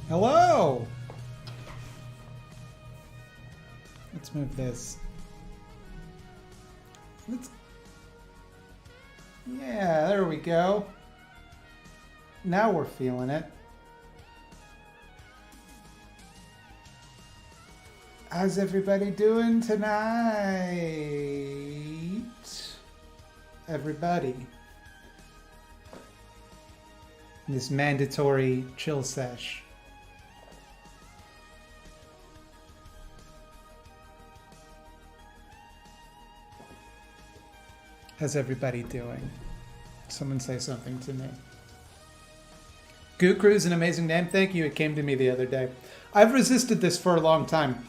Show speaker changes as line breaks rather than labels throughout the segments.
Hello! Let's move this. Yeah, there we go. Now we're feeling it. How's everybody doing tonight? Everybody. This mandatory chill sesh. How's everybody doing? Someone say something to me. Goo-crew is an amazing name. Thank you. It came to me the other day. I've resisted this for a long time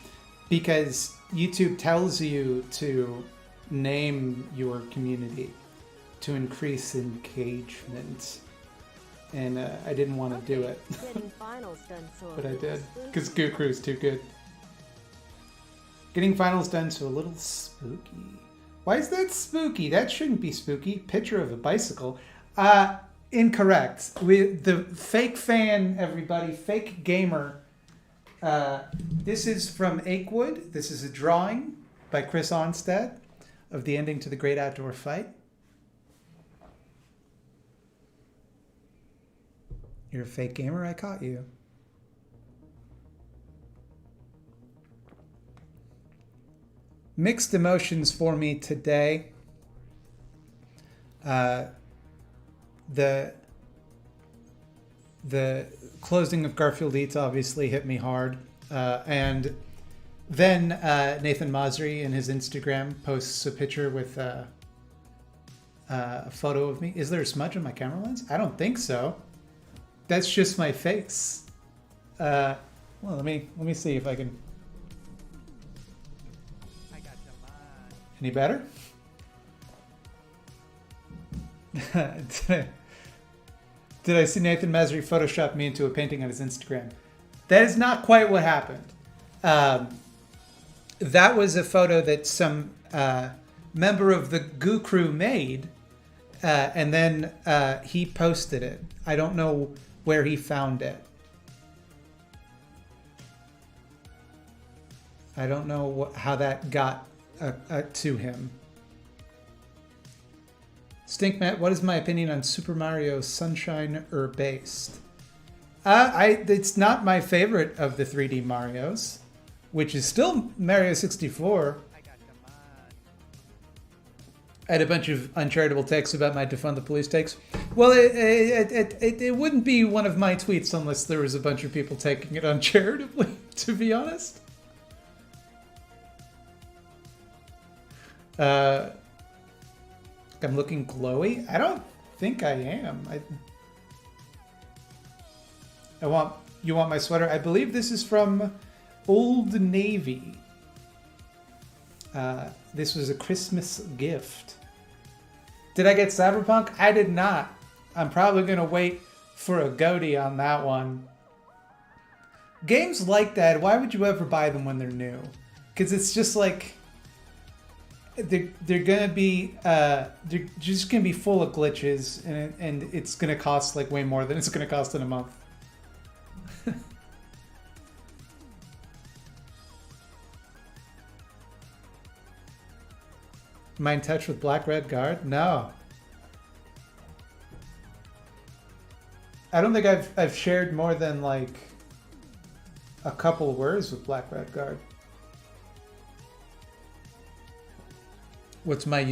because YouTube tells you to name your community to increase engagement. And I didn't want to do it. But I did. Because Goo-crew is too good. Getting finals done so a little spooky. Why is that spooky? That shouldn't be spooky. Picture of a bicycle. Incorrect. The fake fan, everybody. Fake gamer. This is from Akewood. This is a drawing by Chris Onstead of the ending to the Great Outdoor Fight. You're a fake gamer? I caught you. Mixed emotions for me today. The closing of Garfield Eats obviously hit me hard. And then Nathan Masri in his Instagram posts a picture with a photo of me. Is there a smudge on my camera lens? I don't think so. That's just my face. Well, let me see if I can. Any better? Did I see Nathan Masri Photoshop me into a painting on his Instagram? That is not quite what happened. That was a photo that some member of the goo-crew made, and then he posted it. I don't know where he found it. I don't know how that got to him. Stinkmat, what is my opinion on Super Mario Sunshine Based? It's not my favorite of the 3D Marios, which is still Mario 64. I had a bunch of uncharitable takes about my defund the police takes. Well, it wouldn't be one of my tweets unless there was a bunch of people taking it uncharitably, to be honest. I'm looking glowy. I don't think I am. You want my sweater? I believe this is from Old Navy. This was a Christmas gift. Did I get Cyberpunk? I did not. I'm probably gonna wait for a goatee on that one. Games like that, why would you ever buy them when they're new? Because it's just like they're gonna be they're just gonna be full of glitches, and it's gonna cost like way more than it's gonna cost in a month. Am I in touch with Black Red Guard? No. I don't think I've shared more than like a couple words with Black Red Guard. What's my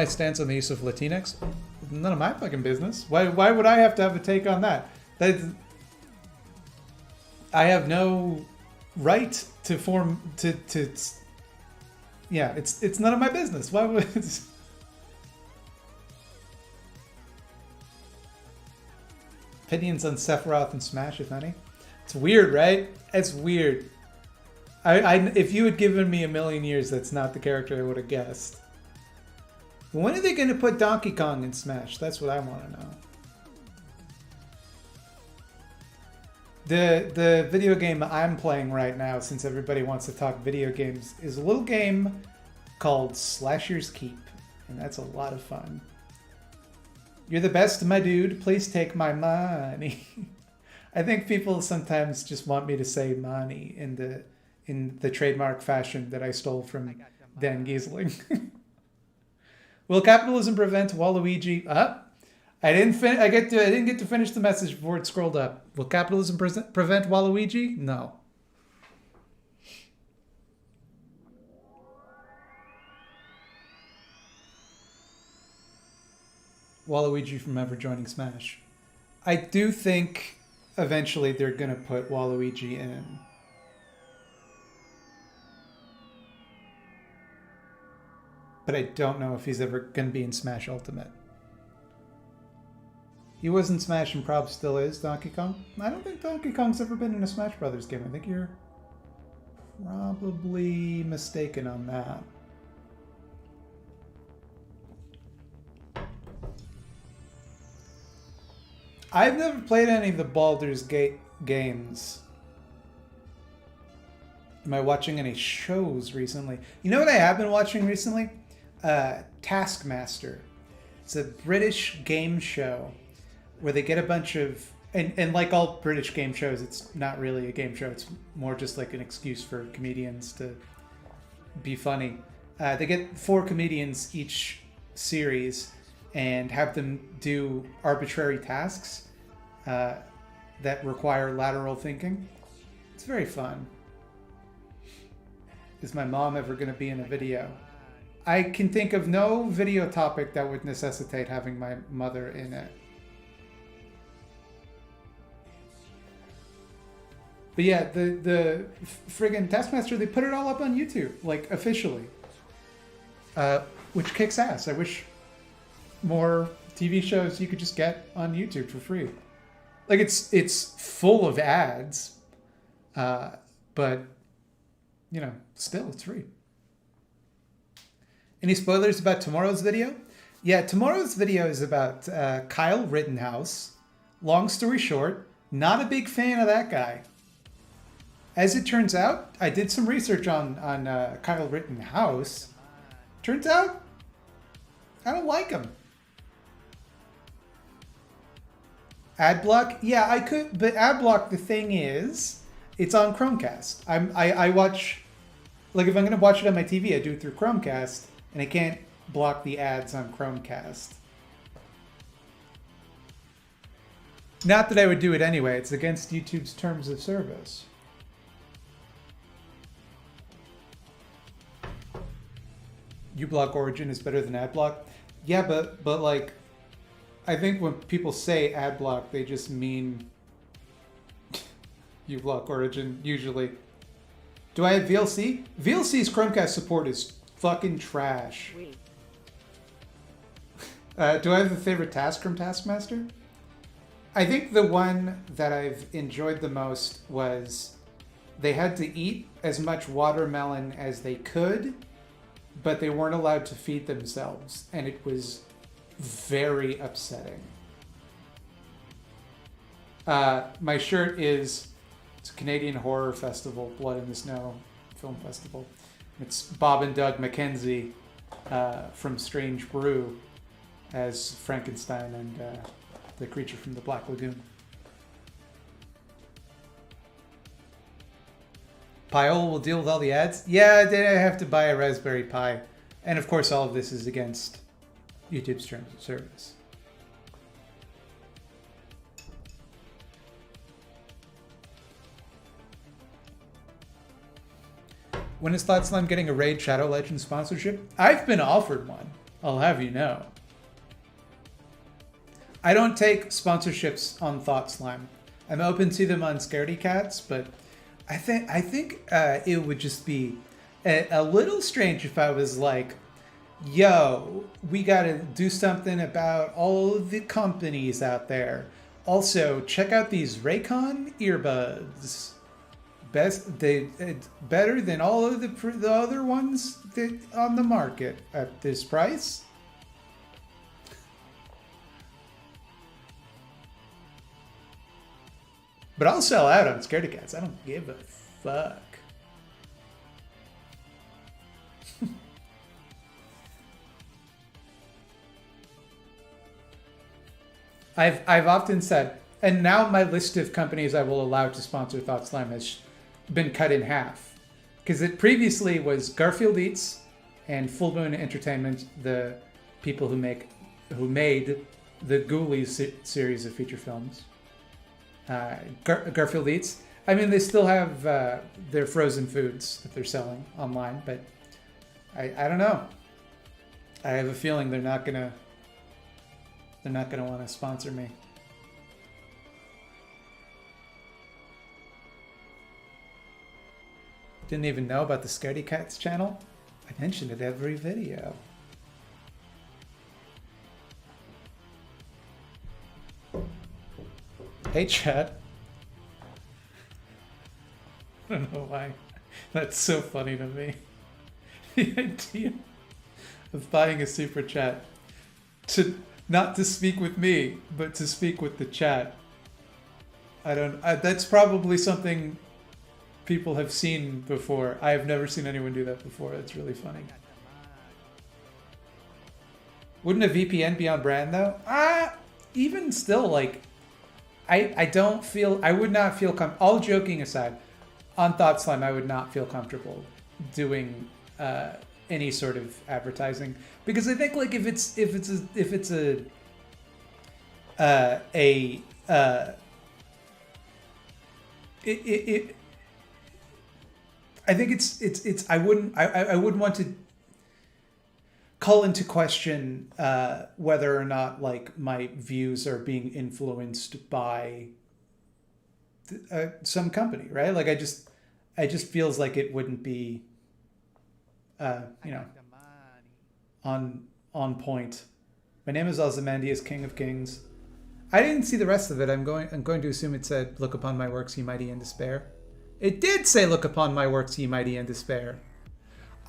stance on the use of Latinx? None of my fucking business. Why would I have to have a take on that? I have no right to form to yeah, it's none of my business. Why would opinions on Sephiroth and Smash, if any? It's weird, right? It's weird. If you had given me a million years, that's not the character I would have guessed. When are they going to put Donkey Kong in Smash? That's what I want to know. The video game I'm playing right now, since everybody wants to talk video games, is a little game called Slasher's Keep, and that's a lot of fun. You're the best, my dude. Please take my money. I think people sometimes just want me to say money in the trademark fashion that I stole from Dan Giesling. Will capitalism prevent Waluigi? I didn't get to finish the message before it scrolled up. Will capitalism prevent Waluigi? No. Waluigi from ever joining Smash. I do think eventually they're gonna put Waluigi in. But I don't know if he's ever gonna be in Smash Ultimate. He was in Smash and probably still is Donkey Kong. I don't think Donkey Kong's ever been in a Smash Brothers game. I think you're probably mistaken on that. I've never played any of the Baldur's Gate games. Am I watching any shows recently? You know what I have been watching recently? Taskmaster. It's a British game show where they get a bunch of... And like all British game shows, it's not really a game show. It's more just like an excuse for comedians to be funny. They get 4 comedians each series and have them do arbitrary tasks that require lateral thinking. It's very fun. Is my mom ever going to be in a video? I can think of no video topic that would necessitate having my mother in it. But yeah, the friggin' Taskmaster, they put it all up on YouTube, like officially. Which kicks ass. I wish more TV shows you could just get on YouTube for free. Like it's full of ads, but you know, still it's free. Any spoilers about tomorrow's video? Yeah, tomorrow's video is about Kyle Rittenhouse. Long story short, not a big fan of that guy. As it turns out, I did some research on Kyle Rittenhouse. Turns out, I don't like him. Adblock? Yeah, I could, but Adblock, the thing is, it's on Chromecast. I watch, like if I'm going to watch it on my TV, I do it through Chromecast, and I can't block the ads on Chromecast. Not that I would do it anyway, it's against YouTube's terms of service. uBlock Origin is better than AdBlock. Yeah, but like, I think when people say AdBlock, they just mean uBlock Origin, usually. Do I have VLC? VLC's Chromecast support is fucking trash. Do I have a favorite task from Taskmaster? I think the one that I've enjoyed the most was they had to eat as much watermelon as they could, but they weren't allowed to feed themselves, and it was very upsetting. My shirt is, it's a Canadian Horror Festival, Blood in the Snow Film Festival. It's Bob and Doug McKenzie from Strange Brew as Frankenstein and the creature from the Black Lagoon. Piol will deal with all the ads? Yeah, then I have to buy a Raspberry Pi. And of course all of this is against YouTube's terms of service. When is Thought Slime getting a Raid Shadow Legends sponsorship? I've been offered one, I'll have you know. I don't take sponsorships on Thought Slime. I'm open to them on Scaredy Cats, but I think it would just be a little strange if I was like, yo, we gotta do something about all of the companies out there. Also, check out these Raycon earbuds. Better than all of the other ones on the market at this price. But I'll sell out on Scaredy Cats. I don't give a fuck. I've often said And now my list of companies I will allow to sponsor Thought Slime has been cut in half. Because it previously was Garfield Eats and Full Moon Entertainment, the people who made the Ghoulies series of feature films. Garfield Eats. I mean, they still have their frozen foods that they're selling online, but I don't know. I have a feeling they're not gonna want to sponsor me. Didn't even know about the Scaredy Cats channel? I mentioned it every video. Hey chat. I don't know why. That's so funny to me. The idea of buying a super chat to not to speak with me, but to speak with the chat. That's probably something people have seen before. I have never seen anyone do that before. That's really funny. Wouldn't a VPN be on brand though? Even still, like, I would not feel all joking aside, on Thought Slime, I would not feel comfortable doing any sort of advertising, because I think like if it's I think it's I wouldn't want to call into question whether or not like my views are being influenced by some company, right? Like I just feels like it wouldn't be on point. My name is Ozymandias, King of Kings. I didn't see the rest of it. I'm going to assume it said, "Look upon my works, ye mighty, in despair." It did say, "Look upon my works, ye mighty, in despair."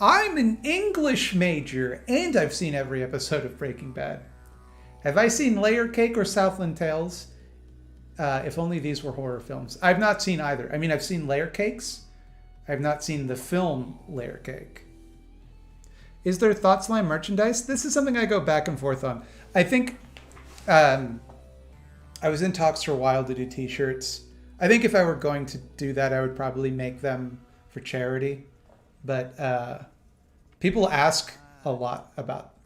I'm an English major, and I've seen every episode of Breaking Bad. Have I seen Layer Cake or Southland Tales? If only these were horror films. I've not seen either. I mean, I've seen Layer Cakes. I've not seen the film Layer Cake. Is there Thought Slime merchandise? This is something I go back and forth on. I think I was in talks for a while to do t-shirts. I think if I were going to do that, I would probably make them for charity. But people ask a lot about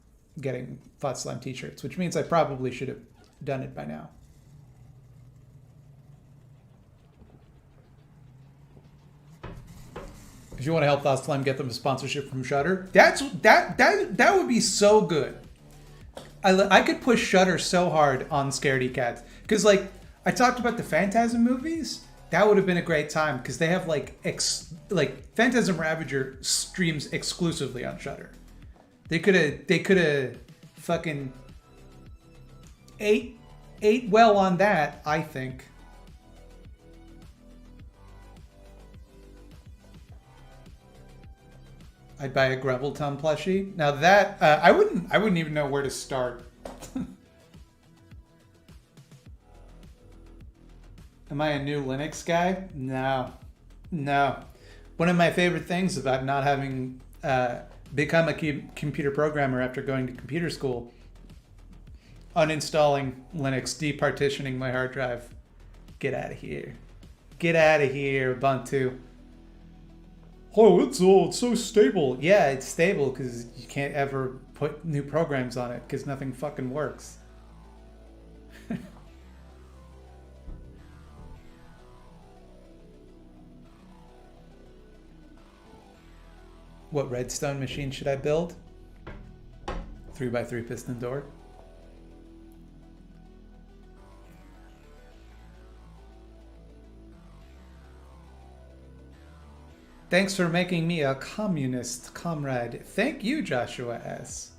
getting Thought Slime t-shirts, which means I probably should have done it by now. If you want to help Thought Slime get them a sponsorship from Shudder, that would be so good. I could push Shudder so hard on Scaredy Cats, because like I talked about the Phantasm movies. That would have been a great time, because they have like Phantasm Ravager streams exclusively on Shudder. They could have fucking ate well on that, I think. I'd buy a Grubbleton plushie. Now that I wouldn't even know where to start. Am I a new Linux guy? No. One of my favorite things about not having become a computer programmer after going to computer school, uninstalling Linux, departitioning my hard drive. Get out of here. Get out of here, Ubuntu. Oh, it's so stable. Yeah, it's stable because you can't ever put new programs on it because nothing fucking works. What redstone machine should I build? 3x3 piston door. Thanks for making me a communist, comrade. Thank you, Joshua S.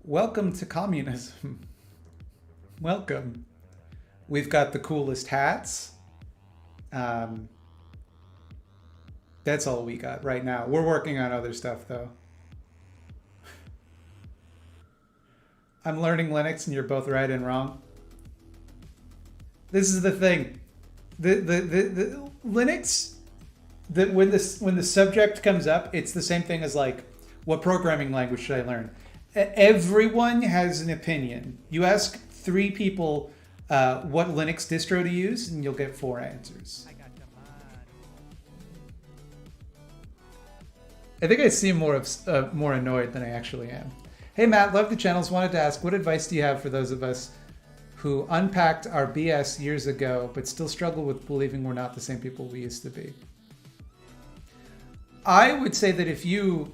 Welcome to communism. Welcome. We've got the coolest hats. That's all we got right now. We're working on other stuff, though. I'm learning Linux, and you're both right and wrong. This is the thing. The Linux... when the subject comes up, it's the same thing as like, what programming language should I learn? Everyone has an opinion. You ask 3 people what Linux distro to use, and you'll get 4 answers. I think I seem more annoyed than I actually am. Hey Matt, love the channels. Wanted to ask, what advice do you have for those of us who unpacked our BS years ago, but still struggle with believing we're not the same people we used to be? I would say that if you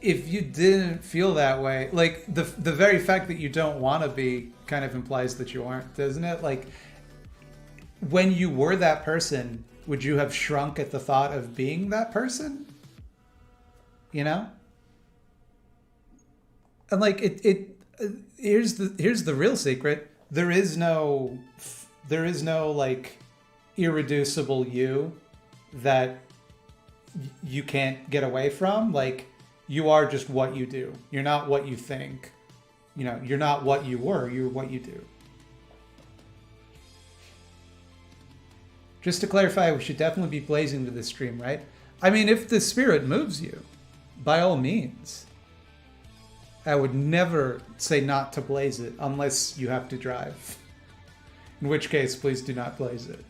didn't feel that way, like the very fact that you don't want to be kind of implies that you aren't, doesn't it? Like, when you were that person, would you have shrunk at the thought of being that person? You know? And like here's the real secret. There is no like irreducible you that you can't get away from. Like, you are just what you do. You're not what you think. You know, you're not what you were, you're what you do. Just to clarify, we should definitely be blazing to this stream, right? I mean, if the spirit moves you, by all means. I would never say not to blaze it unless you have to drive. In which case, please do not blaze it.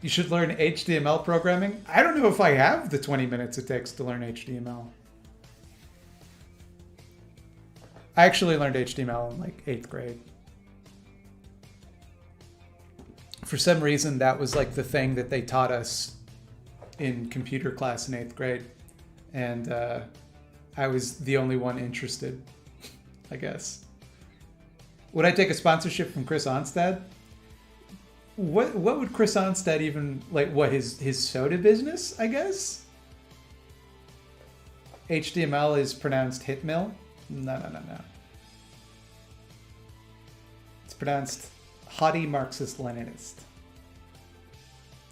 You should learn HTML programming. I don't know if I have the 20 minutes it takes to learn HTML. I actually learned HTML in like 8th grade. For some reason, that was like the thing that they taught us in computer class in 8th grade. And I was the only one interested, I guess. Would I take a sponsorship from Chris Onstad? What would Chris Onstad even, like, what, his soda business, I guess? HTML is pronounced hitmill? No. It's pronounced haughty Marxist-Leninist.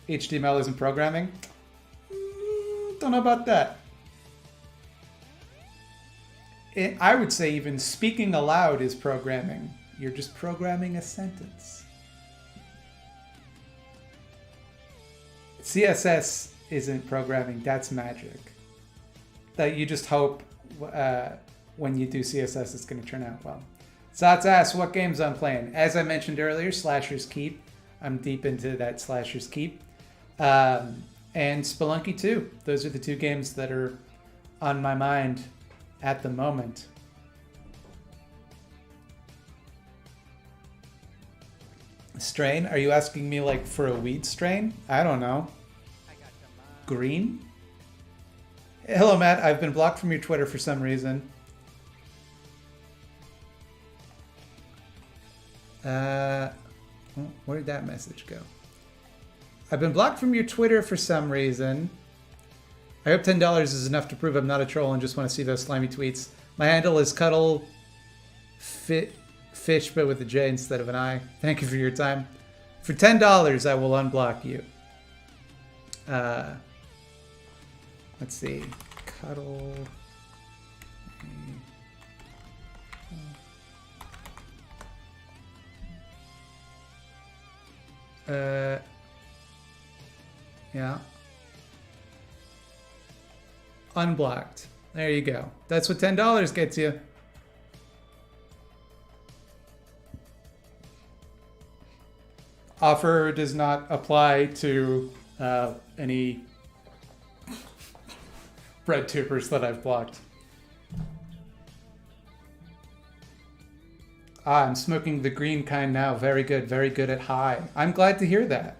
HTML isn't programming? Don't know about that. I would say even speaking aloud is programming. You're just programming a sentence. CSS isn't programming, that's magic. That you just hope when you do CSS it's going to turn out well. Zots asks what games I'm playing. As I mentioned earlier, Slasher's Keep. I'm deep into that Slasher's Keep. And Spelunky 2. Those are the 2 games that are on my mind at the moment. Strain? Are you asking me like for a weed strain? I don't know. Green? Hello, Matt. I've been blocked from your Twitter for some reason. Where did that message go? I've been blocked from your Twitter for some reason. I hope $10 is enough to prove I'm not a troll and just want to see those slimy tweets. My handle is Cuddle Fish, but with a J instead of an I. Thank you for your time. For $10, I will unblock you. Let's see. Cuddle. Yeah. Unblocked. There you go. That's what $10 gets you. Offer does not apply to any bread tubers that I've blocked. I'm smoking the green kind now. Very good at high. I'm glad to hear that.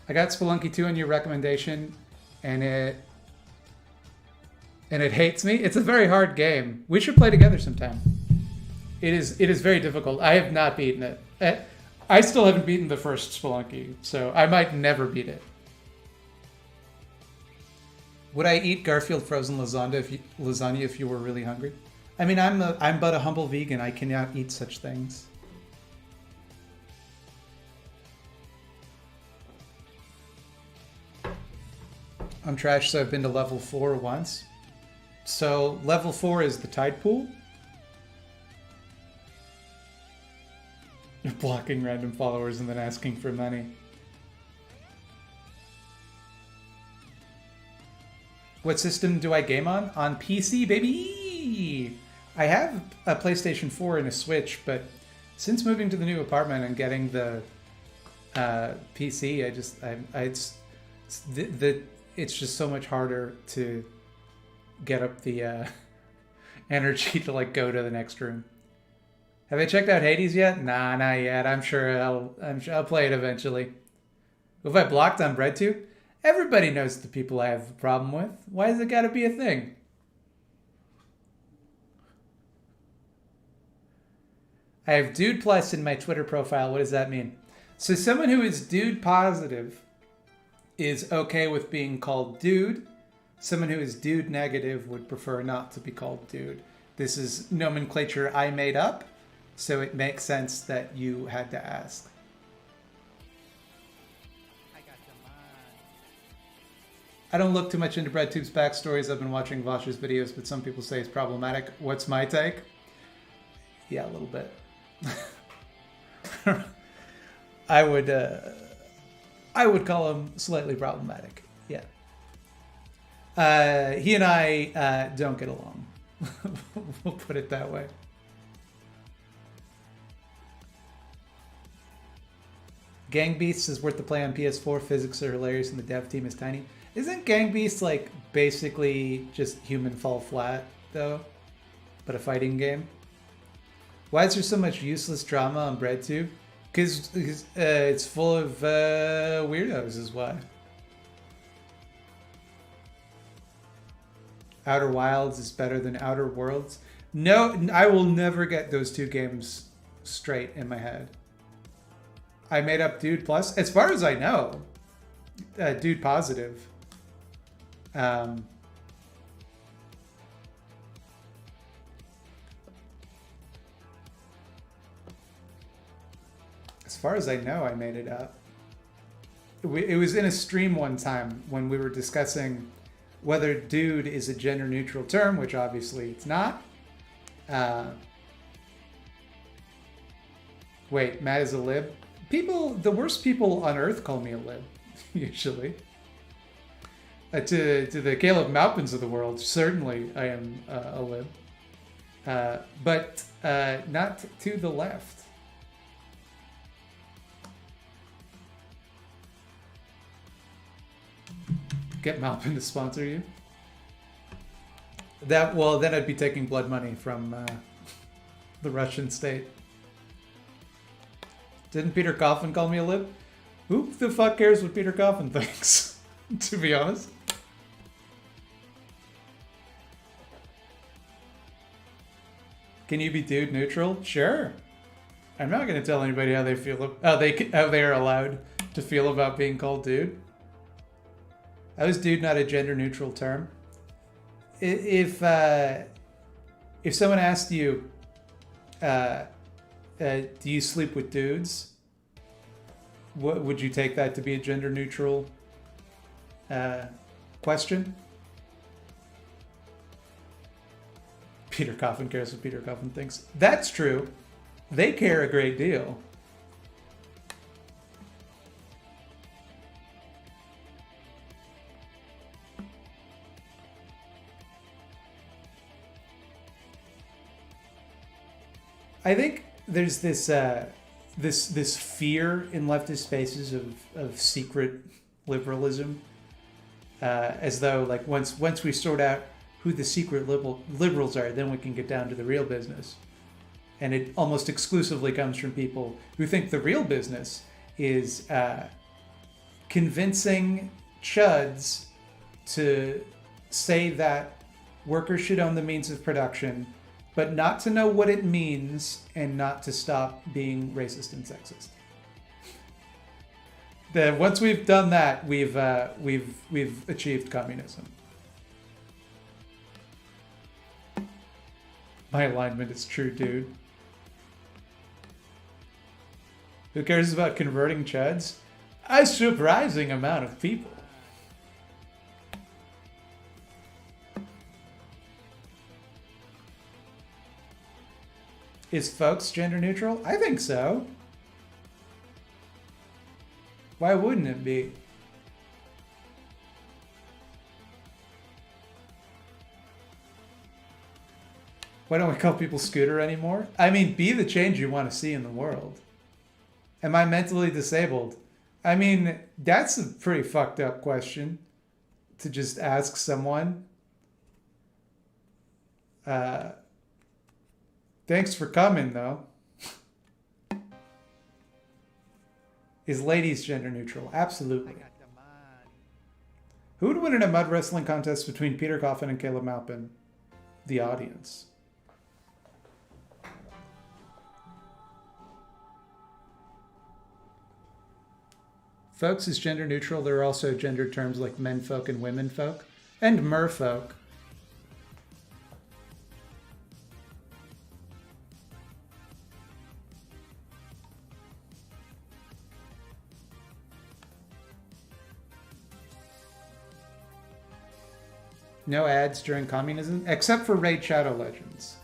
I got Spelunky 2 in your recommendation, and it hates me. It's a very hard game. We should play together sometime. It is very difficult. I have not beaten it. I still haven't beaten the first Spelunky, so I might never beat it. Would I eat Garfield frozen lasagna if you were really hungry? I mean, I'm but a humble vegan. I cannot eat such things. I'm trash, so I've been to level 4 once. So level 4 is the tide pool. You're blocking random followers and then asking for money. What system do I game on? On PC, baby! I have a PlayStation 4 and a Switch, but since moving to the new apartment and getting the PC, it's just so much harder to get up the energy to like go to the next room. Have I checked out Hades yet? Nah, not yet. I'm sure I'll play it eventually. Who have I blocked on BreadTube? Everybody knows the people I have a problem with. Why has it got to be a thing? I have Dude Plus in my Twitter profile. What does that mean? So someone who is dude positive is okay with being called dude. Someone who is dude negative would prefer not to be called dude. This is nomenclature I made up, so it makes sense that you had to ask. I don't look too much into BreadTube's backstories. I've been watching Vosh's videos, but some people say it's problematic. What's my take? Yeah, a little bit. I would call him slightly problematic. Yeah. He and I don't get along. We'll put it that way. Gang Beasts is worth the play on PS4. Physics are hilarious and the dev team is tiny. Isn't Gang Beasts like basically just human fall flat though? But a fighting game? Why is there so much useless drama on BreadTube? Because it's full of weirdos is why. Outer Wilds is better than Outer Worlds. No, I will never get those two games straight in my head. I made up Dude Plus. As far as I know, Dude Positive. As far as I know, I made it up. It was in a stream one time when we were discussing whether dude is a gender neutral term, which obviously it's not. Wait, Matt is a lib? The worst people on earth call me a lib, usually. To the Caleb Maupins of the world, certainly I am a lib. But not to the left. Get Maupin to sponsor you. Then I'd be taking blood money from the Russian state. Didn't Peter Coffin call me a lib? Who the fuck cares what Peter Coffin thinks? To be honest. Can you be dude neutral? Sure. I'm not going to tell anybody how they feel. How they are allowed to feel about being called dude. How is dude not a gender neutral term? If someone asked you, do you sleep with dudes? What would you take that to be a gender neutral question? Peter Coffin cares what Peter Coffin thinks. That's true. They care a great deal. I think there's this this fear in leftist spaces of secret liberalism, as though like once we sort out who the secret liberals are, then we can get down to the real business. And it almost exclusively comes from people who think the real business is convincing chuds to say that workers should own the means of production, but not to know what it means and not to stop being racist and sexist. Then once we've done that, we've achieved communism. My alignment is true, dude. Who cares about converting chuds? A surprising amount of people. Is folks gender neutral? I think so. Why wouldn't it be? Why don't we call people Scooter anymore? I mean, be the change you want to see in the world. Am I mentally disabled? I mean, that's a pretty fucked up question to just ask someone. Thanks for coming, though. Is ladies gender neutral? Absolutely. Who would win in a mud wrestling contest between Peter Coffin and Caleb Maupin? The audience. Folks is gender neutral. There are also gendered terms like men folk and women folk. And merfolk. No ads during communism, except for Raid Shadow Legends.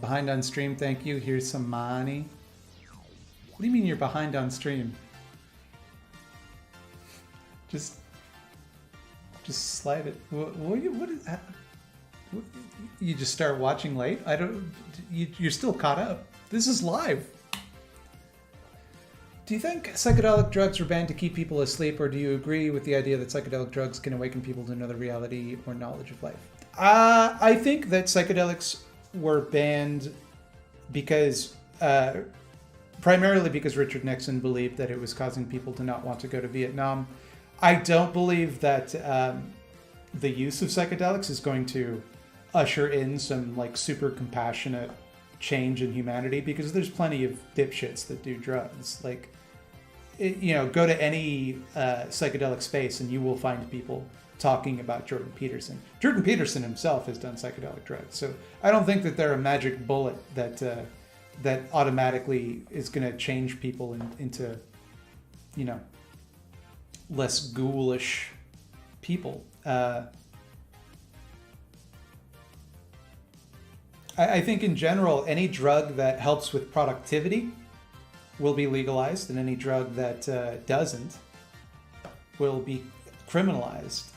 Behind on stream, thank you. Here's some money. What do you mean you're behind on stream? Just slide it. What is that? You just start watching late? I don't. You're still caught up. This is live. Do you think psychedelic drugs are banned to keep people asleep, or do you agree with the idea that psychedelic drugs can awaken people to another reality or knowledge of life? I think that psychedelics were banned because, primarily because Richard Nixon believed that it was causing people to not want to go to Vietnam. I don't believe that the use of psychedelics is going to usher in some like super compassionate change in humanity, because there's plenty of dipshits that do drugs. Like, go to any psychedelic space and you will find people talking about Jordan Peterson. Jordan Peterson himself has done psychedelic drugs, so I don't think that they're a magic bullet that automatically is going to change people into, less ghoulish people. I think in general, any drug that helps with productivity will be legalized, and any drug that doesn't will be criminalized.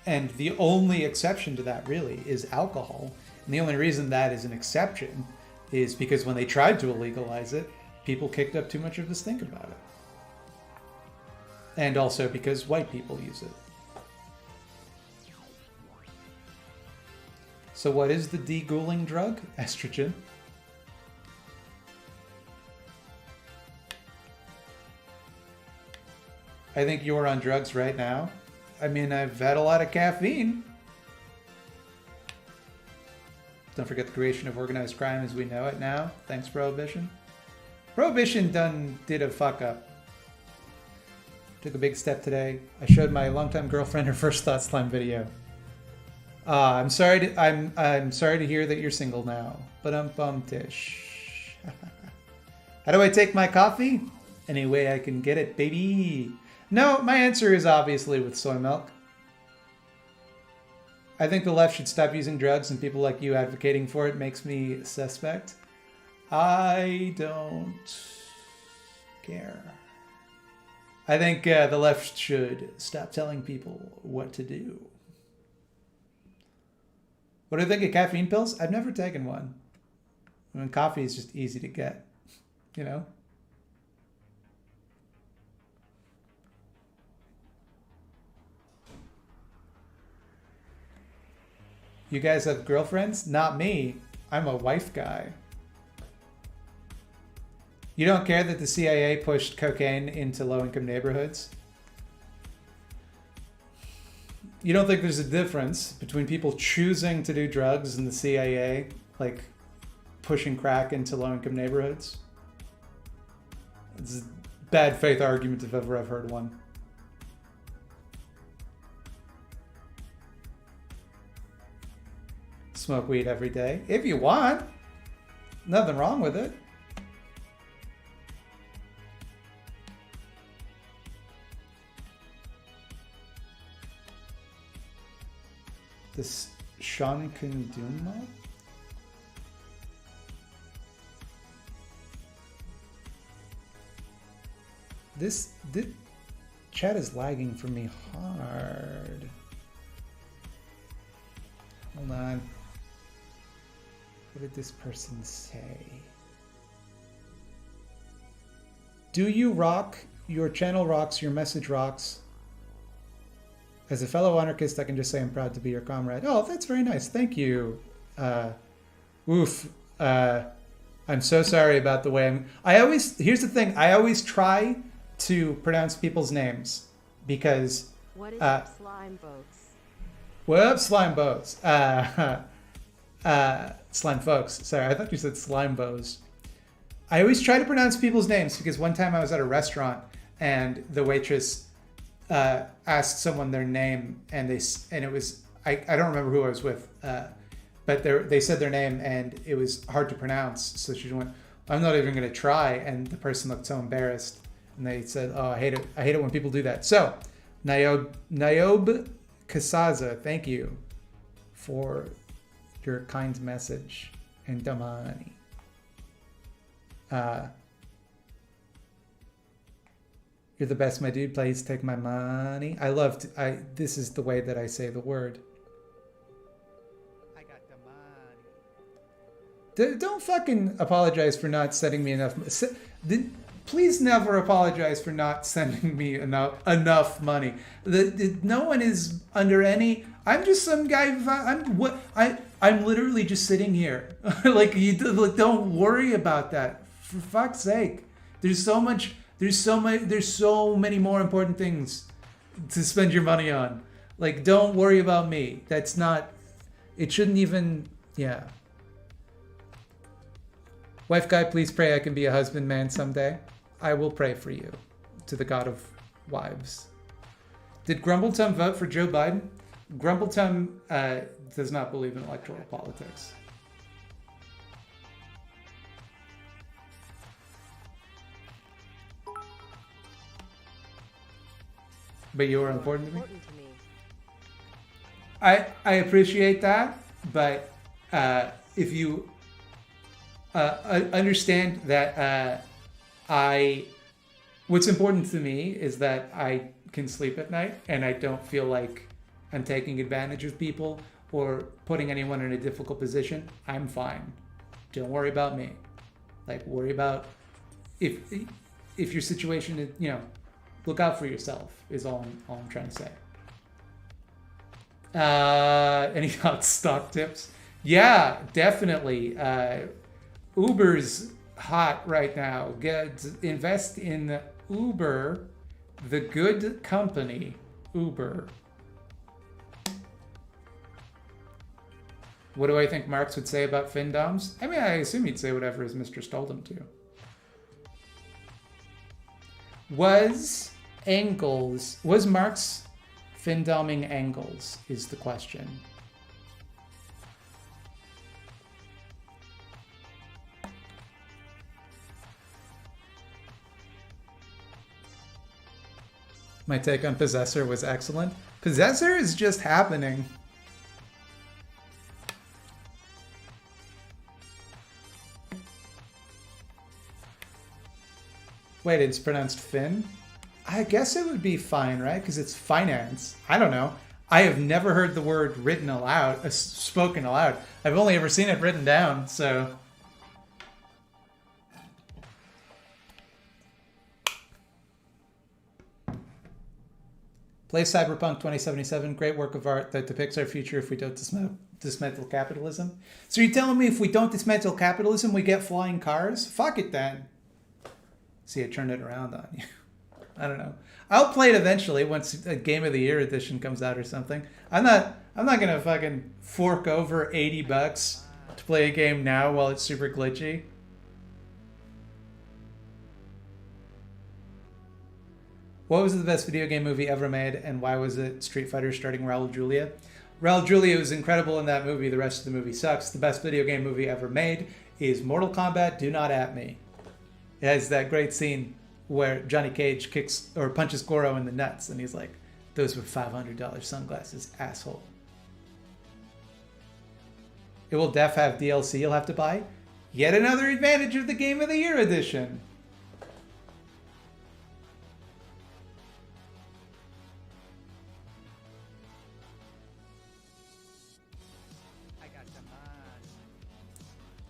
And the only exception to that really is alcohol. And the only reason that is an exception is because when they tried to illegalize it, people kicked up too much of a stink about it. And also because white people use it. So what is the de-ghouling drug? Estrogen. I think you're on drugs right now. I mean, I've had a lot of caffeine. Don't forget the creation of organized crime as we know it now. Thanks, Prohibition. Prohibition did a fuck up. Took a big step today. I showed my longtime girlfriend her first Thought Slime video. I'm sorry to hear that you're single now. But I'm bum-tish. How do I take my coffee? Any way I can get it, baby. No, my answer is obviously with soy milk. I think the left should stop using drugs, and people like you advocating for it makes me suspect. I don't care. I think the left should stop telling people what to do. What do you think of caffeine pills? I've never taken one. I mean, coffee is just easy to get, You guys have girlfriends? Not me. I'm a wife guy. You don't care that the CIA pushed cocaine into low-income neighborhoods? You don't think there's a difference between people choosing to do drugs and the CIA, like, pushing crack into low-income neighborhoods? It's a bad faith argument if ever I've heard one. Smoke weed every day. If you want. Nothing wrong with it. This Sean Kunduma? This chat is lagging for me hard. Hold on. What did this person say? Do you rock? Your channel rocks. Your message rocks. As a fellow anarchist, I can just say I'm proud to be your comrade. Oh, that's very nice. Thank you. Oof. I'm so sorry about the way here's the thing. I always try to pronounce people's names because...
What is up, slime boats?
What up, slime boats? Slime folks. Sorry, I thought you said slime bows. I always try to pronounce people's names because one time I was at a restaurant and the waitress asked someone their name and it was I don't remember who I was with, but they said their name and it was hard to pronounce. So she went, "I'm not even going to try," and the person looked so embarrassed. And they said, "Oh, I hate it when people do that." So, Nayob Kasaza, thank you for your kind message and damani. You're the best, my dude. Please take my money. This is the way that I say the word. I got the money. Don't fucking apologize for not sending me enough. Please never apologize for not sending me enough money. No one is under any. I'm just some guy. I'm literally just sitting here. Don't worry about that. For fuck's sake, there's so many more important things to spend your money on. Like, don't worry about me. That's not. It shouldn't even. Yeah. Wife guy, please pray I can be a husband man someday. I will pray for you to the God of wives. Did Grumbletum vote for Joe Biden? Grumbletum does not believe in electoral politics. But you are important to me? I appreciate that, but if you understand that what's important to me is that I can sleep at night and I don't feel like I'm taking advantage of people or putting anyone in a difficult position. I'm fine. Don't worry about me. Like, worry about if your situation is, look out for yourself is all I'm trying to say. Any hot stock tips? Yeah, definitely. Uber's hot right now. Invest in Uber, the good company, Uber. What do I think Marx would say about Findoms? I mean, I assume he'd say whatever his mistress told him to. Was Marx Findoming Engels is the question. My take on Possessor was excellent. Possessor is just happening. Wait, it's pronounced Fin? I guess it would be fine, right? Because it's finance. I don't know. I have never heard the word written aloud, spoken aloud. I've only ever seen it written down, so... Play Cyberpunk 2077, great work of art that depicts our future if we don't dismantle capitalism. So you're telling me if we don't dismantle capitalism, we get flying cars? Fuck it then. See, I turned it around on you. I don't know. I'll play it eventually once a Game of the Year edition comes out or something. I'm not gonna fucking fork over $80 to play a game now while it's super glitchy. What was the best video game movie ever made, and why was it Street Fighter starting Raul Julia? Raul Julia was incredible in that movie. The rest of the movie sucks. The best video game movie ever made is Mortal Kombat Do Not At Me. It has that great scene where Johnny Cage kicks or punches Goro in the nuts, and he's like, "Those were $500 sunglasses, asshole." It will def have DLC you'll have to buy. Yet another advantage of the Game of the Year edition.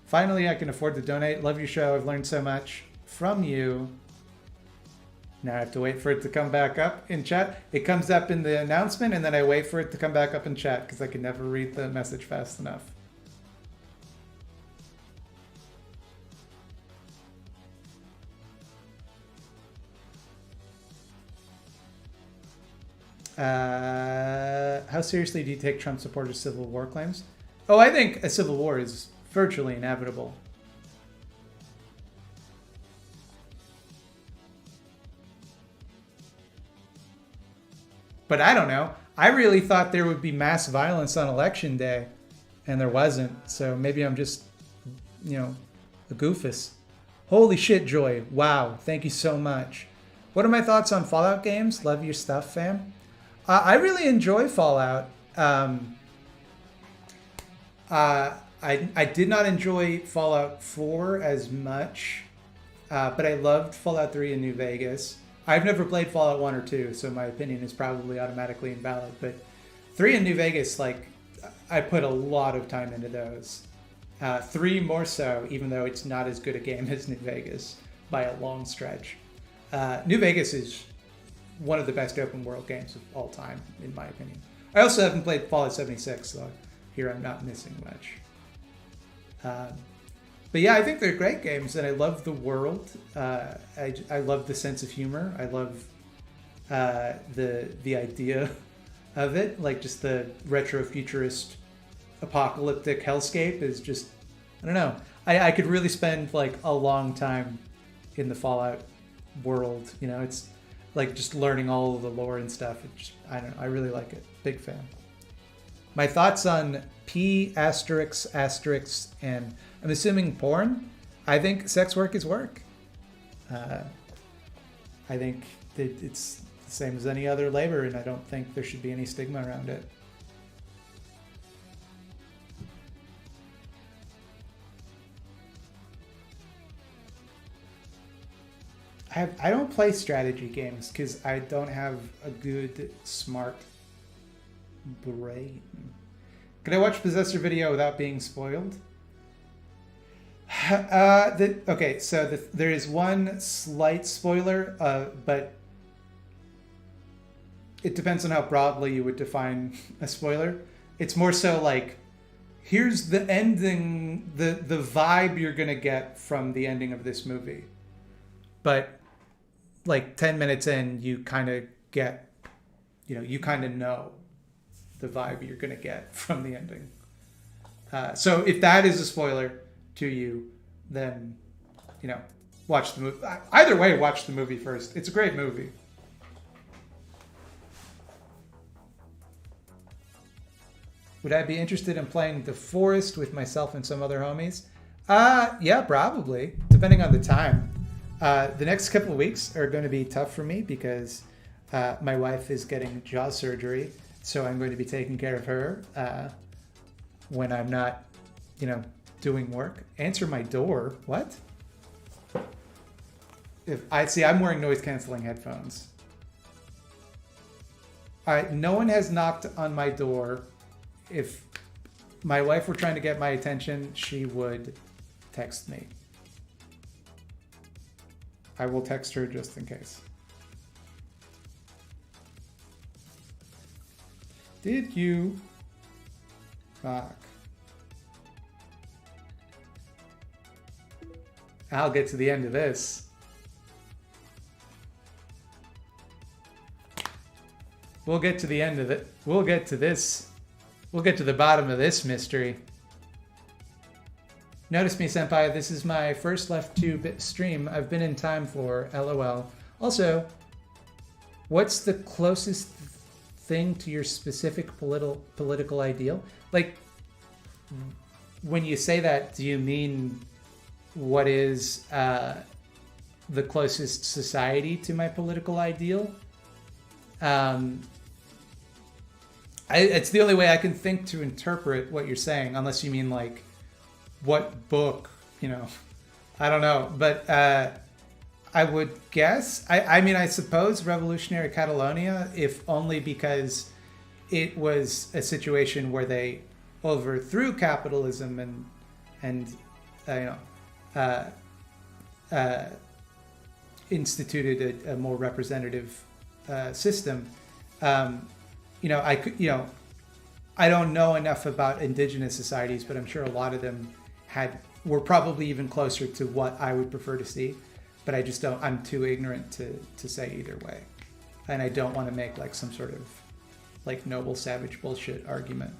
Finally, I can afford to donate. Love your show. I've learned so much from you. Now I have to wait for it to come back up in chat. It comes up in the announcement, and then I wait for it to come back up in chat because I can never read the message fast enough. How seriously do you take Trump supporters' Civil War claims? Oh, I think a civil war is virtually inevitable. But I don't know. I really thought there would be mass violence on election day, and there wasn't. So maybe I'm just, a goofus. Holy shit, Joy. Wow. Thank you so much. What are my thoughts on Fallout games? Love your stuff, fam. I really enjoy Fallout. I did not enjoy Fallout 4 as much, but I loved Fallout 3 in New Vegas. I've never played Fallout 1 or 2, so my opinion is probably automatically invalid. But 3 in New Vegas, I put a lot of time into those. 3 more so, even though it's not as good a game as New Vegas by a long stretch. New Vegas is one of the best open world games of all time, in my opinion. I also haven't played Fallout 76, so here I'm not missing much. But yeah, I think they're great games, and I love the world. I love the sense of humor. I love the idea of it, just the retro-futurist apocalyptic hellscape is just, I don't know. I could really spend a long time in the Fallout world. It's just learning all of the lore and stuff. I don't know. I really like it. Big fan. My thoughts on P***, and I'm assuming porn. I think sex work is work. I think that it's the same as any other labor, and I don't think there should be any stigma around it. I don't play strategy games because I don't have a good, smart brain. Can I watch Possessor video without being spoiled? Okay, so there is one slight spoiler, but it depends on how broadly you would define a spoiler. It's more so here's the ending, the vibe you're gonna get from the ending of this movie. But 10 minutes in, you kind of get, you kind of know the vibe you're going to get from the ending. So if that is a spoiler to you, then, watch the movie. Either way, watch the movie first. It's a great movie. Would I be interested in playing The Forest with myself and some other homies? Yeah, probably, depending on the time. The next couple of weeks are going to be tough for me because my wife is getting jaw surgery, so I'm going to be taking care of her when I'm not, doing work. Answer my door. What? I'm wearing noise-canceling headphones. No one has knocked on my door. If my wife were trying to get my attention, she would text me. I will text her just in case. Did you fuck? I'll get to the end of this. We'll get to the end of it. We'll get to this. We'll get to the bottom of this mystery. Notice me, senpai. This is my first left 2-bit stream. I've been in time for LOL. Also, what's the closest thing to your specific political ideal? When you say that, do you mean what is the closest society to my political ideal? It's the only way I can think to interpret what you're saying, unless you mean what book, I don't know. But I would guess, I suppose Revolutionary Catalonia, if only because it was a situation where they overthrew capitalism and instituted a more representative system. I don't know enough about indigenous societies, but I'm sure a lot of them were probably even closer to what I would prefer to see. But I just don't. I'm too ignorant to say either way, and I don't want to make like some sort of like noble savage bullshit argument.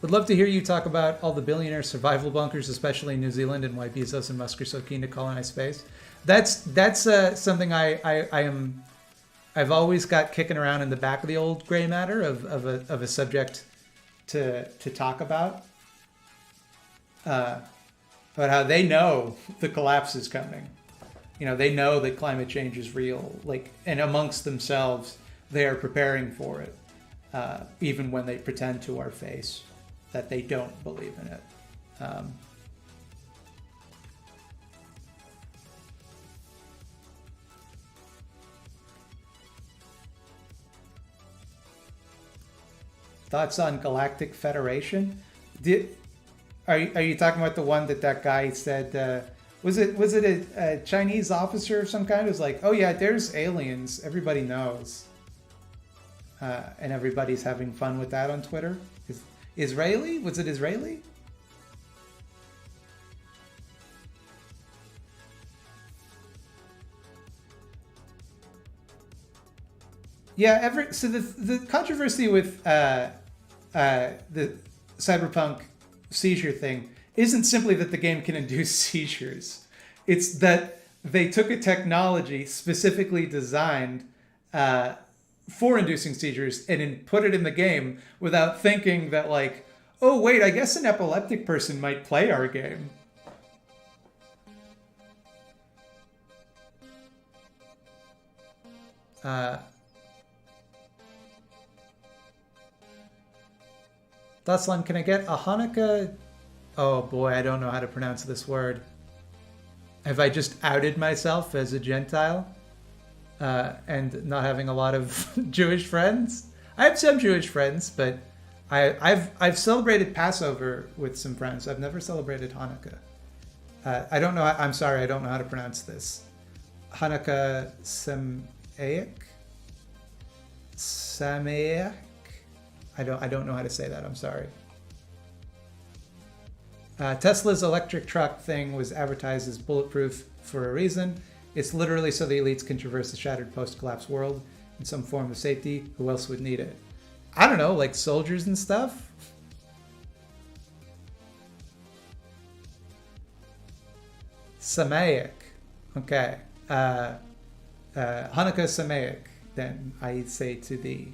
Would love to hear you talk about all the billionaire survival bunkers, especially in New Zealand, and why Bezos and Musk are so keen to colonize space. That's something I've always got kicking around in the back of the old gray matter of a subject to talk about. But how they know the collapse is coming. They know that climate change is real. And amongst themselves, they are preparing for it, even when they pretend to our face that they don't believe in it. Thoughts on Galactic Federation? Are you talking about the one that guy said? Was it a Chinese officer of some kind? It was like, oh yeah, there's aliens. Everybody knows, and everybody's having fun with that on Twitter. Israeli? Was it Israeli? Yeah. So the controversy with the cyberpunk seizure thing isn't simply that the game can induce seizures. It's that they took a technology specifically designed for inducing seizures and put it in the game without thinking that like, oh wait, I guess an epileptic person might play our game. Daslan, can I get a Hanukkah? Oh boy, I don't know how to pronounce this word. Have I just outed myself as a Gentile? And not having a lot of Jewish friends? I have some Jewish friends, but I've celebrated Passover with some friends. I've never celebrated Hanukkah. I don't know. I'm sorry, I don't know how to pronounce this. Hanukkah Sameach? Sameach? I don't know how to say that. I'm sorry. Tesla's electric truck thing was advertised as bulletproof for a reason. It's literally so the elites can traverse the shattered post-collapse world in some form of safety. Who else would need it? I don't know, like soldiers and stuff? Sameach. Okay. Hanukkah Sameach, then I say to thee.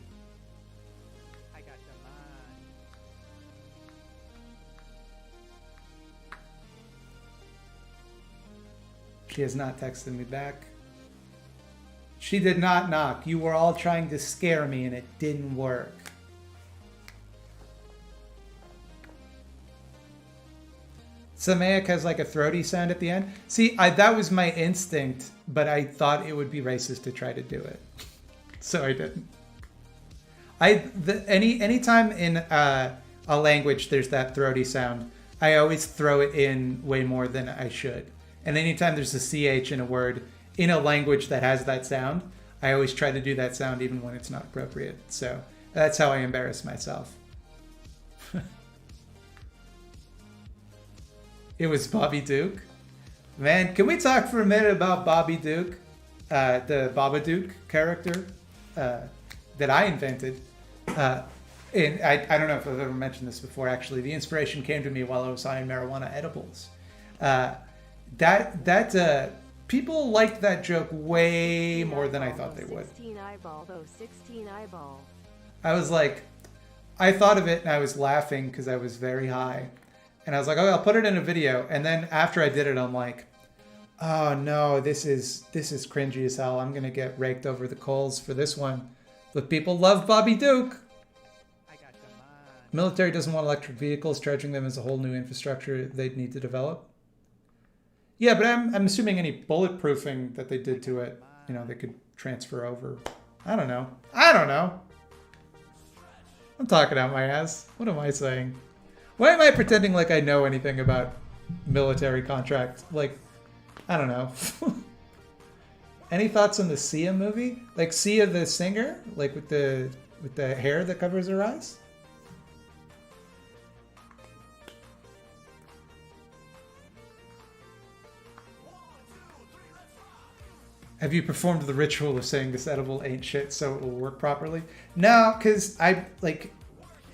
She has not texted me back. She did not knock. You were all trying to scare me and it didn't work. Sameach has like a throaty sound at the end. See, that was my instinct, but I thought it would be racist to try to do it. So I didn't. Anytime in a language there's that throaty sound, I always throw it in way more than I should. And anytime there's a CH in a word in a language that has that sound, I always try to do that sound even when it's not appropriate. So that's how I embarrass myself. It was Bobby Duke. Man, can we talk for a minute about Bobby Duke? The Babadook character that I invented. And I don't know if I've ever mentioned this before, actually. The inspiration came to me while I was eyeing marijuana edibles. People liked that joke way more than I thought they would.
16 eyeball, though 16 eyeball.
I was like, I thought of it and I was laughing because I was very high. And I was like, oh, I'll put it in a video. And then after I did it, I'm like, oh no, this is cringy as hell. I'm gonna get raked over the coals for this one. But people love Bobby Duke. Military doesn't want electric vehicles. Charging them is a whole new infrastructure they'd need to develop. Yeah, but I'm assuming any bulletproofing that they did to it, they could transfer over. I don't know. I'm talking out my ass. What am I saying? Why am I pretending like I know anything about military contract? Like, I don't know. Any thoughts on the Sia movie? Like Sia the singer? Like with the hair that covers her eyes? Have you performed the ritual of saying this edible ain't shit so it will work properly? No, because I like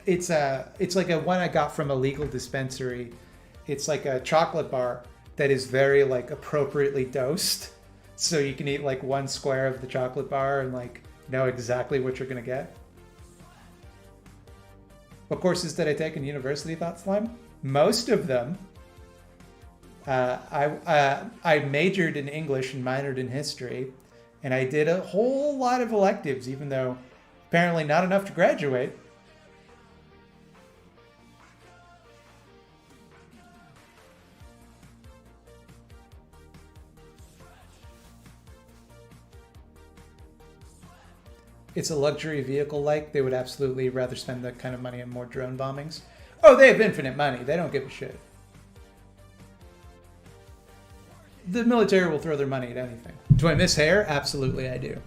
it's like a one I got from a legal dispensary. It's like a chocolate bar that is very like appropriately dosed. So you can eat like one square of the chocolate bar and like know exactly what you're gonna get. What courses did I take in university, Thought Slime? Most of them. I majored in English and minored in history, and I did a whole lot of electives, even though apparently not enough to graduate. It's a luxury vehicle like. They would absolutely rather spend that kind of money on more drone bombings. Oh, they have infinite money. They don't give a shit. The military will throw their money at anything. Do I miss hair? Absolutely, I do.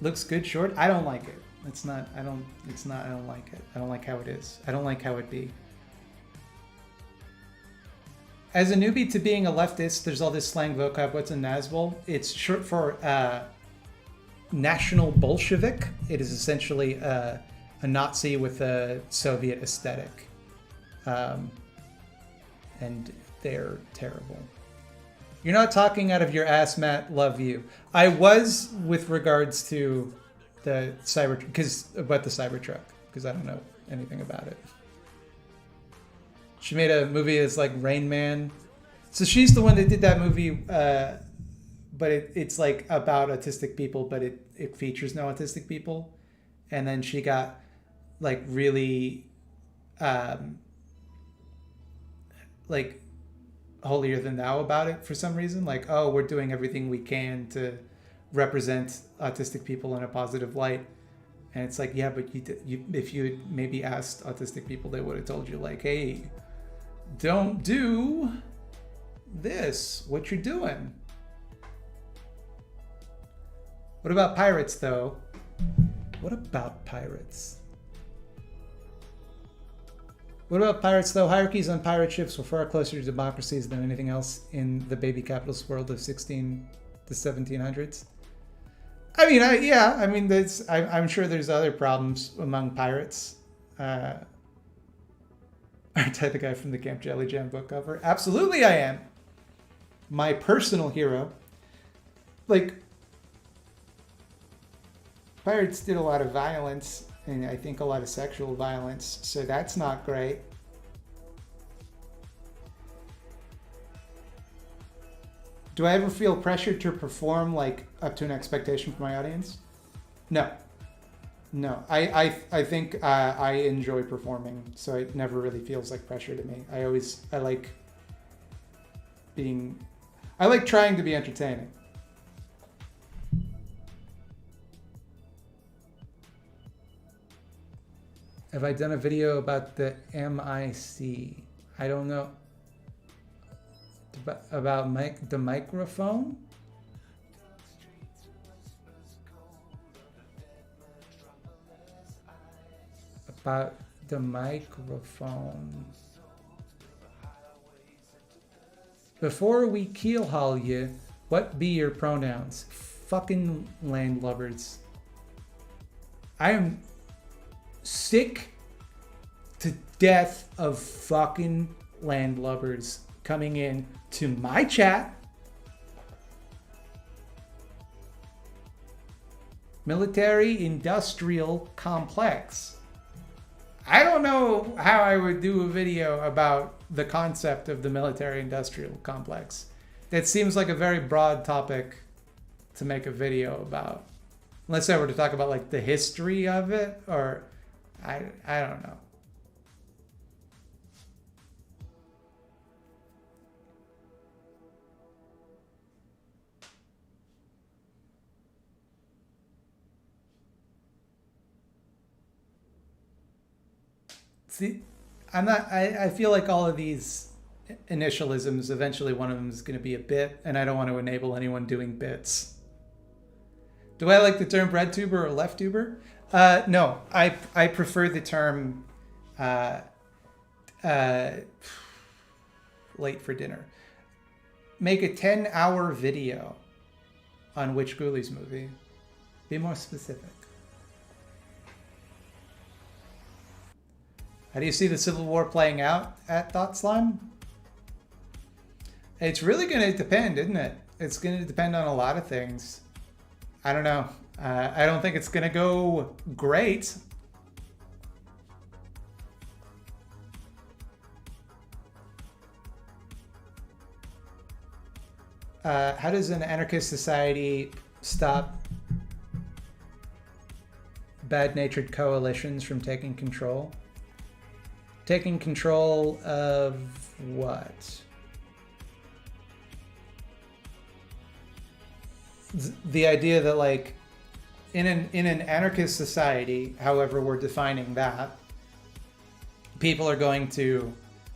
Looks good short. I don't like it. It's not. I don't. It's not. I don't like it. I don't like how it is. I don't like how it be. As a newbie to being a leftist, there's all this slang vocab. What's a Nazbol? It's short for National Bolshevik. It is essentially a Nazi with a Soviet aesthetic. And they're terrible. You're not talking out of your ass, Matt. Love you. I was with regards to the Cybertruck, because I don't know anything about it. She made a movie that's like Rain Man. So she's the one that did that movie, but it's like about autistic people, but it features no autistic people. And then she got like really like holier than thou about it for some reason. Like, oh, we're doing everything we can to represent autistic people in a positive light. And it's like, yeah, but if you had maybe asked autistic people, they would have told you like, hey, don't do this. What you're doing. What about pirates, though? What about pirates? What about pirates, though? Hierarchies on pirate ships were far closer to democracies than anything else in the baby capitalist world of 16 to 1700s. I mean, I'm sure there's other problems among pirates. Aren't I the guy from the Camp Jelly Jam book cover? Absolutely I am. My personal hero. Like, pirates did a lot of violence, and I think a lot of sexual violence, so that's not great. Do I ever feel pressured to perform like up to an expectation from my audience? No. No, I think I enjoy performing, so it never really feels like pressure to me. I like trying to be entertaining. Have I done a video about the MIC? I don't know. About the microphone? About the microphone. Before we keel haul you, what be your pronouns? Fucking landlubbers. I am sick to death of fucking landlubbers coming in to my chat. Military industrial complex. I don't know how I would do a video about the concept of the military industrial complex. That seems like a very broad topic to make a video about. Unless I were to talk about like the history of it, or I don't know. See, I'm not. I feel like all of these initialisms, eventually one of them is going to be a bit, and I don't want to enable anyone doing bits. Do I like the term bread tuber or left tuber? No, I prefer the term late for dinner. Make a 10-hour video on which Ghoulies movie. Be more specific. How do you see the Civil War playing out at Thought Slime? It's really going to depend, isn't it? It's going to depend on a lot of things. I don't know. I don't think it's going to go great. How does an anarchist society stop bad-natured coalitions from taking control? Taking control of what? The idea that, like, in an anarchist society, however we're defining that, people are going to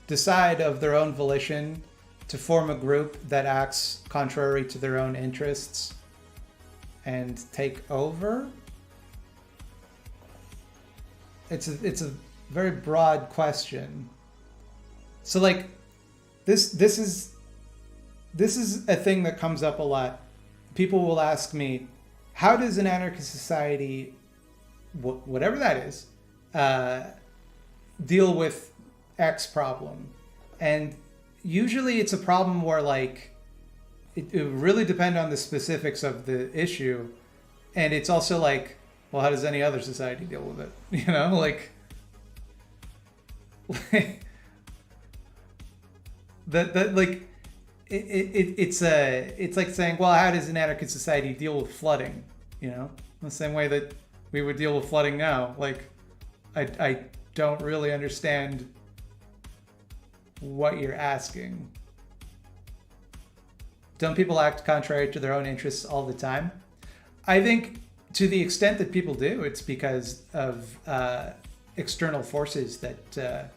decide of their own volition to form a group that acts contrary to their own interests and take over. It's a very broad question. So, like, this is a thing that comes up a lot. People will ask me, how does an anarchist society, whatever that is, deal with X problem? And usually it's a problem where, like, it really depends on the specifics of the issue. And it's also like, well, how does any other society deal with it? You know, like that like it's like saying, well, how does an anarchist society deal with flooding? You know, the same way that we would deal with flooding now. Like, I don't really understand what you're asking. Don't people act contrary to their own interests all the time? I think to the extent that people do, it's because of external forces that,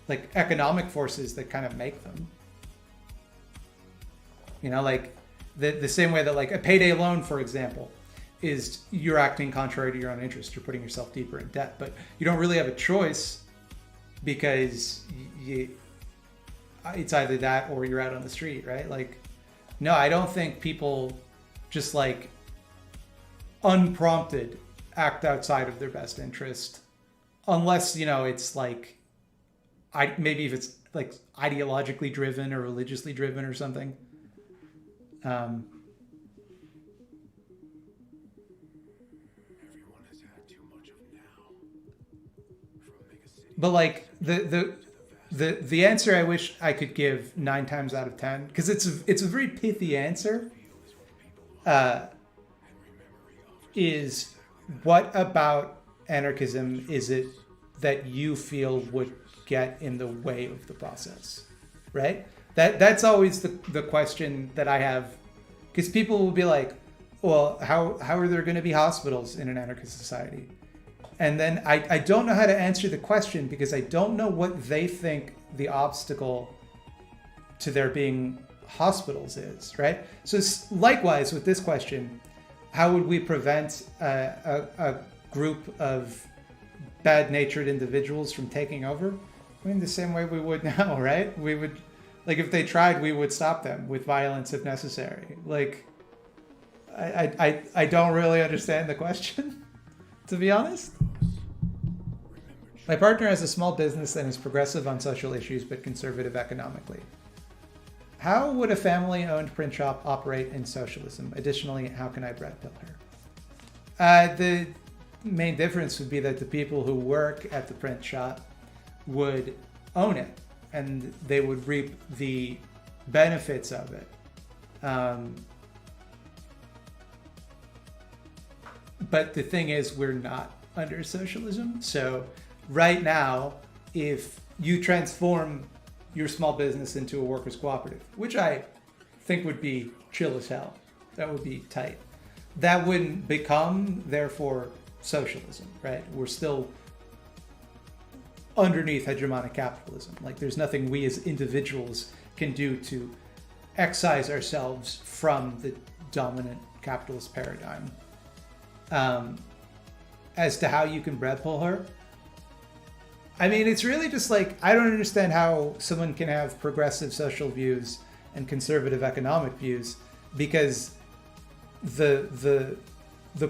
like economic forces that kind of make them. You know, like the same way that, like, a payday loan, for example, is you're acting contrary to your own interest. You're putting yourself deeper in debt, but you don't really have a choice because it's either that or you're out on the street, right? Like, no, I don't think people just, like, unprompted act outside of their best interest, unless, you know, it's like, maybe if it's like ideologically driven or religiously driven or something. Everyone has had too much of now. But, like, the answer I wish I could give 9 times out of 10, because it's a very pithy answer, is what about anarchism is it that you feel would get in the way of the process, right? That's always the question that I have, because people will be like, well, how are there going to be hospitals in an anarchist society? And then I don't know how to answer the question, because I don't know what they think the obstacle to there being hospitals is, right? So likewise with this question, how would we prevent a group of bad-natured individuals from taking over? I mean, the same way we would now, right? We would, like, if they tried, we would stop them with violence if necessary. Like, I don't really understand the question, to be honest. My partner has a small business and is progressive on social issues but conservative economically. How would a family-owned print shop operate in socialism? Additionally, how can I bread pill her? The main difference would be that the people who work at the print shop would own it, and they would reap the benefits of it. But the thing is, we're not under socialism. So right now, if you transform your small business into a workers' cooperative, which I think would be chill as hell, that would be tight, that wouldn't become, therefore, socialism, right? We're still underneath hegemonic capitalism. Like, there's nothing we as individuals can do to excise ourselves from the dominant capitalist paradigm. As to how you can bread pull her, I mean, it's really just like, I don't understand how someone can have progressive social views and conservative economic views, because the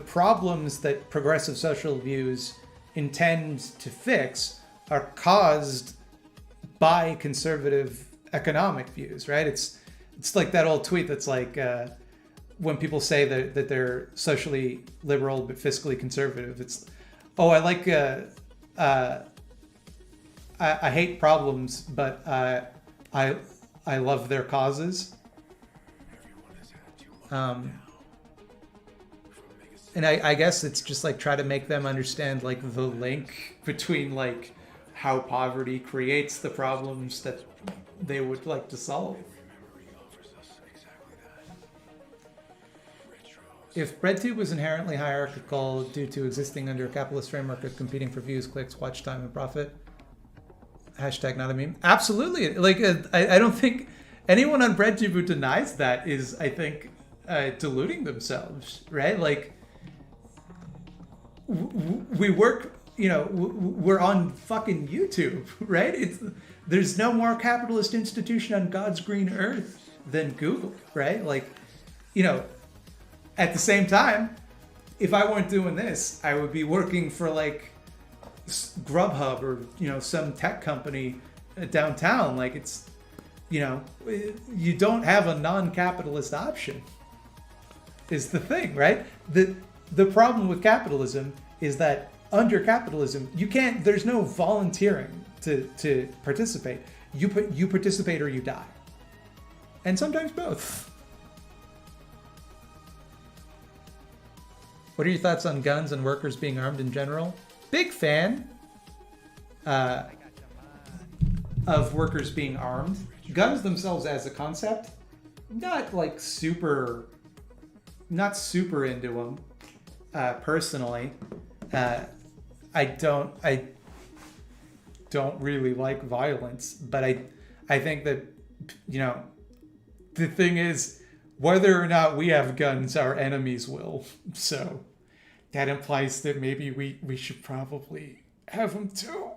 problems that progressive social views intend to fix are caused by conservative economic views, right? It's like that old tweet that's like, when people say that they're socially liberal but fiscally conservative, it's, oh, I like, I hate problems, but I love their causes. And I guess it's just like try to make them understand like the link between like how poverty creates the problems that they would like to solve. If BreadTube was inherently hierarchical due to existing under a capitalist framework of competing for views, clicks, watch time, and profit, hashtag not a meme. Absolutely. Like, I don't think anyone on BreadTube who denies that is, I think, deluding themselves, right? Like, we work, you know, we're on fucking YouTube, right? There's no more capitalist institution on God's green earth than Google, right? Like, you know, at the same time, if I weren't doing this, I would be working for like Grubhub or, you know, some tech company downtown. Like, it's, you know, you don't have a non-capitalist option is the thing, right? The problem with capitalism is that under capitalism, you can't, there's no volunteering to participate. You participate or you die. And sometimes both. What are your thoughts on guns and workers being armed in general? Big fan of workers being armed. Guns themselves as a concept, not like super into them personally. I don't really like violence, but I think that, you know, the thing is, whether or not we have guns, our enemies will. So that implies that maybe we should probably have them too,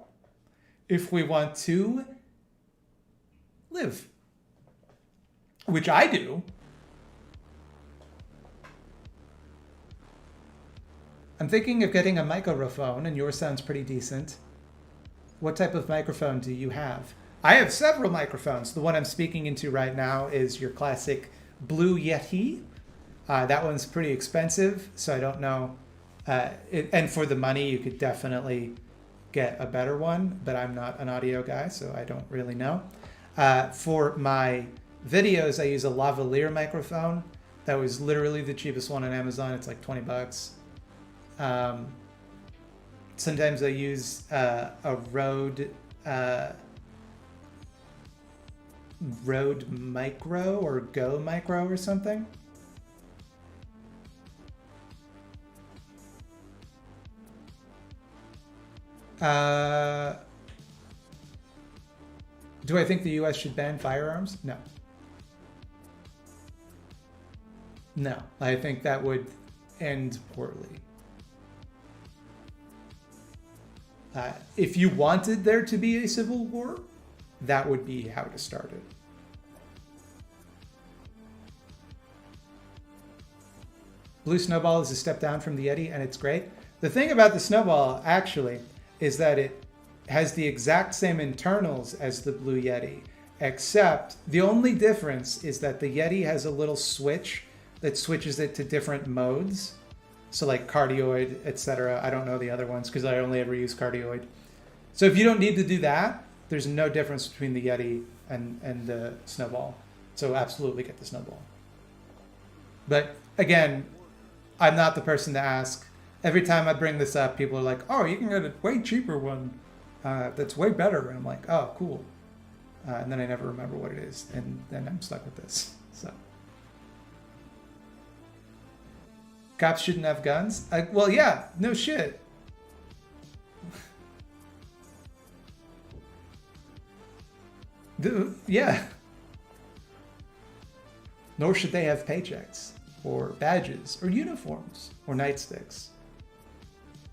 if we want to live. Which I do. I'm thinking of getting a microphone, and yours sounds pretty decent. What type of microphone do you have? I have several microphones. The one I'm speaking into right now is your classic Blue Yeti. That one's pretty expensive, so I don't know. And for the money, you could definitely get a better one, but I'm not an audio guy, so I don't really know. For my videos, I use a lavalier microphone. That was literally the cheapest one on Amazon. It's like $20. Sometimes I use a Rode Micro or Go Micro or something. Do I think the US should ban firearms? No. No, I think that would end poorly. If you wanted there to be a civil war, that would be how to start it. Blue Snowball is a step down from the Yeti, and it's great. The thing about the Snowball, actually, is that it has the exact same internals as the Blue Yeti, except the only difference is that the Yeti has a little switch that switches it to different modes. So like cardioid, etc. I don't know the other ones because I only ever use cardioid. So if you don't need to do that, there's no difference between the Yeti and the Snowball. So absolutely get the Snowball. But again, I'm not the person to ask. Every time I bring this up, people are like, oh, you can get a way cheaper one that's way better. And I'm like, oh, cool. And then I never remember what it is. And then I'm stuck with this. So cops shouldn't have guns? Well, yeah, no shit. Yeah. Nor should they have paychecks, or badges, or uniforms, or nightsticks,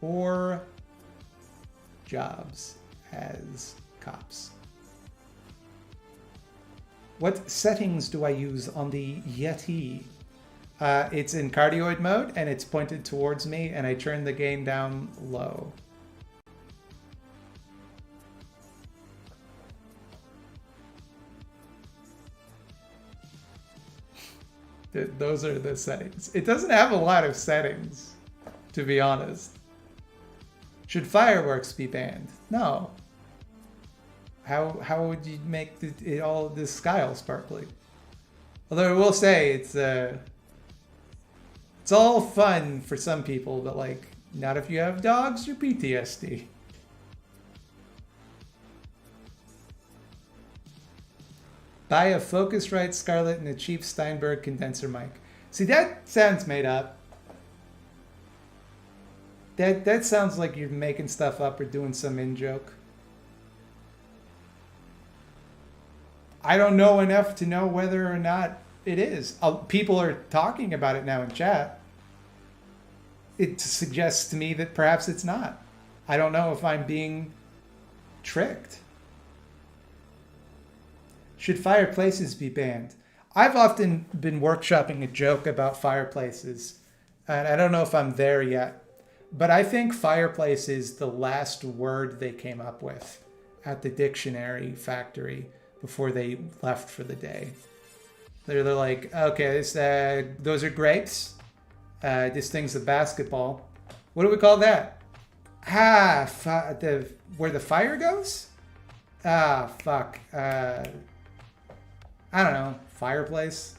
or jobs as cops. What settings do I use on the Yeti? It's in cardioid mode, and it's pointed towards me, and I turn the gain down low. Those are the settings. It doesn't have a lot of settings, to be honest. Should fireworks be banned? No. How would you make all of this sky all sparkly? Although I will say it's all fun for some people, but like not if you have dogs or PTSD. Buy a Focusrite Scarlett and a cheap Steinberg condenser mic. See, that sounds made up. That sounds like you're making stuff up or doing some in-joke. I don't know enough to know whether or not it is. People are talking about it now in chat. It suggests to me that perhaps it's not. I don't know if I'm being tricked. Should fireplaces be banned? I've often been workshopping a joke about fireplaces, and I don't know if I'm there yet, but I think fireplace is the last word they came up with at the dictionary factory before they left for the day. They're like, okay, those are grapes. This thing's a basketball. What do we call that? Where the fire goes? Fuck. I don't know. Fireplace?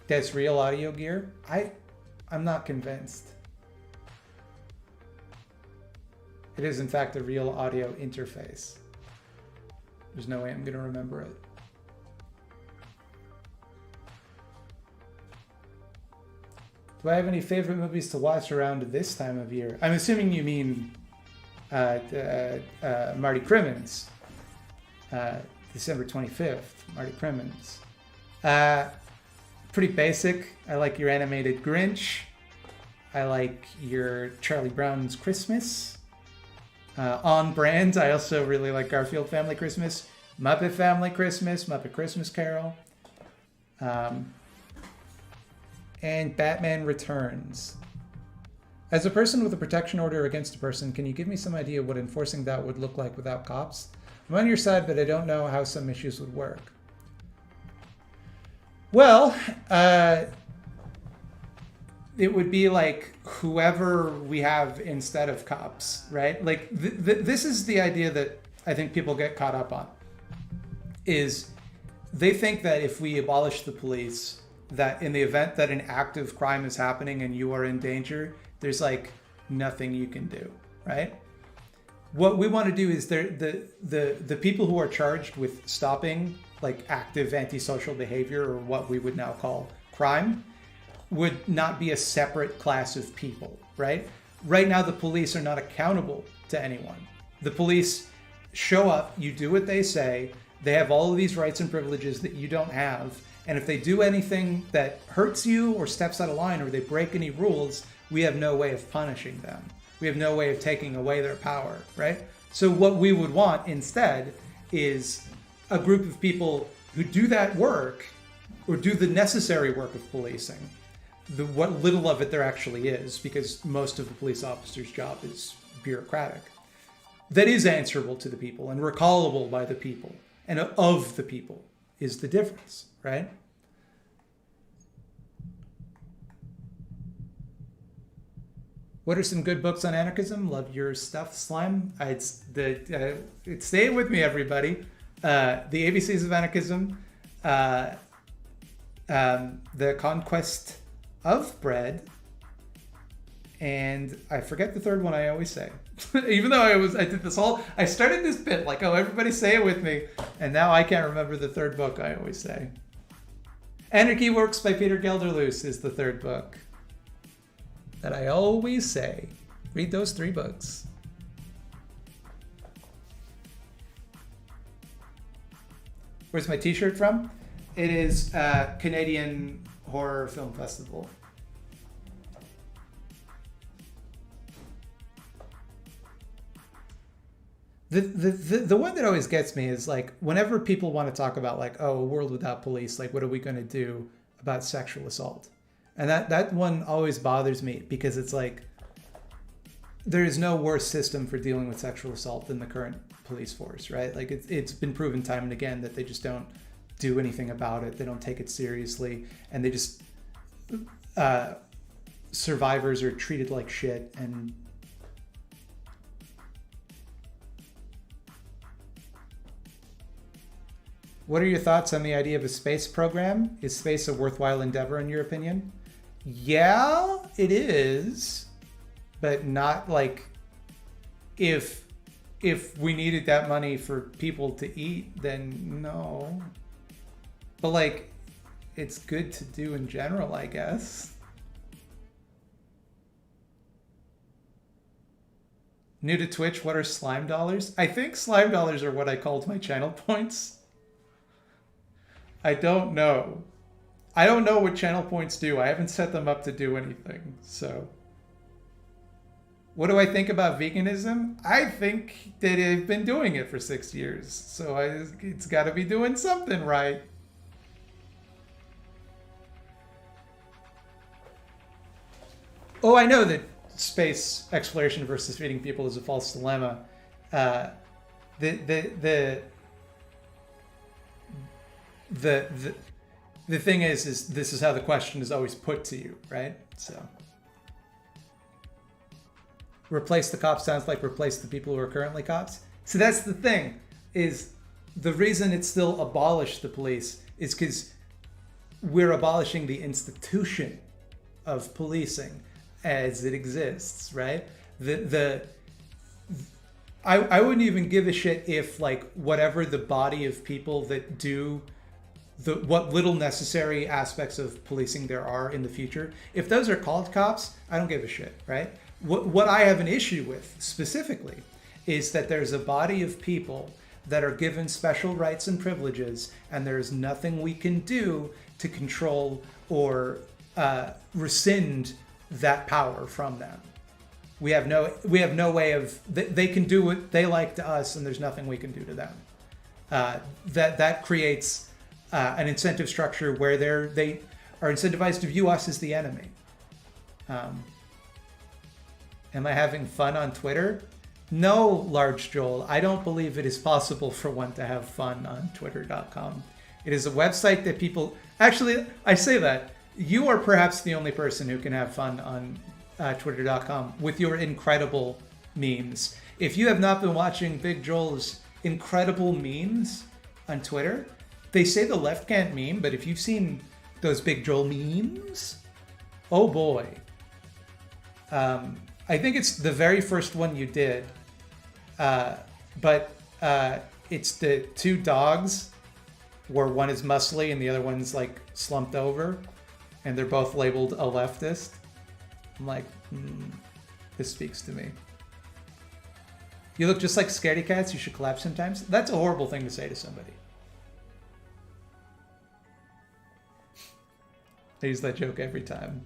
That's real audio gear? I'm not convinced. It is in fact a real audio interface. There's no way I'm gonna remember it. Do I have any favorite movies to watch around this time of year? I'm assuming you mean Marty Crimmins. December 25th, Marty Crimmins. Pretty basic. I like your animated Grinch. I like your Charlie Brown's Christmas. On brand, I also really like Garfield Family Christmas, Muppet Family Christmas, Muppet Christmas Carol, and Batman Returns. As a person with a protection order against a person, can you give me some idea what enforcing that would look like without cops? I'm on your side, but I don't know how some issues would work. Well, it would be like whoever we have instead of cops, right? Like this is the idea that I think people get caught up on, is they think that if we abolish the police, that in the event that an active crime is happening and you are in danger, there's like nothing you can do, right? What we want to do is the people who are charged with stopping like active antisocial behavior, or what we would now call crime, would not be a separate class of people, right? Right now, the police are not accountable to anyone. The police show up, you do what they say, they have all of these rights and privileges that you don't have, and if they do anything that hurts you or steps out of line or they break any rules, we have no way of punishing them. We have no way of taking away their power, right? So what we would want instead is a group of people who do that work, or do the necessary work of policing, what little of it there actually is, because most of the police officer's job is bureaucratic, that is answerable to the people and recallable by the people, and of the people is the difference, right? What are some good books on anarchism? Love your stuff, Slime. It's stay with me, everybody. The ABCs of Anarchism, The Conquest of Bread, and I forget the third one I always say. Even though I did this whole, I started this bit like, oh, everybody say it with me, and now I can't remember the third book I always say. Anarchy Works by Peter Gelderloos is the third book that I always say. Read those 3 books. Where's my t-shirt from? It is Canadian Horror Film Festival. The one that always gets me is like whenever people want to talk about like, oh, a world without police, like what are we going to do about sexual assault? And that one always bothers me because it's like there is no worse system for dealing with sexual assault than the current police force, right? Like it's been proven time and again that they just don't do anything about it. They don't take it seriously, and they just survivors are treated like shit. And what are your thoughts on the idea of a space program? Is space a worthwhile endeavor in your opinion? Yeah, it is, but not like if we needed that money for people to eat, then no. But like, it's good to do in general, I guess. New to Twitch, what are slime dollars? I think slime dollars are what I called my channel points. I don't know. I don't know what channel points do. I haven't set them up to do anything, so. What do I think about veganism? I think that I've been doing it for 6 years, so it's got to be doing something right. Oh, I know that space exploration versus feeding people is a false dilemma. The thing is this is how the question is always put to you, right? So replace the cops sounds like replace the people who are currently cops. So that's the thing, is the reason it's still abolish the police is because we're abolishing the institution of policing as it exists, right? I wouldn't even give a shit if like whatever the body of people that do what little necessary aspects of policing there are in the future, if those are called cops, I don't give a shit, right? What I have an issue with specifically is that there's a body of people that are given special rights and privileges, and there's nothing we can do to control or rescind that power from them. We have no way of, they can do what they like to us, and there's nothing we can do to them. That creates an incentive structure where they are incentivized to view us as the enemy. Am I having fun on Twitter? No, Large Joel, I don't believe it is possible for one to have fun on twitter.com. It is a website that people, actually, I say that, you are perhaps the only person who can have fun on twitter.com with your incredible memes. If you have not been watching Big Joel's incredible memes on Twitter, they say the left can't meme, but if you've seen those Big Joel memes, oh boy. I think it's the very first one you did, but it's the two dogs where one is muscly and the other one's like slumped over, and they're both labeled a leftist. I'm like, this speaks to me. You look just like Scaredy Cats, you should collab sometimes. That's a horrible thing to say to somebody. I use that joke every time.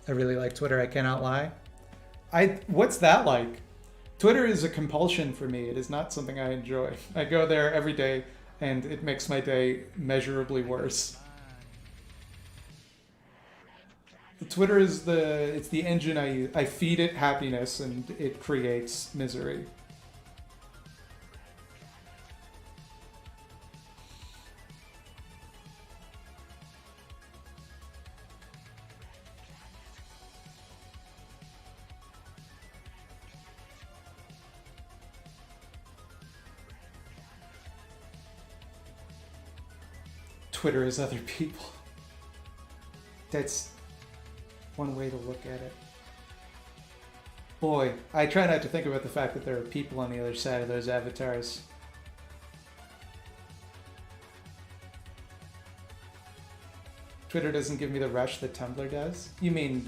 I really like Twitter, I cannot lie. What's that like? Twitter is a compulsion for me. It is not something I enjoy. I go there every day and it makes my day measurably worse. Twitter is the engine I use. I feed it happiness and it creates misery. Twitter is other people. That's one way to look at it. Boy, I try not to think about the fact that there are people on the other side of those avatars. Twitter doesn't give me the rush that Tumblr does? You mean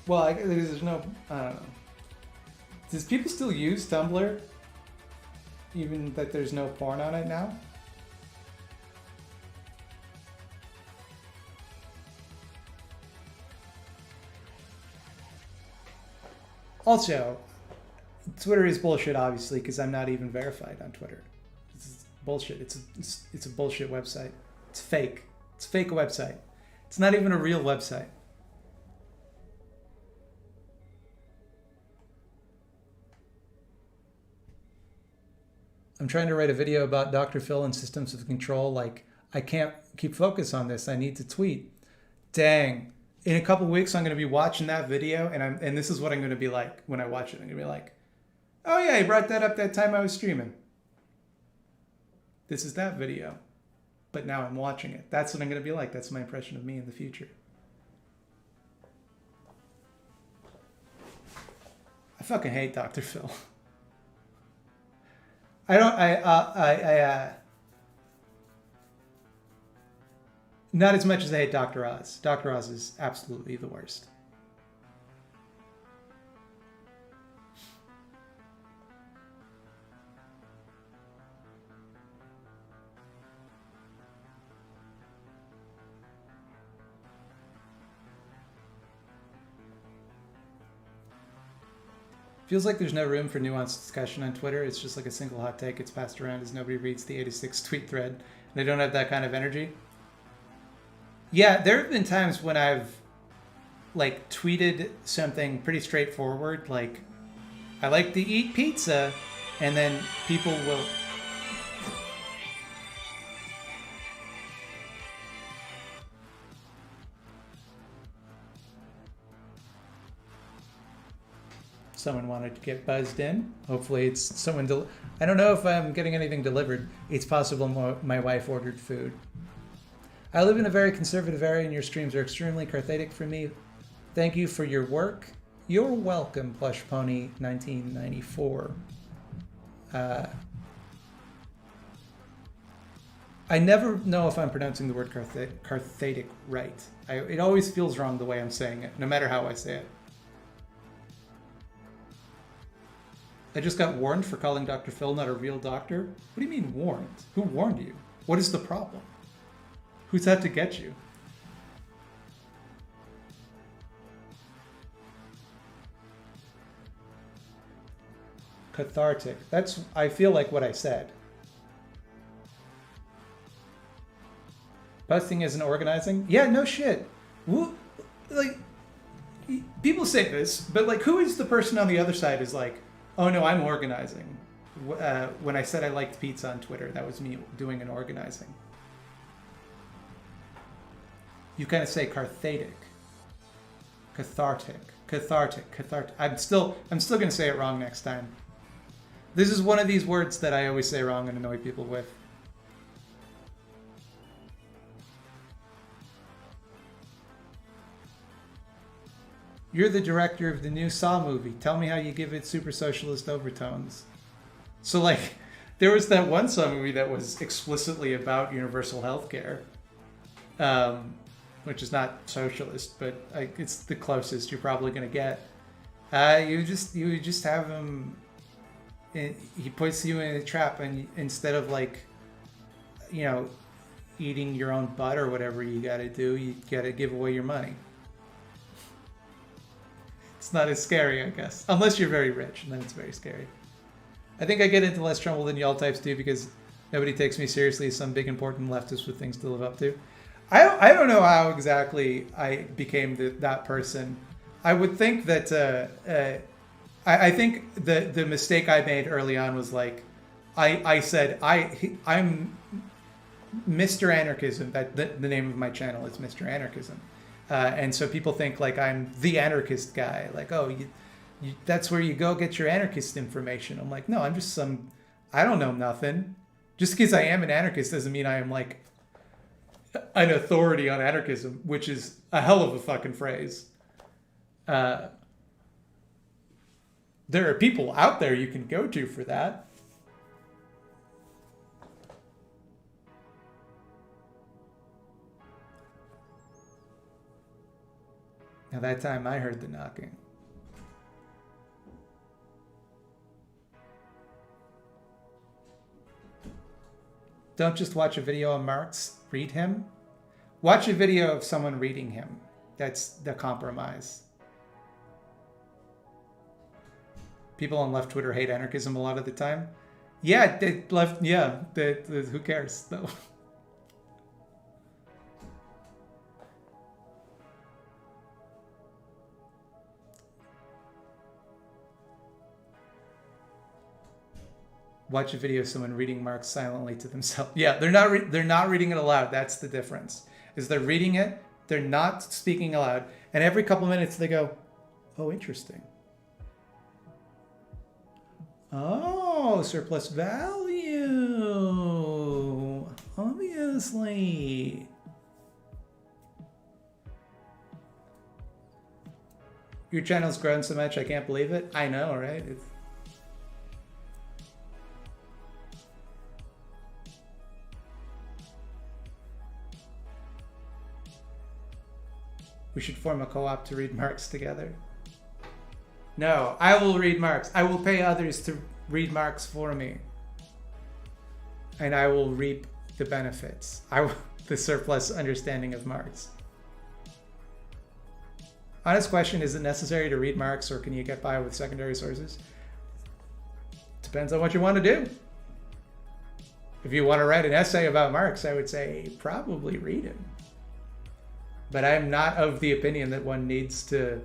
Well, there's no, I don't know. Does people still use Tumblr? Even that there's no porn on it now? Also, Twitter is bullshit, obviously, because I'm not even verified on Twitter. It's bullshit. It's a bullshit website. It's fake. It's a fake website. It's not even a real website. I'm trying to write a video about Dr. Phil and systems of control. Like, I can't keep focus on this. I need to tweet. Dang. In a couple weeks, I'm going to be watching that video, and this is what I'm going to be like when I watch it. I'm going to be like, oh yeah, I brought that up that time I was streaming. This is that video. But now I'm watching it. That's what I'm going to be like. That's my impression of me in the future. I fucking hate Dr. Phil. Not as much as I hate Dr. Oz. Dr. Oz is absolutely the worst. Feels like there's no room for nuanced discussion on Twitter. It's just like a single hot take. It's passed around as nobody reads the 86 tweet thread. And I don't have that kind of energy. Yeah, there have been times when I've like tweeted something pretty straightforward, like I like to eat pizza, and then people will someone wanted to get buzzed in. Hopefully it's someone I don't know if I'm getting anything delivered. It's possible my wife ordered food. I live in a very conservative area and your streams are extremely cathartic for me. Thank you for your work. You're welcome, Plush Pony 1994. I never know if I'm pronouncing the word cathartic right. It always feels wrong the way I'm saying it, no matter how I say it. I just got warned for calling Dr. Phil not a real doctor. What do you mean warned? Who warned you? What is the problem? Who's out to get you? Cathartic. That's, I feel like what I said. Busting isn't organizing? Yeah, no shit. Like, people say this, but like, who is the person on the other side is like, oh no, I'm organizing. When I said I liked pizza on Twitter, that was me doing an organizing. You kind of say cathartic. I'm still going to say it wrong next time. This is one of these words that I always say wrong and annoy people with. You're the director of the new Saw movie. Tell me how you give it super socialist overtones. So like, there was that one Saw movie that was explicitly about universal healthcare, which is not socialist, but it's the closest you're probably gonna get. You just have him. He puts you in a trap, and instead of like, you know, eating your own butt or whatever you got to do, you got to give away your money. It's not as scary, I guess. Unless you're very rich, and then it's very scary. I think I get into less trouble than y'all types do because nobody takes me seriously as some big important leftist with things to live up to. I don't know how exactly I became that person. I would think that I think the mistake I made early on was like I said I'm Mr. Anarchism. That the name of my channel is Mr. Anarchism. And so people think like I'm the anarchist guy, like, oh, that's where you go get your anarchist information. I'm like, no, I'm just I don't know nothing. Just because I am an anarchist doesn't mean I am like an authority on anarchism, which is a hell of a fucking phrase. There are people out there you can go to for that. Now that time I heard the knocking. Don't just watch a video of Marx, read him. Watch a video of someone reading him. That's the compromise. People on left Twitter hate anarchism a lot of the time. Yeah, who cares though? Watch a video of someone reading Marx silently to themselves. Yeah, they're not reading it aloud. That's the difference. Is they're reading it, they're not speaking aloud, and every couple minutes they go, "Oh, interesting. Oh, surplus value. Obviously." Your channel's grown so much, I can't believe it. I know, right? We should form a co-op to read Marx together. No, I will read Marx. I will pay others to read Marx for me. And I will reap the benefits. The surplus understanding of Marx. Honest question, is it necessary to read Marx or can you get by with secondary sources? Depends on what you want to do. If you want to write an essay about Marx, I would say probably read him. But I'm not of the opinion that one needs to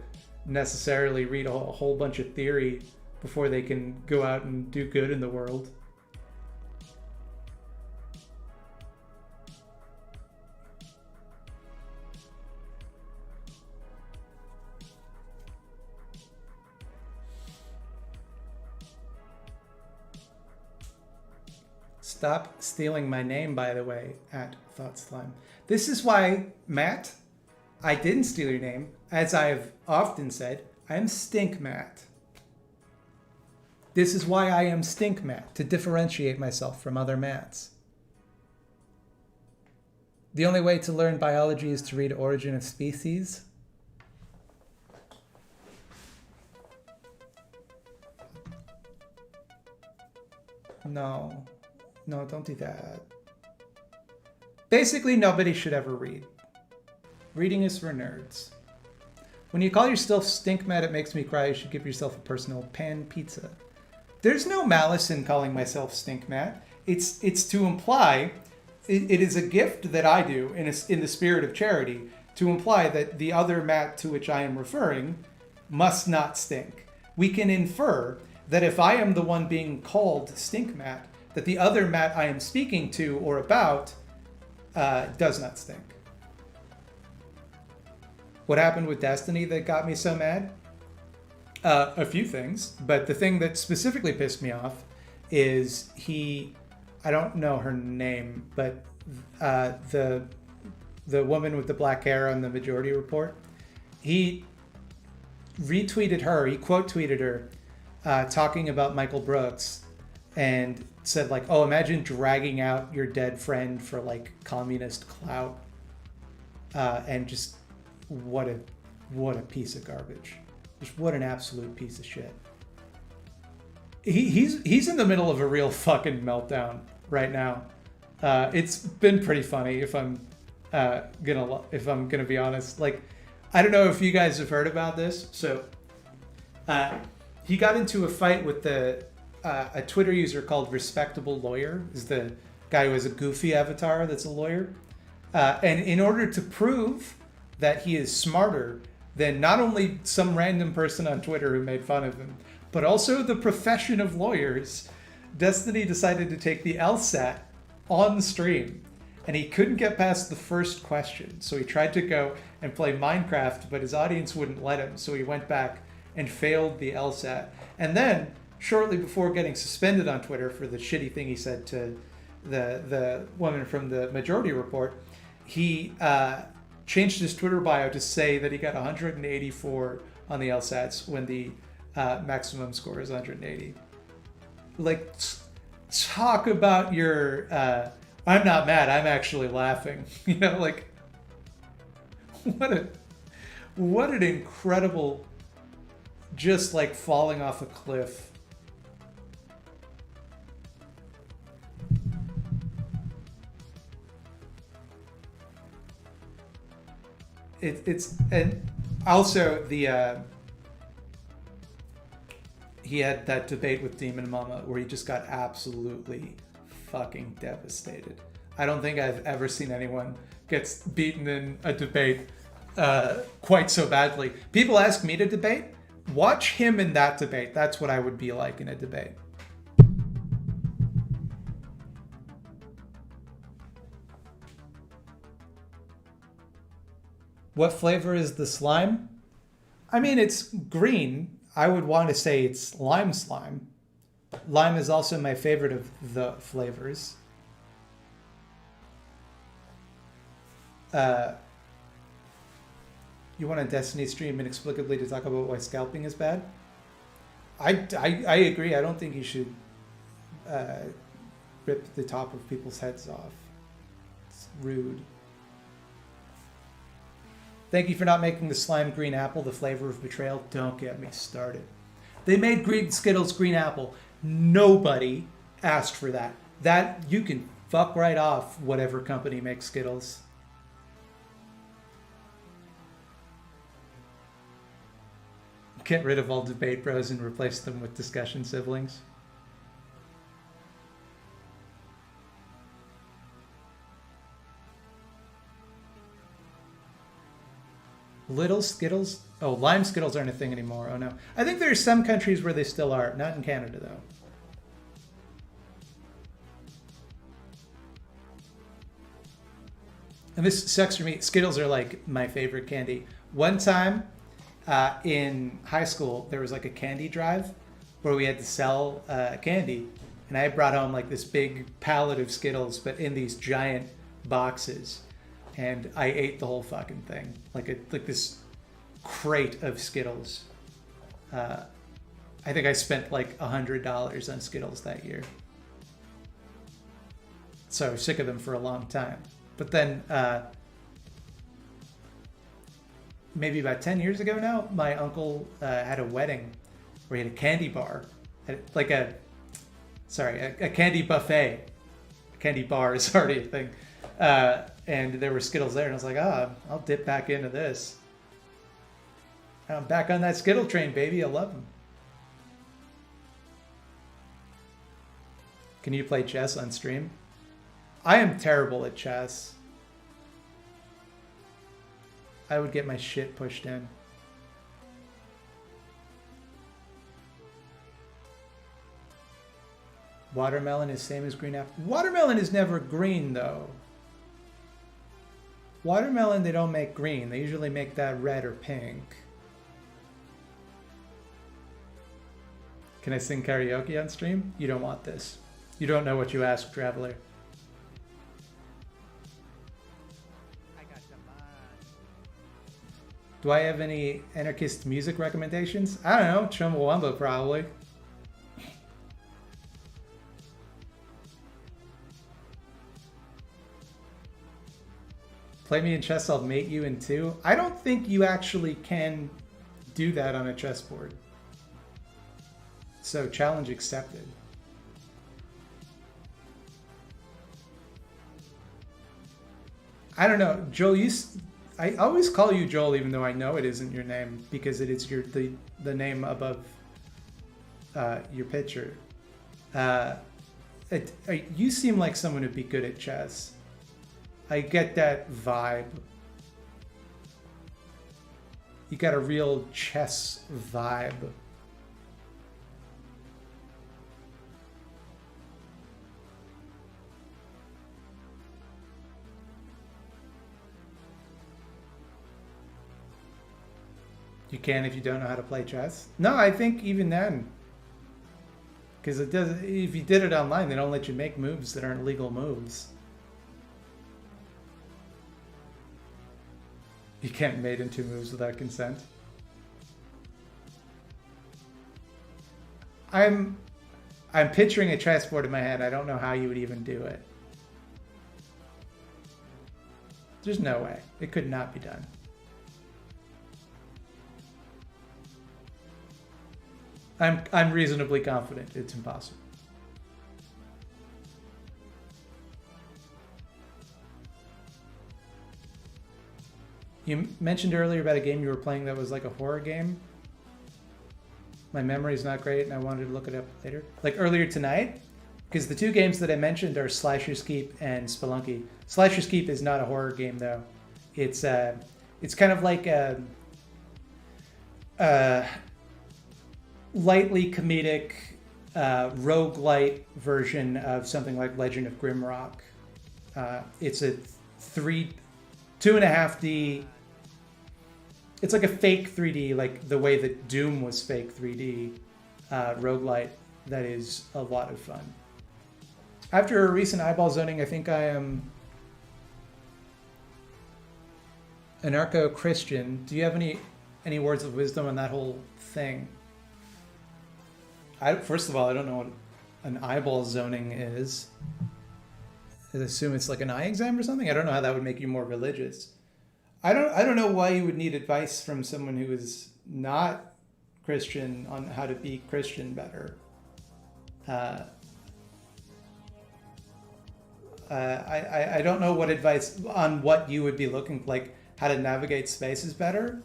necessarily read a whole bunch of theory before they can go out and do good in the world. Stop stealing my name, by the way, at ThoughtSlime. This is why, Matt, I didn't steal your name. As I've often said, I'm Stink Matt. This is why I am Stink Matt, to differentiate myself from other Matts. The only way to learn biology is to read Origin of Species. No, don't do that. Basically, nobody should ever read. Reading is for nerds. When you call yourself Stink Matt, it makes me cry. You should give yourself a personal pan pizza. There's no malice in calling myself Stink Matt. It's to imply, it is a gift that I do in the spirit of charity, to imply that the other Matt to which I am referring must not stink. We can infer that if I am the one being called Stink Matt, that the other Matt I am speaking to or about does not stink. What happened with Destiny that got me so mad? A few things, but the thing that specifically pissed me off is I don't know her name, but the woman with the black hair on the Majority Report, he retweeted her, he quote tweeted her, talking about Michael Brooks, and said like, "Oh, imagine dragging out your dead friend for like communist clout," and just what a piece of garbage. Just what an absolute piece of shit. He's in the middle of a real fucking meltdown right now. It's been pretty funny if I'm gonna be honest. Like, I don't know if you guys have heard about this. So he got into a fight with a Twitter user called Respectable Lawyer. Is the guy who has a goofy avatar that's a lawyer. And in order to prove that he is smarter than not only some random person on Twitter who made fun of him, but also the profession of lawyers, Destiny decided to take the LSAT on stream. And he couldn't get past the first question. So he tried to go and play Minecraft, but his audience wouldn't let him. So he went back and failed the LSAT. And then, shortly before getting suspended on Twitter for the shitty thing he said to the woman from the Majority Report, he changed his Twitter bio to say that he got 184 on the LSATs when the maximum score is 180. Like, talk about your, I'm not mad, I'm actually laughing. You know, like, What an incredible, just like falling off a cliff. It's and also the he had that debate with Demon Mama where he just got absolutely fucking devastated. I don't think I've ever seen anyone gets beaten in a debate quite so badly. People ask me to debate. Watch him in that debate. That's what I would be like in a debate. What flavor is the slime? I mean, it's green. I would want to say it's lime slime. Lime is also my favorite of the flavors. You want a Destiny stream inexplicably to talk about why scalping is bad? I agree. I don't think you should rip the top of people's heads off. It's rude. Thank you for not making the slime green apple the flavor of betrayal. Don't get me started. They made green Skittles green apple. Nobody asked for that. That you can fuck right off whatever company makes Skittles. Get rid of all debate bros and replace them with discussion siblings. Little Skittles? Oh, lime Skittles aren't a thing anymore. Oh no. I think there are some countries where they still are. Not in Canada though. And this sucks for me. Skittles are like my favorite candy. One time in high school, there was like a candy drive where we had to sell candy. And I brought home like this big pallet of Skittles, but in these giant boxes. And I ate the whole fucking thing, like this crate of Skittles. I think I spent like $100 on Skittles that year. So I was sick of them for a long time. But then maybe about 10 years ago now, my uncle had a wedding where he had a candy bar, like a candy buffet. A candy bar is already a thing. And there were Skittles there, and I was like, I'll dip back into this. I'm back on that Skittle train, baby. I love them. Can you play chess on stream? I am terrible at chess. I would get my shit pushed in. Watermelon is same as green apple. Watermelon is never green, though. Watermelon, they don't make green. They usually make that red or pink. Can I sing karaoke on stream? You don't want this. You don't know what you ask, traveler. Do I have any anarchist music recommendations? I don't know. Chumbawamba, probably. Play me in chess, I'll mate you in two. I don't think you actually can do that on a chessboard. So challenge accepted. I don't know, Joel. I always call you Joel, even though I know it isn't your name because it is the name above your picture. You seem like someone who'd be good at chess. I get that vibe. You got a real chess vibe. You can if you don't know how to play chess? No, I think even then. Because it does. If you did it online, they don't let you make moves that aren't legal moves. You can't mate into moves without consent. I'm picturing a chessboard in my head. I don't know how you would even do it. There's no way. It could not be done. I'm reasonably confident it's impossible. You mentioned earlier about a game you were playing that was like a horror game. My memory's not great, and I wanted to look it up later. Like earlier tonight, because the two games that I mentioned are Slasher's Keep and Spelunky. Slasher's Keep is not a horror game though. It's kind of like a lightly comedic roguelite version of something like Legend of Grimrock. It's a 2.5D. It's like a fake 3D, like the way that Doom was fake 3D roguelite. That is a lot of fun. After a recent eyeball zoning, I think I am anarcho-Christian. Do you have any words of wisdom on that whole thing? First of all, I don't know what an eyeball zoning is. I assume it's like an eye exam or something. I don't know how that would make you more religious. I don't know why you would need advice from someone who is not Christian on how to be Christian better. I don't know what advice on what you would be looking like, how to navigate spaces better.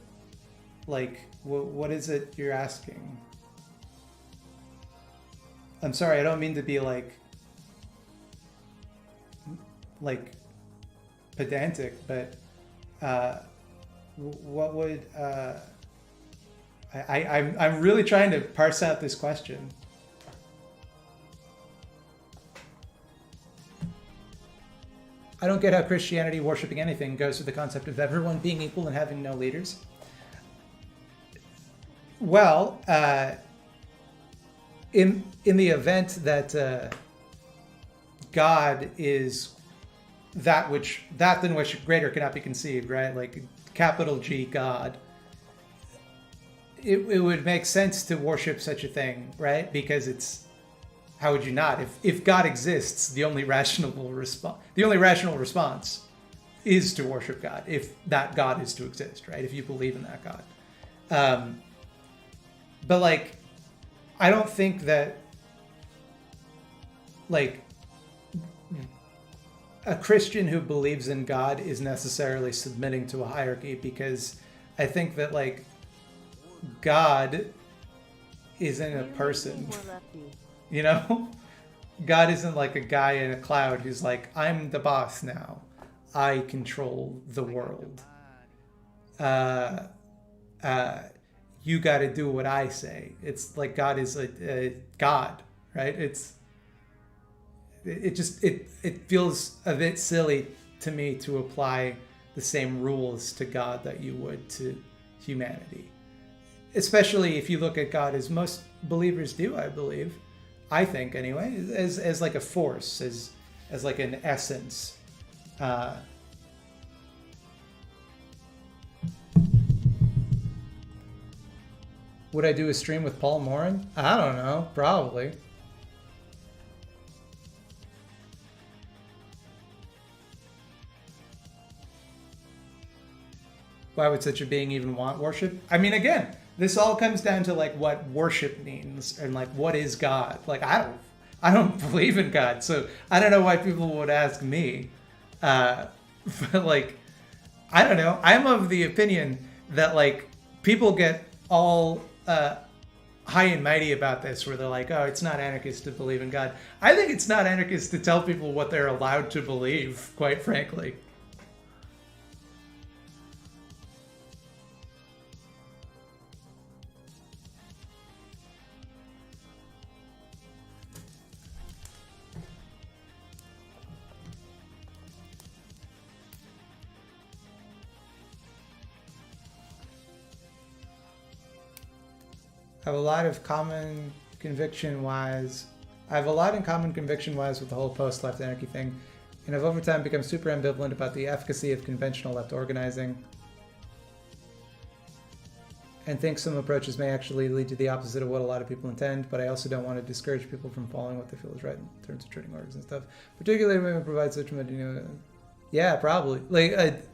Like, what is it you're asking? I'm sorry, I don't mean to be like pedantic, but what would I'm really trying to parse out this question. I don't get how Christianity worshiping anything goes with the concept of everyone being equal and having no leaders. Well, in the event that God is that than which greater cannot be conceived, right? Like capital G God. It would make sense to worship such a thing, right? Because it's, how would you not? If God exists, the only rational response is to worship God. If that God is to exist, right? If you believe in that God. But like, I don't think that like a Christian who believes in God is necessarily submitting to a hierarchy, because I think that like God isn't a person, you know? God isn't like a guy in a cloud who's like, I'm the boss now. I control the world. You got to do what I say. It's like God is a God, right? It feels a bit silly to me to apply the same rules to God that you would to humanity. Especially if you look at God as most believers do, I believe. I think anyway, as like a force, as like an essence. Would I do a stream with Paul Morin? I don't know, probably. Why would such a being even want worship? I mean, again, this all comes down to like what worship means and like what is God. Like I don't believe in God, so I don't know why people would ask me. But like, I don't know. I'm of the opinion that like people get all high and mighty about this, where they're like, oh, it's not anarchist to believe in God. I think it's not anarchist to tell people what they're allowed to believe, quite frankly. I have a lot in common conviction-wise with the whole post-left anarchy thing, and have over time become super ambivalent about the efficacy of conventional left organizing, and think some approaches may actually lead to the opposite of what a lot of people intend, but I also don't want to discourage people from following what they feel is right in terms of trading orgs and stuff, particularly when it provides such yeah, probably. Like,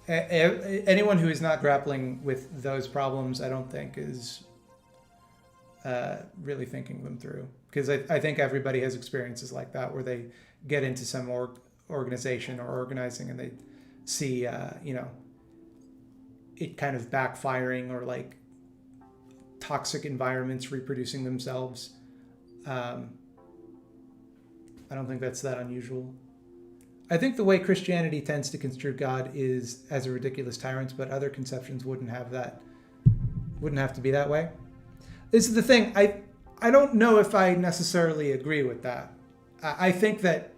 anyone who is not grappling with those problems, I don't think is really thinking them through. Because I think everybody has experiences like that where they get into some organization or organizing and they see, it kind of backfiring, or like toxic environments reproducing themselves. I don't think that's that unusual. I think the way Christianity tends to construe God is as a ridiculous tyrant, but other conceptions wouldn't have to be that way. This is the thing. I don't know if I necessarily agree with that. I think that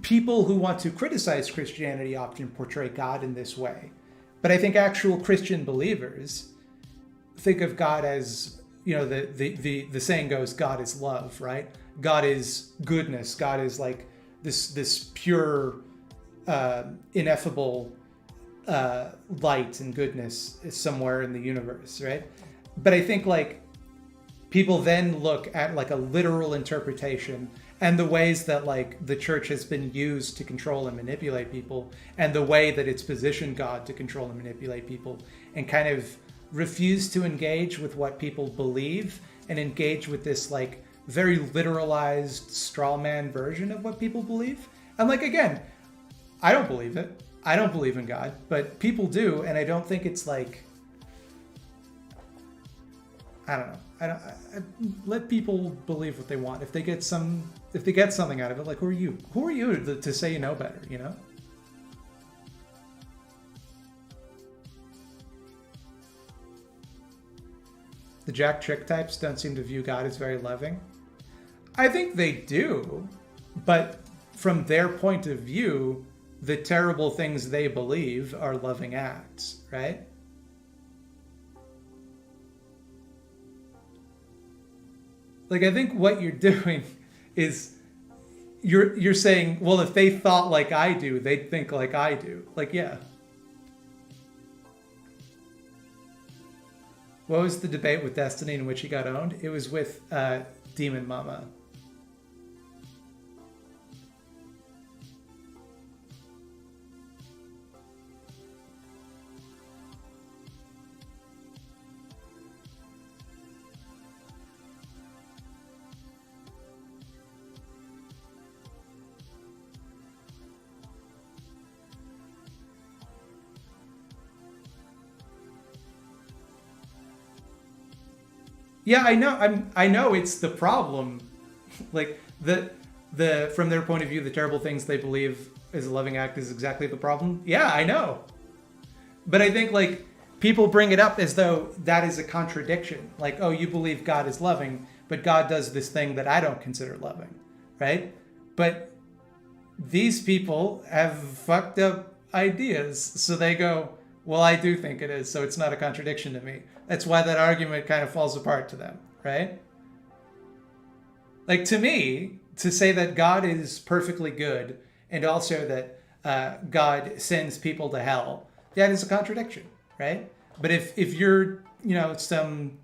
people who want to criticize Christianity often portray God in this way. But I think actual Christian believers think of God as, the saying goes, God is love, right? God is goodness. God is like this pure, ineffable light and goodness is somewhere in the universe, right? But I think like people then look at like a literal interpretation and the ways that like the church has been used to control and manipulate people, and the way that it's positioned God to control and manipulate people, and kind of refuse to engage with what people believe and engage with this like very literalized straw man version of what people believe. And like, again, I don't believe it. I don't believe in God, but people do. And I don't think it's like, I don't know. I let people believe what they want. If they get something out of it, like, who are you? Who are you to say you know better, The Jack Chick types don't seem to view God as very loving. I think they do, but from their point of view, the terrible things they believe are loving acts, right? Like, I think what you're doing is you're saying, well, if they thought like I do, they'd think like I do. Like, yeah. What was the debate with Destiny in which he got owned? It was with Demon Mama. Yeah, I know. I know it's the problem. Like the from their point of view, the terrible things they believe is a loving act is exactly the problem. Yeah, I know. But I think like people bring it up as though that is a contradiction. Like, oh, you believe God is loving, but God does this thing that I don't consider loving, right? But these people have fucked up ideas, so they go, well, I do think it is, so it's not a contradiction to me. That's why that argument kind of falls apart to them, right? Like, to me, to say that God is perfectly good and also that God sends people to hell, that is a contradiction, right? But if you're, some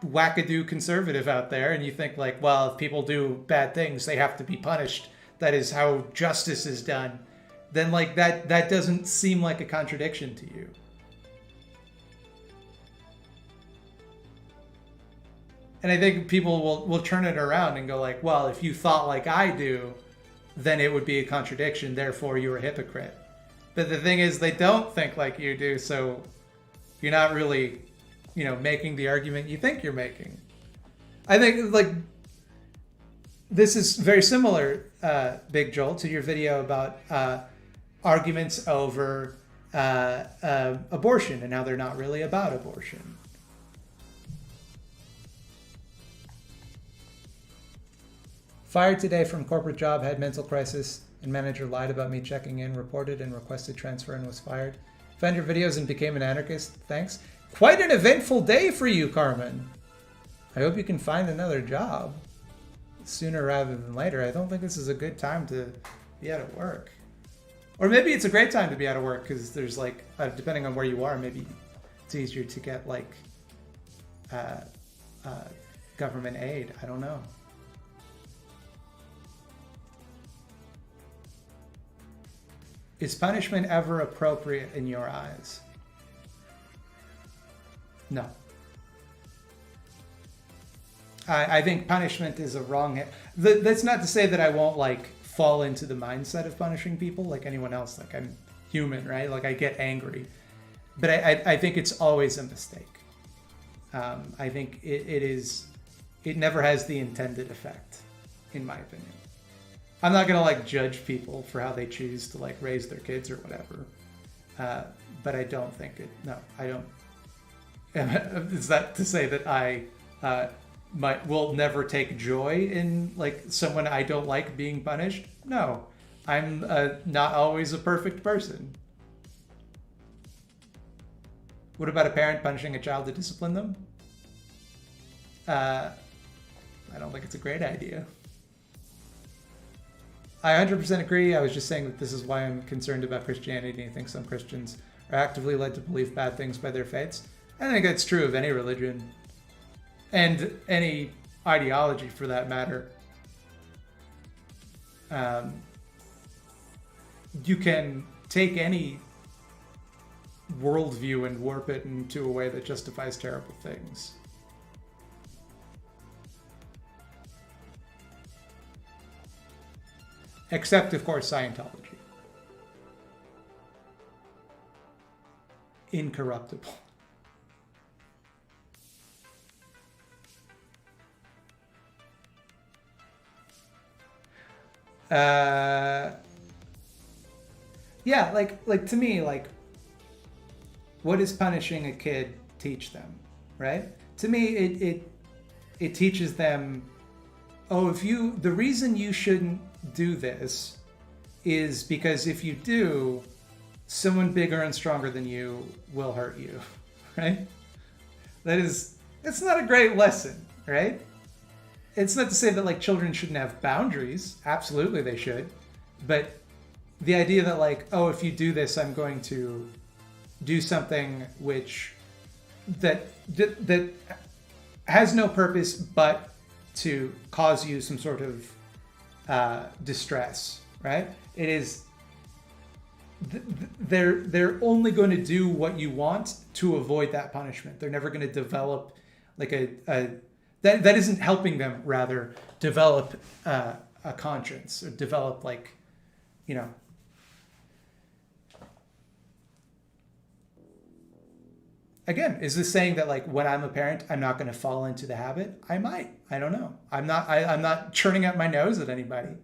wackadoo conservative out there and you think like, well, if people do bad things, they have to be punished, that is how justice is done, then like that doesn't seem like a contradiction to you. And I think people will turn it around and go like, well, if you thought like I do, then it would be a contradiction, therefore you're a hypocrite. But the thing is, they don't think like you do, so you're not really, making the argument you think you're making. I think like this is very similar, Big Joel, to your video about arguments over abortion and how they're not really about abortion. Fired today from corporate job, had mental crisis, and manager lied about me checking in, reported and requested transfer, and was fired. Found your videos and became an anarchist. Thanks. Quite an eventful day for you, Carmen. I hope you can find another job sooner rather than later. I don't think this is a good time to be out of work. Or maybe it's a great time to be out of work because there's like, depending on where you are, maybe it's easier to get like government aid. I don't know. Is punishment ever appropriate in your eyes? No. I think punishment is a wrong. That's not to say that I won't like fall into the mindset of punishing people like anyone else. Like I'm human, right? Like I get angry, but I think it's always a mistake. I think it never has the intended effect, in my opinion. I'm not gonna like judge people for how they choose to like raise their kids or whatever, but I don't think it. No, I don't. Is that to say that I will never take joy in like someone I don't like being punished? No, I'm not always a perfect person. What about a parent punishing a child to discipline them? I don't think it's a great idea. I 100% agree. I was just saying that this is why I'm concerned about Christianity. I think some Christians are actively led to believe bad things by their faiths. I think that's true of any religion and any ideology for that matter. You can take any worldview and warp it into a way that justifies terrible things. Except, of course, Scientology. Incorruptible. Yeah, like to me, like, what does punishing a kid teach them, right? To me, it teaches them, oh, the reason you shouldn't do this is because if you do, someone bigger and stronger than you will hurt you, right? It's not a great lesson, right? It's not to say that like children shouldn't have boundaries. Absolutely they should. But the idea that like, oh, if you do this, I'm going to do something that has no purpose but to cause you some sort of distress, right? It is they're only going to do what you want to avoid that punishment. They're never going to develop like that isn't helping them rather develop a conscience or develop like, you know. Again, is this saying that like when I'm a parent, I'm not going to fall into the habit? I might. I don't know. I'm not churning up my nose at anybody.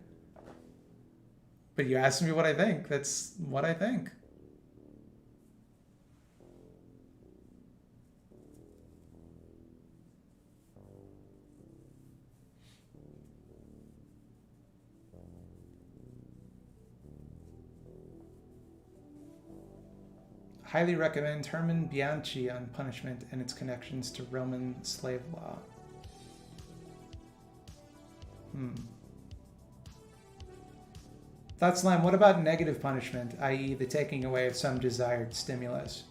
But you asked me what I think. That's what I think. Highly recommend Herman Bianchi on punishment and its connections to Roman slave law. Thought Slime, what about negative punishment, i.e. the taking away of some desired stimulus?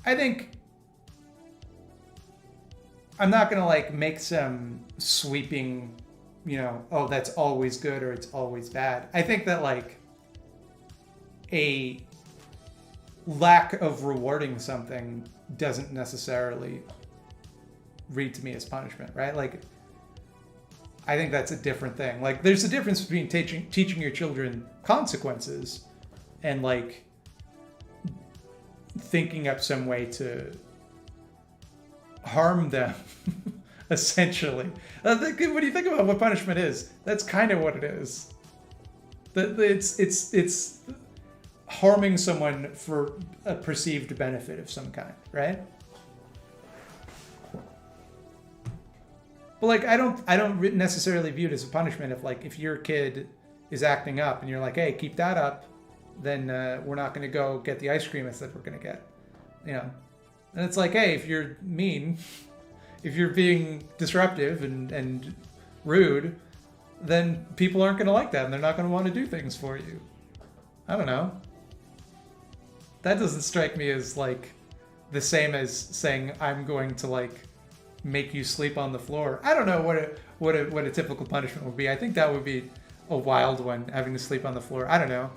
I think I'm not going to like make some sweeping, you know, oh, that's always good or it's always bad. I think that like a lack of rewarding something doesn't necessarily read to me as punishment, right? Like, I think that's a different thing. Like, there's a difference between teaching your children consequences and like thinking up some way to harm them, essentially. When you think about what punishment is, that's kind of what it is. It's harming someone for a perceived benefit of some kind, right? But like, I don't necessarily view it as a punishment if your kid is acting up and you're like, hey, keep that up, then we're not going to go get the ice cream that we're going to get, you know. And it's like, hey, if you're mean, if you're being disruptive and rude, then people aren't going to like that and they're not going to want to do things for you. I don't know. That doesn't strike me as like the same as saying I'm going to like make you sleep on the floor. I don't know what a typical punishment would be. I think that would be a wild one, having to sleep on the floor. I don't know.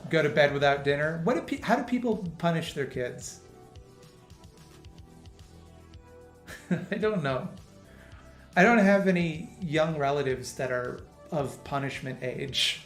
Go to bed without dinner. How do people punish their kids? I don't know. I don't have any young relatives that are of punishment age.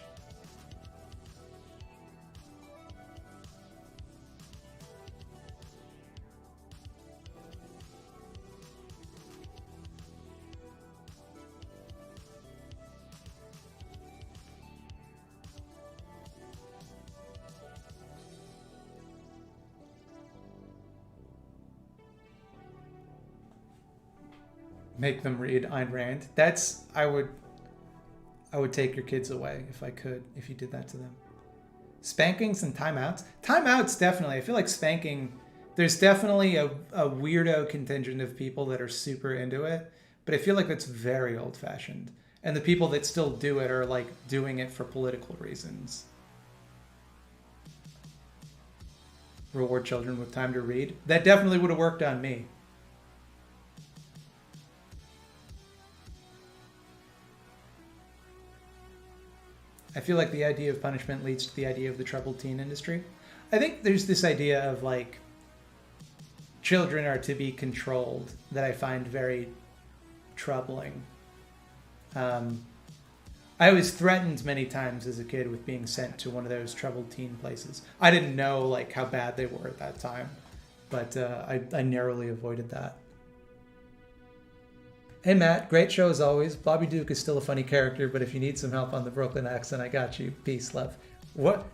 Make them read Ayn Rand. I would take your kids away if I could, if you did that to them. Spankings and timeouts. Timeouts, definitely. I feel like spanking, there's definitely a weirdo contingent of people that are super into it, but I feel like that's very old fashioned. And the people that still do it are like doing it for political reasons. Reward children with time to read. That definitely would have worked on me. I feel like the idea of punishment leads to the idea of the troubled teen industry. I think there's this idea of like children are to be controlled that I find very troubling. I was threatened many times as a kid with being sent to one of those troubled teen places. I didn't know like how bad they were at that time, but I narrowly avoided that. Hey Matt, great show as always. Bobby Duke is still a funny character, but if you need some help on the Brooklyn accent, I got you. Peace, love. What?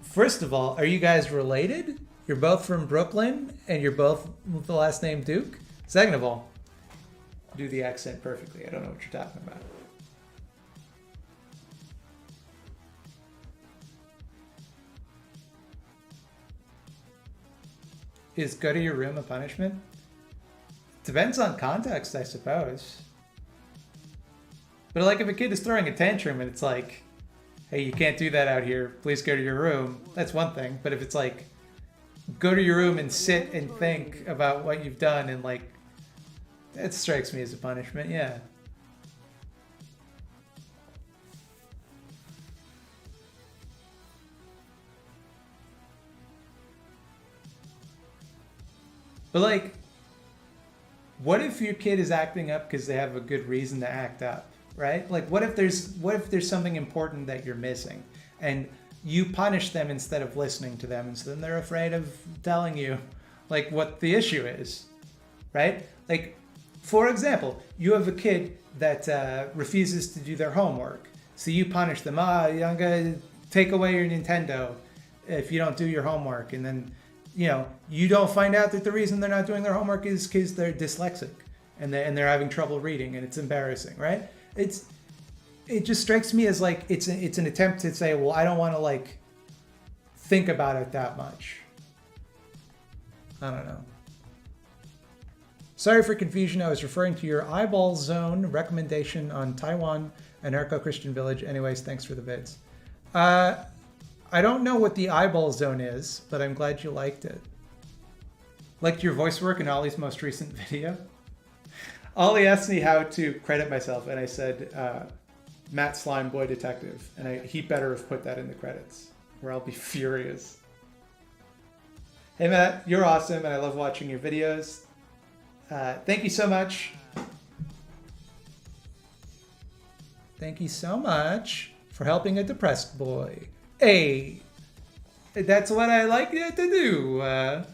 First of all, are you guys related? You're both from Brooklyn, and you're both with the last name Duke? Second of all, do the accent perfectly. I don't know what you're talking about. Is go to your room a punishment? Depends on context, I suppose. But like if a kid is throwing a tantrum and it's like, hey, you can't do that out here, please go to your room, that's one thing. But if it's like, go to your room and sit and think about what you've done, and like, that strikes me as a punishment, yeah. But like, what if your kid is acting up because they have a good reason to act up, right? Like, what if there's something important that you're missing, and you punish them instead of listening to them, and so then they're afraid of telling you, like, what the issue is, right? Like, for example, you have a kid that refuses to do their homework, so you punish them. I'm gonna take away your Nintendo if you don't do your homework, and then you don't find out that the reason they're not doing their homework is because they're dyslexic and they're having trouble reading, and it's embarrassing, right? It just strikes me as like it's an attempt to say, well, I don't want to like think about it that much. I don't know. Sorry for confusion. I was referring to your eyeball zone recommendation on Taiwan Anarcho-Christian Village. Anyways, thanks for the vids. I don't know what the eyeball zone is, but I'm glad you liked it. Liked your voice work in Ollie's most recent video. Ollie asked me how to credit myself, and I said, Matt Slime Boy Detective. And he better have put that in the credits, or I'll be furious. Hey Matt, you're awesome, and I love watching your videos. Thank you so much. Thank you so much for helping a depressed boy. Hey, that's what I like to do. I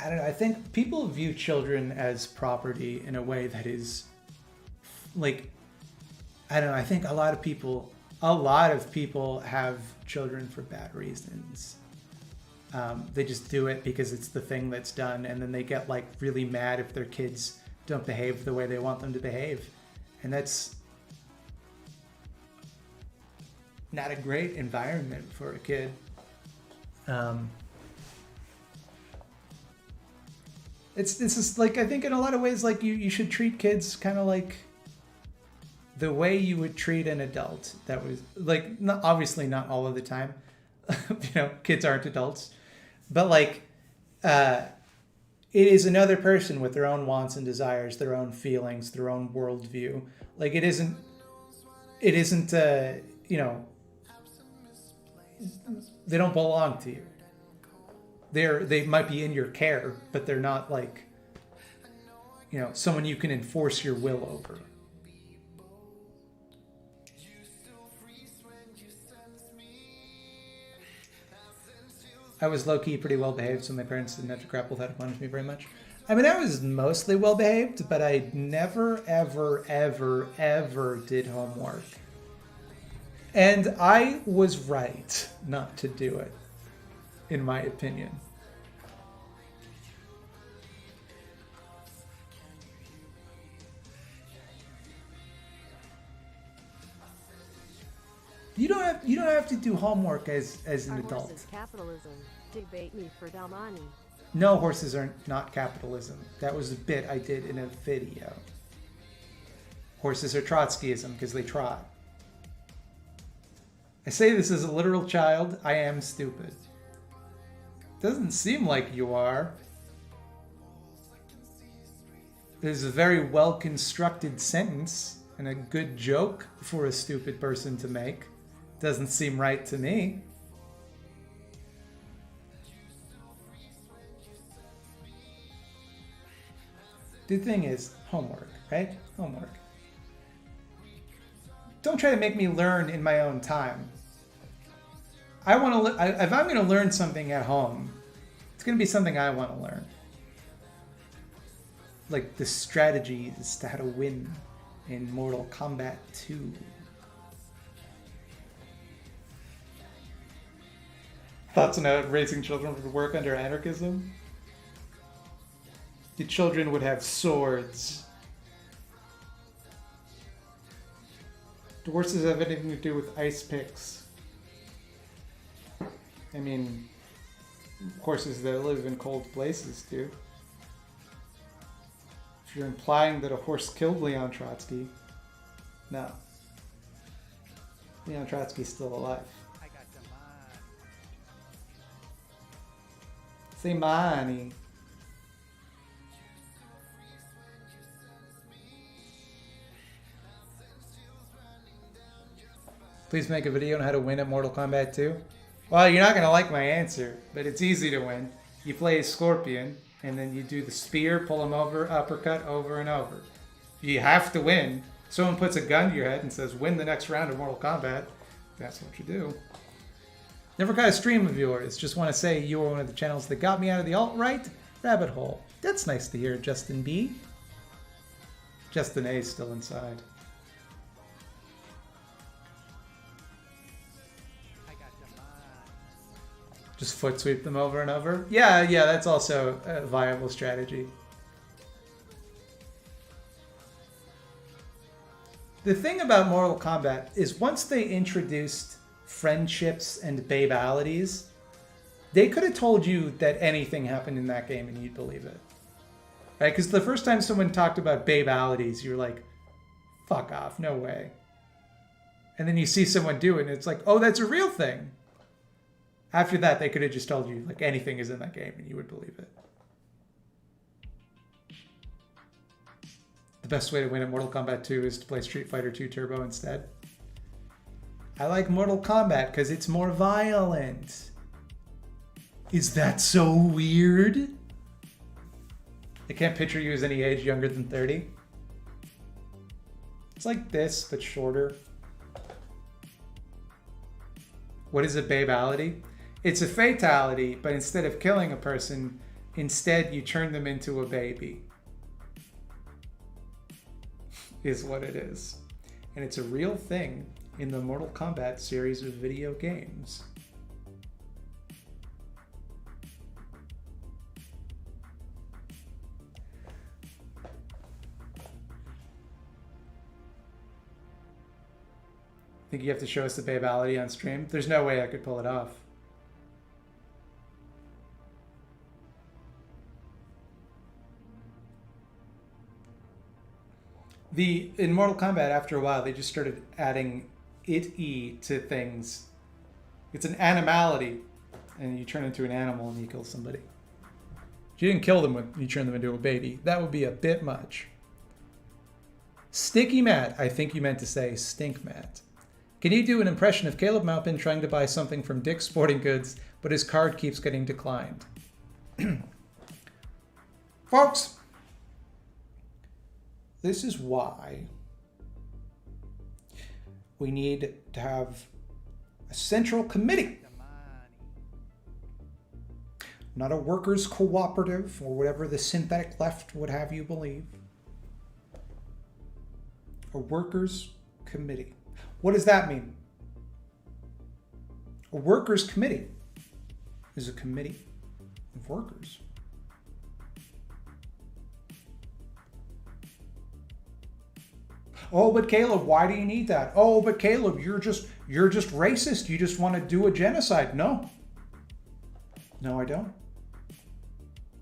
don't know. I think people view children as property in a way that is like, I don't know. I think a lot of people have children for bad reasons. They just do it because it's the thing that's done, and then they get like really mad if their kids don't behave the way they want them to behave, and that's not a great environment for a kid. This is like, I think in a lot of ways, like you should treat kids kind of like the way you would treat an adult. That was like, obviously not all of the time. Kids aren't adults, but like, it is another person with their own wants and desires, their own feelings, their own worldview. Like it isn't, you know, they don't belong to you. They might be in your care, but they're not like, you know, someone you can enforce your will over. I was low-key pretty well behaved, so my parents didn't have to grapple with how to punish me very much. I mean, I was mostly well behaved, but I never, ever, ever, ever did homework. And I was right not to do it, in my opinion. You don't have to do homework as an adult.
Horses capitalism. Debate me for Dalmani.
No, horses are not capitalism. That was a bit I did in a video. Horses are Trotskyism because they trot. I say this as a literal child. I am stupid. Doesn't seem like you are. This is a very well-constructed sentence and a good joke for a stupid person to make. Doesn't seem right to me. The thing is, homework, right? Homework. Don't try to make me learn in my own time. I want to. If I'm going to learn something at home, it's going to be something I want to learn. Like the strategies to how to win in Mortal Kombat 2. Thoughts on how raising children would work under anarchism? The children would have swords. Do horses have anything to do with ice picks? I mean, horses that live in cold places do. If you're implying that a horse killed Leon Trotsky, no. Leon Trotsky's still alive. Say money. Please make a video on how to win at Mortal Kombat 2. Well, you're not going to like my answer, but it's easy to win. You play a Scorpion, and then you do the spear, pull him over, uppercut, over and over. You have to win. Someone puts a gun to your head and says, win the next round of Mortal Kombat. That's what you do. Never got a stream of yours. Just want to say you were one of the channels that got me out of the alt-right rabbit hole. That's nice to hear, Justin B. Justin A is still inside. Just foot sweep them over and over? Yeah, that's also a viable strategy. The thing about Mortal Kombat is once they introduced friendships and babalities, they could have told you that anything happened in that game and you'd believe it. Right? Because the first time someone talked about babalities, you're like, fuck off, no way. And then you see someone do it and it's like, oh, that's a real thing. After that, they could have just told you like anything is in that game and you would believe it. The best way to win at Mortal Kombat 2 is to play Street Fighter 2 Turbo instead. I like Mortal Kombat because it's more violent. Is that so weird? I can't picture you as any age younger than 30. It's like this, but shorter. What is a babality? It's a fatality, but instead of killing a person, instead you turn them into a baby. Is what it is. And it's a real thing in the Mortal Kombat series of video games. Think you have to show us the babality on stream? There's no way I could pull it off. In Mortal Kombat, after a while, they just started adding it-y to things. It's an animality, and you turn into an animal and you kill somebody. You didn't kill them when you turned them into a baby. That would be a bit much. Sticky Matt. I think you meant to say Stink Matt. Can you do an impression of Caleb Maupin trying to buy something from Dick's Sporting Goods, but his card keeps getting declined? Folks, this is why we need to have a central committee. Not a workers' cooperative or whatever the synthetic left would have you believe. A workers' committee. What does that mean? A workers' committee is a committee of workers. Oh, but Caleb, why do you need that? Oh, but Caleb, you're just racist. You just want to do a genocide. No. No, I don't.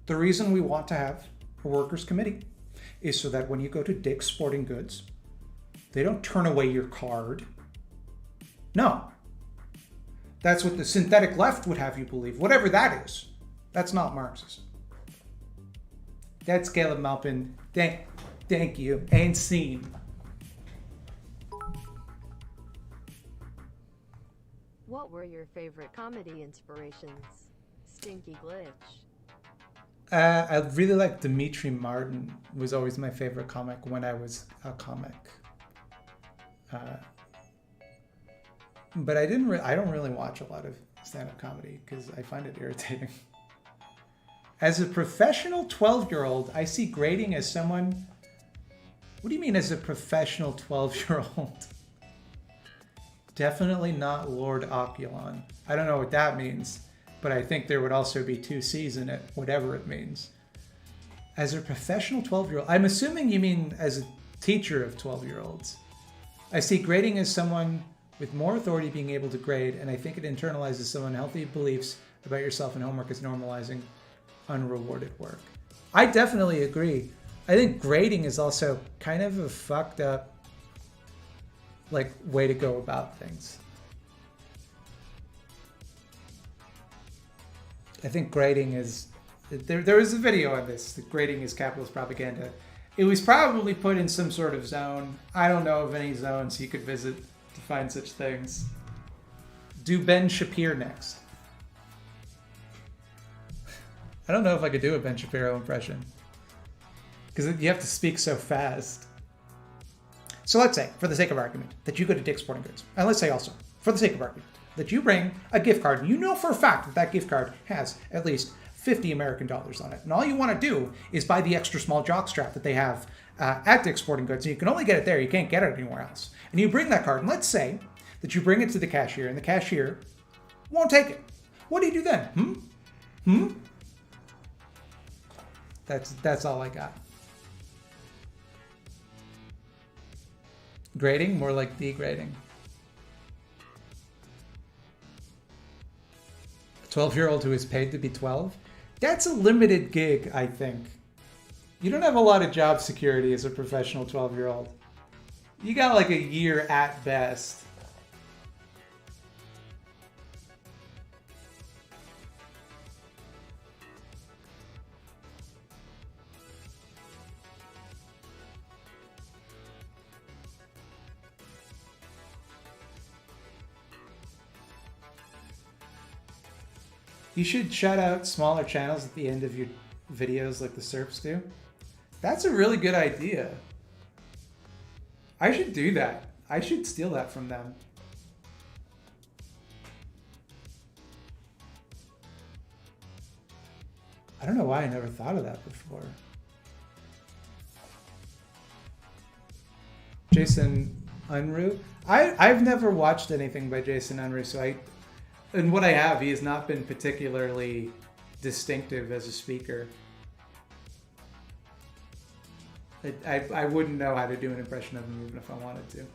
The reason we want to have a workers' committee is so that when you go to Dick's Sporting Goods, they don't turn away your card. No. That's what the synthetic left would have you believe. Whatever that is. That's not Marxist. That's Caleb Maupin. Thank you. And scene.
What were your favorite comedy inspirations? Stinky Glitch.
I really like Dimitri Martin. Was always my favorite comic when I was a comic. But I don't really watch a lot of stand-up comedy because I find it irritating. As a professional 12-year-old, I see grading as someone... What do you mean as a professional 12-year-old? Definitely not Lord Oculon. I don't know what that means, but I think there would also be 2 C's in it, whatever it means. As a professional 12-year-old, I'm assuming you mean as a teacher of 12-year-olds. I see grading as someone with more authority being able to grade, and I think it internalizes some unhealthy beliefs about yourself, and homework is normalizing unrewarded work. I definitely agree. I think grading is also kind of a fucked up way to go about things. I think grading is... There is a video on this, that grading is capitalist propaganda. It was probably put in some sort of zone. I don't know of any zones you could visit to find such things. Do Ben Shapiro next. I don't know if I could do a Ben Shapiro impression, because you have to speak so fast. So let's say, for the sake of argument, that you go to Dick's Sporting Goods. And let's say also, for the sake of argument, that you bring a gift card. And you know for a fact that that gift card has at least 50 American dollars on it. And all you want to do is buy the extra small jockstrap that they have at Dick's Sporting Goods. And you can only get it there. You can't get it anywhere else. And you bring that card. And let's say that you bring it to the cashier, and the cashier won't take it. What do you do then? That's all I got. Grading? More like degrading. A 12-year-old who is paid to be 12? That's a limited gig, I think. You don't have a lot of job security as a professional 12-year-old. You got like a year at best. You should shout out smaller channels at the end of your videos like the Serps do. That's a really good idea. I should do that. I should steal that from them. I don't know why I never thought of that before. Jason Unruh? I've never watched anything by Jason Unruh, so and what I have, he has not been particularly distinctive as a speaker. I wouldn't know how to do an impression of him even if I wanted to.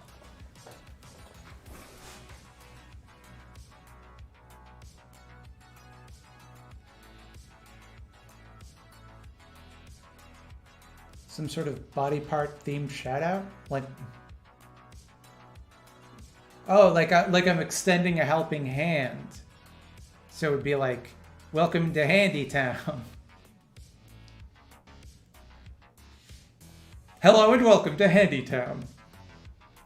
Some sort of body part themed shout out? Like I'm extending a helping hand. So it would be like, welcome to Handy Town. Hello and welcome to Handytown.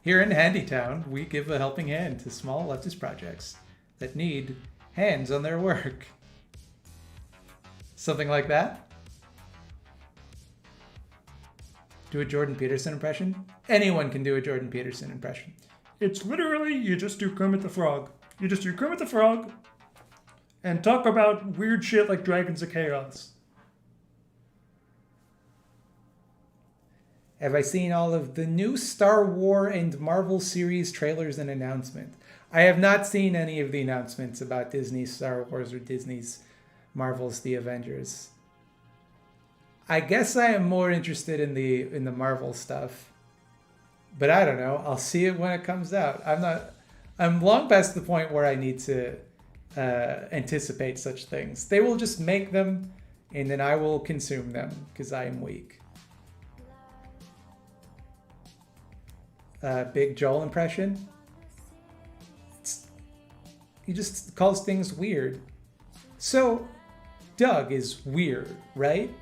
Here in Handytown, we give a helping hand to small leftist projects that need hands on their work. Something like that? Do a Jordan Peterson impression? Anyone can do a Jordan Peterson impression.
It's literally, you just do Kermit the Frog. You just do Kermit the Frog and talk about weird shit like Dragons of Chaos.
Have I seen all of the new Star Wars and Marvel series trailers and announcements? I have not seen any of the announcements about Disney's Star Wars or Disney's Marvel's The Avengers. I guess I am more interested in the Marvel stuff. But I don't know. I'll see it when it comes out. I'm long past the point where I need to anticipate such things. They will just make them and then I will consume them because I am weak. Big Joel impression. He just calls things weird. So, Doug is weird, right?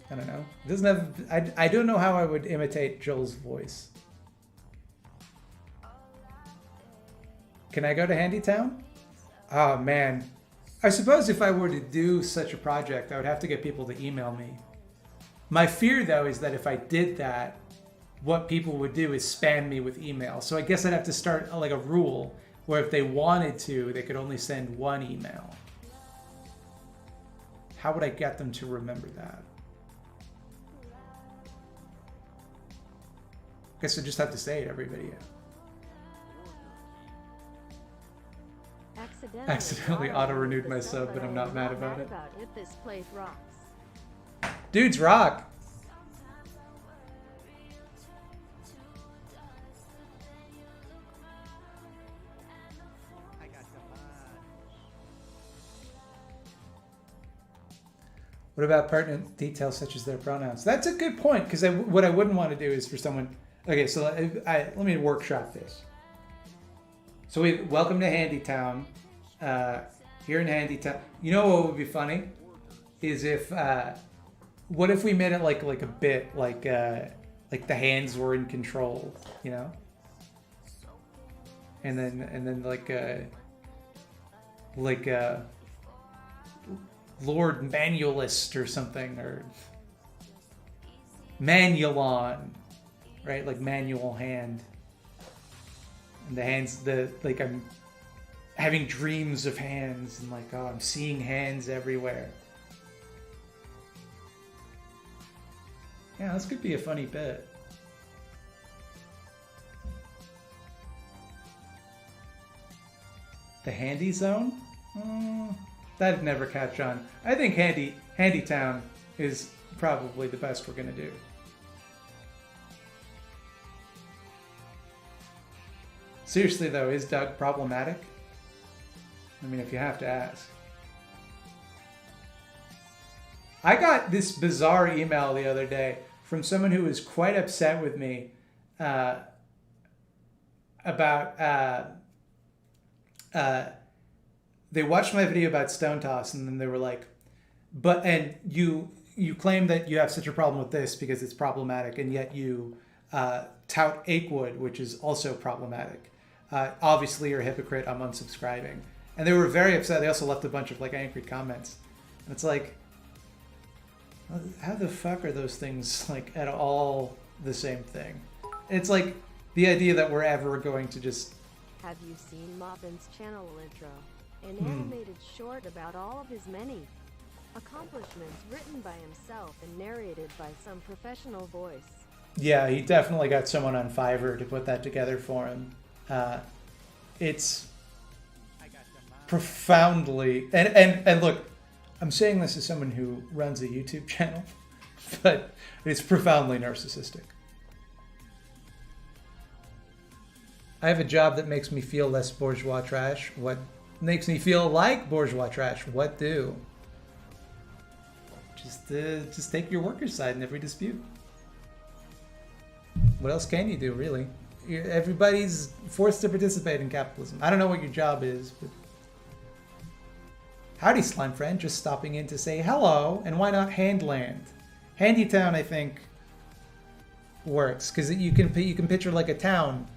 I don't know. It doesn't have. I don't know how I would imitate Joel's voice. Can I go to Handytown? Oh man. I suppose if I were to do such a project, I would have to get people to email me. My fear though is that if I did that, what people would do is spam me with email. So I guess I'd have to start like a rule where if they wanted to, they could only send one email. How would I get them to remember that? I guess I just have to say it every video. Accidentally auto-renewed my sub, but I'm not mad about it.
This place rocks.
Dudes rock! What about pertinent details such as their pronouns? That's a good point, because what I wouldn't want to do is for someone... Okay, so let me workshop this. So welcome to Handytown. Here in Handytown. You know what would be funny? Is if... what if we made it like a bit, like the hands were in control, you know? And then like Lord Manualist or something, or Manulon, right? Like manual hand. And the hands, like I'm having dreams of hands and like, oh, I'm seeing hands everywhere. Yeah, this could be a funny bit. The Handy Zone? That'd never catch on. I think Handytown is probably the best we're gonna do. Seriously though, is Doug problematic? I mean, if you have to ask. I got this bizarre email the other day from someone who was quite upset with me about they watched my video about Stone Toss and then they were like, and you claim that you have such a problem with this because it's problematic, and yet you tout Achewood, which is also problematic. Obviously you're a hypocrite, I'm unsubscribing. And they were very upset. They also left a bunch of like angry comments. And it's like, how the fuck are those things like at all the same thing? It's like the idea that we're ever going to just...
Have you seen Mobbin's channel intro? An animated short about all of his many accomplishments written by himself and narrated by some professional voice.
Yeah, he definitely got someone on Fiverr to put that together for him. It's profoundly... And look, I'm saying this as someone who runs a YouTube channel, but it's profoundly narcissistic. I have a job that makes me feel less bourgeois trash. What makes me feel like bourgeois trash? What do? Just take your worker's side in every dispute. What else can you do, really? Everybody's forced to participate in capitalism. I don't know what your job is, but... Howdy, slime friend. Just stopping in to say hello, and why not Handland? Handytown, I think, works, because you can picture like a town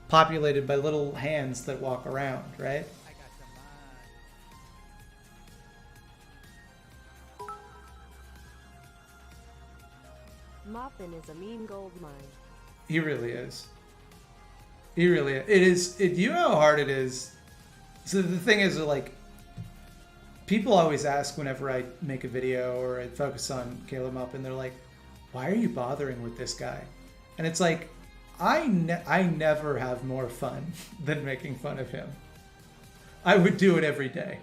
populated by little hands that walk around, right?
Moppin is a mean gold mine.
He really is. He really is. You know how hard it is. So the thing is, like, people always ask whenever I make a video or I focus on Caleb Moppin, they're like, why are you bothering with this guy? And it's like, I never have more fun than making fun of him. I would do it every day.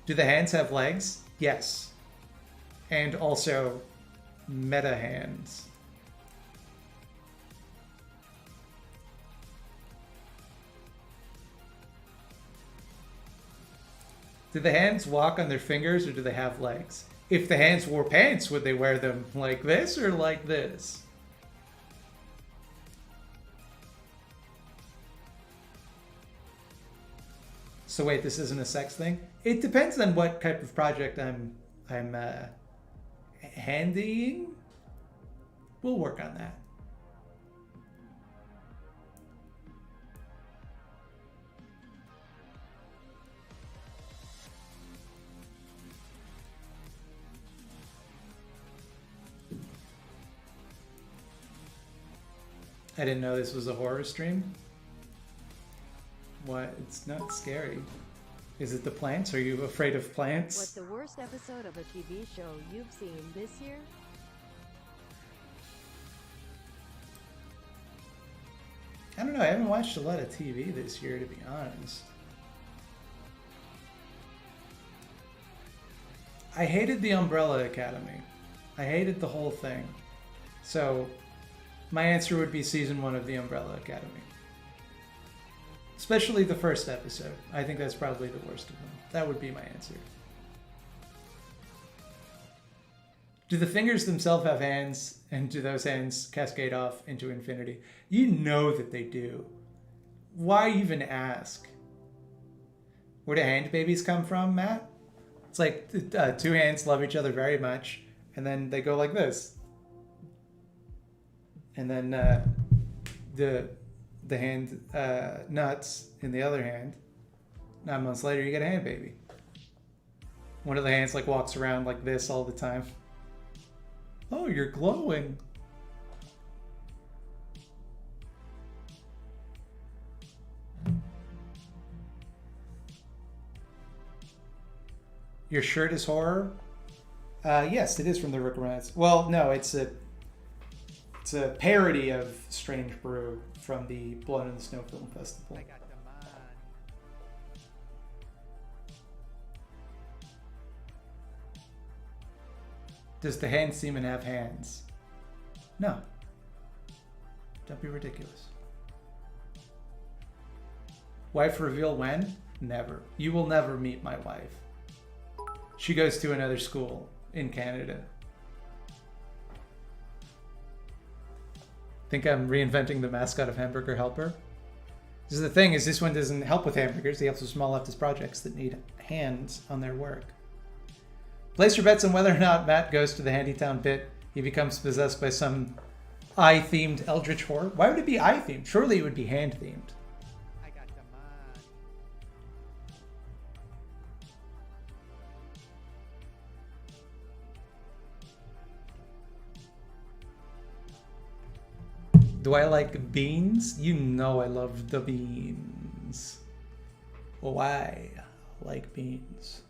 Do the hands have legs? Yes. And also meta hands. Do the hands walk on their fingers or do they have legs? If the hands wore pants, would they wear them like this or like this? So wait, this isn't a sex thing? It depends on what type of project I'm handying. We'll work on that. I didn't know this was a horror stream. What? It's not scary. Is it the plants? Are you afraid of plants?
What's the worst episode of a TV show you've seen this year?
I don't know. I haven't watched a lot of TV this year, to be honest. I hated the Umbrella Academy. I hated the whole thing. So my answer would be season 1 of the Umbrella Academy. Especially the first episode. I think that's probably the worst of them. That would be my answer. Do the fingers themselves have hands, and do those hands cascade off into infinity? You know that they do. Why even ask? Where do hand babies come from, Matt? It's like two hands love each other very much, and then they go like this. And then the hand nuts in the other hand. 9 months later, you get a hand baby. One of the hands like walks around like this all the time. Oh, you're glowing. Your shirt is horror? Yes, it is from the Rick Moranis. Well, no, it's a parody of Strange Brew from the Blood in the Snow Film Festival. Does the hand semen have hands? No. Don't be ridiculous. Wife reveal when? Never. You will never meet my wife. She goes to another school in Canada. Think I'm reinventing the mascot of Hamburger Helper? This is the thing, is this one doesn't help with hamburgers. He helps with small leftist projects that need hands on their work. Place your bets on whether or not Matt goes to the Handytown pit. He becomes possessed by some eye-themed eldritch horror. Why would it be eye-themed? Surely it would be hand-themed. Do I like beans? You know I love the beans. Why like beans?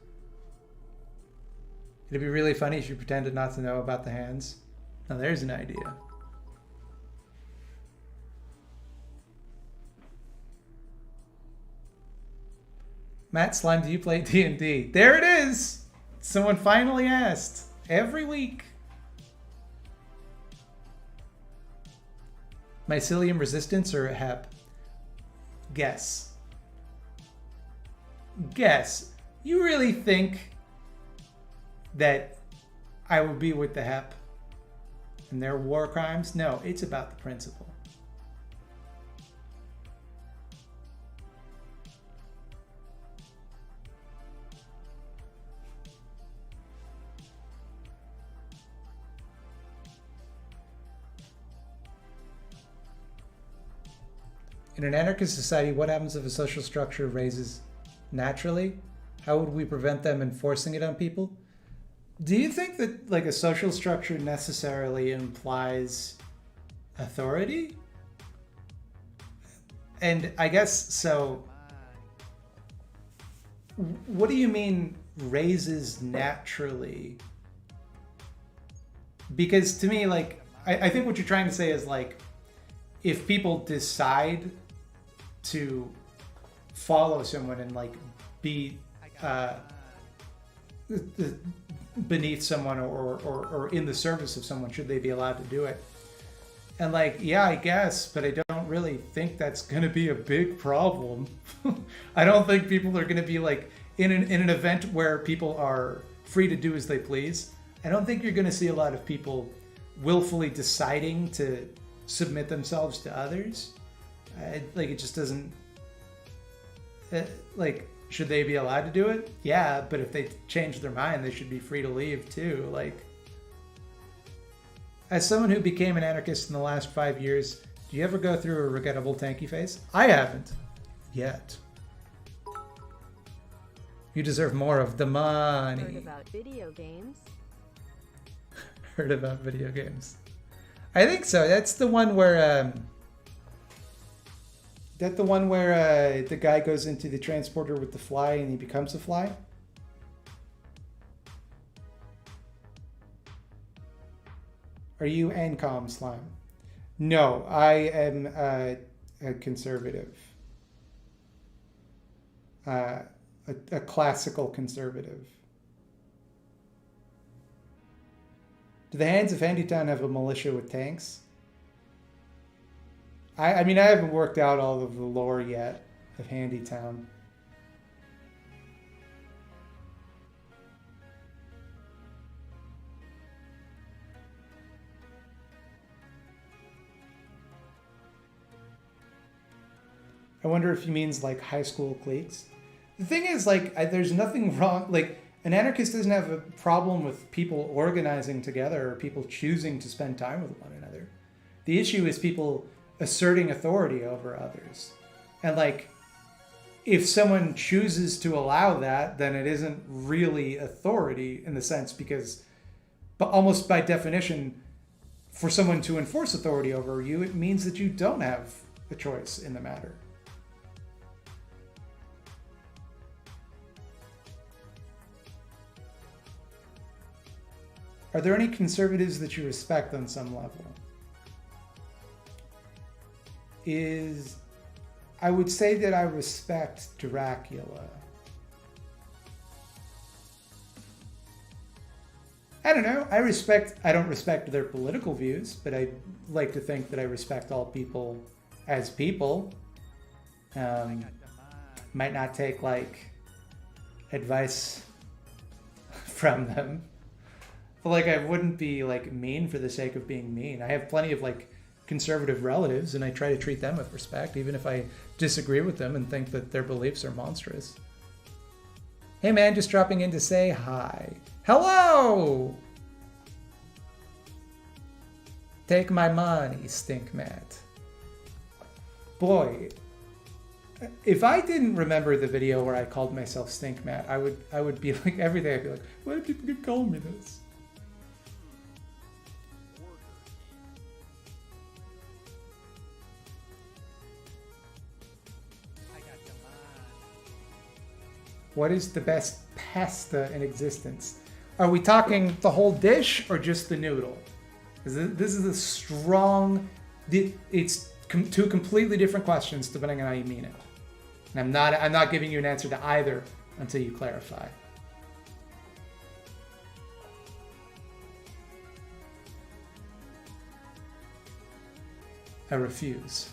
It'd be really funny if you pretended not to know about the hands. Now there's an idea. Matt Slime, do you play D&D? There it is! Someone finally asked. Every week. Mycelium resistance or HEP? Guess. Guess. You really think that I would be with the HEP and their war crimes? No, it's about the principle. In an anarchist society, what happens if a social structure raises naturally? How would we prevent them enforcing it on people? Do you think that like a social structure necessarily implies authority? And I guess so. What do you mean raises naturally? Because to me, like, I think what you're trying to say is like, if people decide to follow someone and like be beneath someone or in the service of someone, should they be allowed to do it? And like, yeah, I guess, but I don't really think that's going to be a big problem. I don't think people are going to be like in an event where people are free to do as they please. I don't think you're going to see a lot of people willfully deciding to submit themselves to others. Like, it just doesn't. Like, should they be allowed to do it? Yeah, but if they change their mind, they should be free to leave too. Like, as someone who became an anarchist in the last 5 years, do you ever go through a regrettable tanky phase? I haven't. Yet. You deserve more of the money.
Heard about video games?
Heard about video games. I think so. That's the one where the guy goes into the transporter with the fly and he becomes a fly? Are you ANCOM slime? No, I am a conservative. A classical conservative. Do the Hands of Handytown have a militia with tanks? I mean, I haven't worked out all of the lore yet of Handytown. I wonder if he means like high school cliques. The thing is, like, there's nothing wrong. Like, an anarchist doesn't have a problem with people organizing together or people choosing to spend time with one another. The issue is people asserting authority over others. And like, if someone chooses to allow that, then it isn't really authority in the sense because, but almost by definition, for someone to enforce authority over you, it means that you don't have a choice in the matter. Are there any conservatives that you respect on some level? I would say that I respect Dracula. I don't know. I don't respect their political views, but I like to think that I respect all people as people. Might not take like advice from them. But like, I wouldn't be like mean for the sake of being mean. I have plenty of like conservative relatives and I try to treat them with respect, even if I disagree with them and think that their beliefs are monstrous. Hey man, just dropping in to say hi. Hello! Take my money, Stink Matt. Boy, if I didn't remember the video where I called myself Stink Matt, I would be like, every day I'd be like, why do people keep calling me this? What is the best pasta in existence? Are we talking the whole dish or just the noodle? This is a strong... It's two completely different questions depending on how you mean it. And I'm not giving you an answer to either until you clarify. I refuse.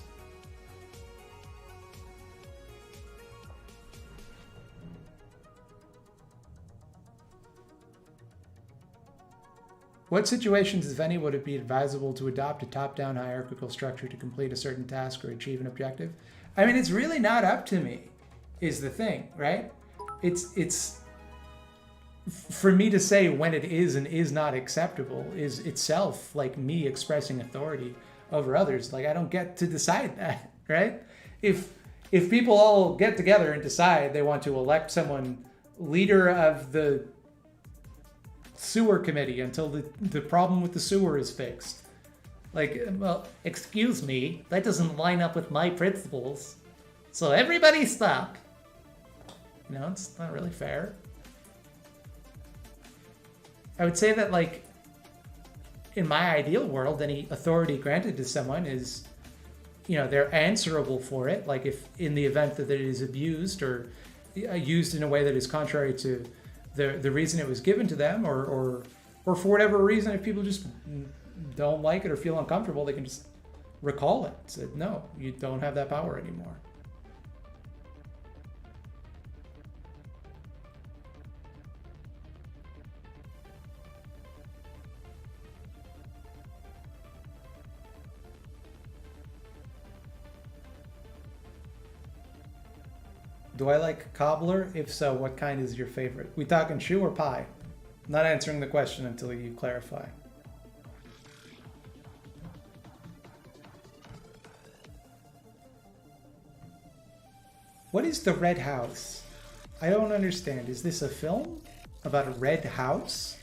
What situations, if any, would it be advisable to adopt a top-down hierarchical structure to complete a certain task or achieve an objective? I mean, it's really not up to me, is the thing, right? It's for me to say when it is and is not acceptable is itself like me expressing authority over others. Like, I don't get to decide that, right? if people all get together and decide they want to elect someone leader of the sewer committee until the problem with the sewer is fixed. Like, well, excuse me, that doesn't line up with my principles. So everybody stop. You know, it's not really fair. I would say that, like, in my ideal world, any authority granted to someone is, you know, they're answerable for it. Like, if in the event that it is abused or used in a way that is contrary to the reason it was given to them, or for whatever reason, if people just don't like it or feel uncomfortable, they can just recall it. Say, no, you don't have that power anymore. Do I like cobbler? If so, what kind is your favorite? We talking shoe or pie? Not answering the question until you clarify. What is the Red House? I don't understand. Is this a film about a red house?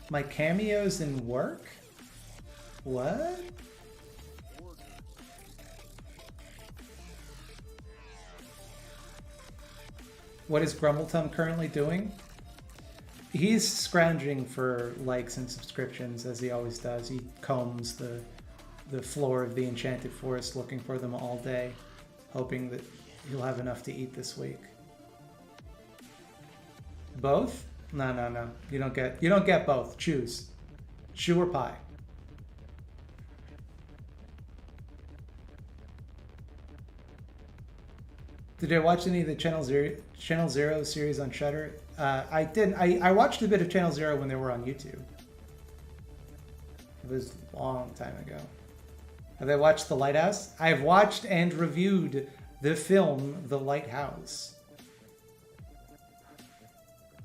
My cameos in work? What? What is Grumbletum currently doing? He's scrounging for likes and subscriptions, as he always does. He combs the floor of the Enchanted Forest looking for them all day, hoping that he'll have enough to eat this week. Both? No, no, no. You don't get both. Choose. Shoe or pie. Did I watch any of the Channel Zero series on Shudder? I didn't. I watched a bit of Channel Zero when they were on YouTube. It was a long time ago. Have I watched The Lighthouse? I have watched and reviewed the film The Lighthouse.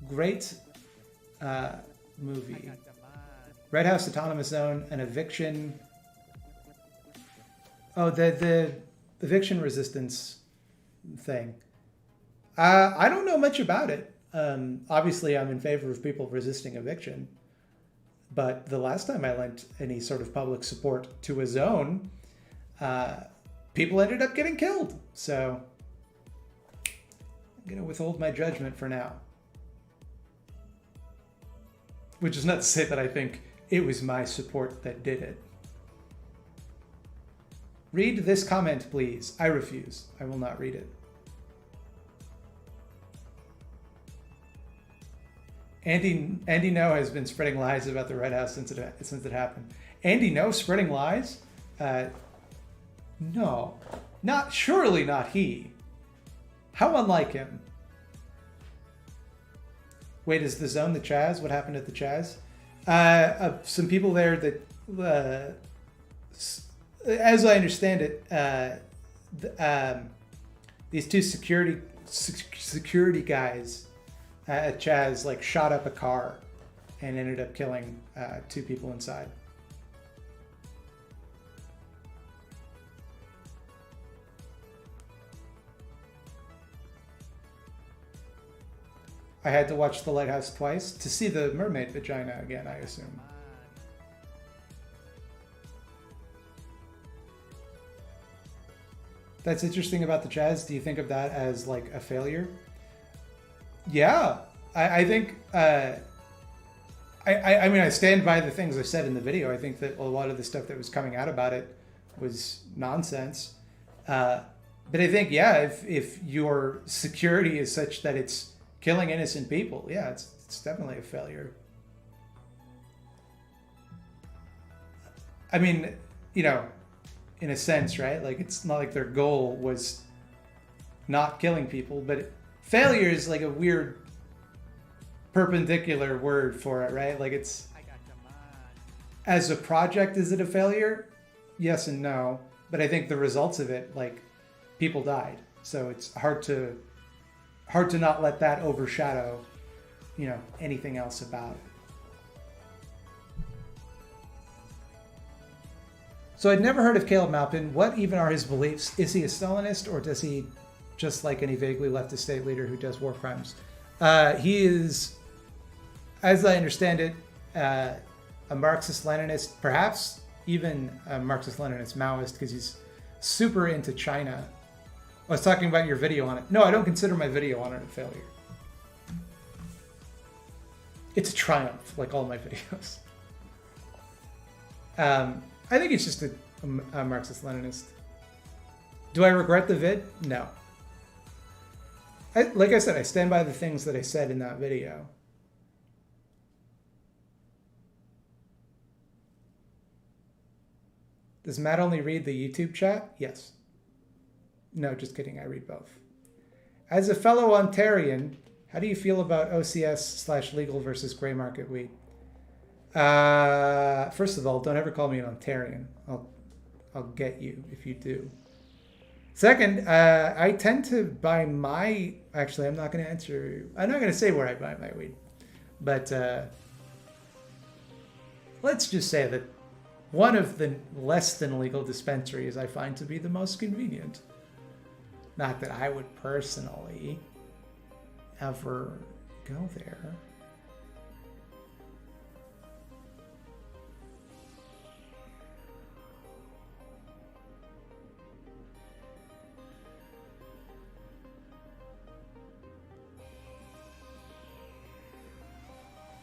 Great movie. Red House Autonomous Zone, an eviction. Oh, the eviction resistance thing. I don't know much about it. Obviously, I'm in favor of people resisting eviction. But the last time I lent any sort of public support to a zone, people ended up getting killed. So I'm going to withhold my judgment for now. Which is not to say that I think it was my support that did it. Read this comment, please. I refuse. I will not read it. Andy No has been spreading lies about the Red House since it happened. Andy No spreading lies? No. Surely not he. How unlike him. Wait, is the zone the Chaz? What happened at the Chaz? Some people there that, as I understand it, these two security guys at Chaz like shot up a car and ended up killing two people inside. I had to watch The Lighthouse twice to see the mermaid vagina again, I assume. That's interesting about the Chaz. Do you think of that as like a failure? Yeah, I think, I mean, I stand by the things I said in the video. I think that a lot of the stuff that was coming out about it was nonsense. But I think, yeah, if your security is such that it's killing innocent people, yeah, it's definitely a failure. I mean, you know, in a sense, right? Like, it's not like their goal was not killing people, but failure is like a weird perpendicular word for it, right? Like, it's, as a project, is it a failure? Yes and no. But I think the results of it, like, people died. So it's hard to not let that overshadow, you know, anything else about it. So I'd never heard of Caleb Maupin. What even are his beliefs? Is he a Stalinist, or does he just like any vaguely leftist state leader who does war crimes? He is, as I understand it, a Marxist-Leninist, perhaps even a Marxist-Leninist Maoist, because he's super into China. I was talking about your video on it. No, I don't consider my video on it a failure. It's a triumph, like all my videos. I think it's just a Marxist-Leninist. Do I regret the vid? No. Like I said, I stand by the things that I said in that video. Does Matt only read the YouTube chat? Yes. No, just kidding. I read both. As a fellow Ontarian, how do you feel about OCS/legal versus gray market weed? First of all, don't ever call me an Ontarian. I'll get you if you do. Second, I tend to buy my... Actually, I'm not going to answer... I'm not going to say where I buy my weed. But let's just say that one of the less than legal dispensaries I find to be the most convenient. Not that I would personally ever go there.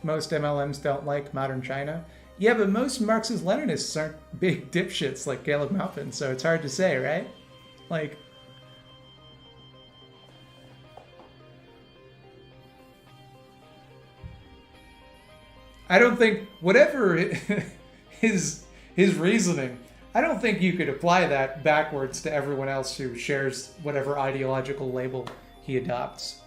Most MLMs don't like modern China. Yeah, but most Marxist-Leninists aren't big dipshits like Caleb Maupin, so it's hard to say, right? Like... I don't think, whatever his reasoning, I don't think you could apply that backwards to everyone else who shares whatever ideological label he adopts.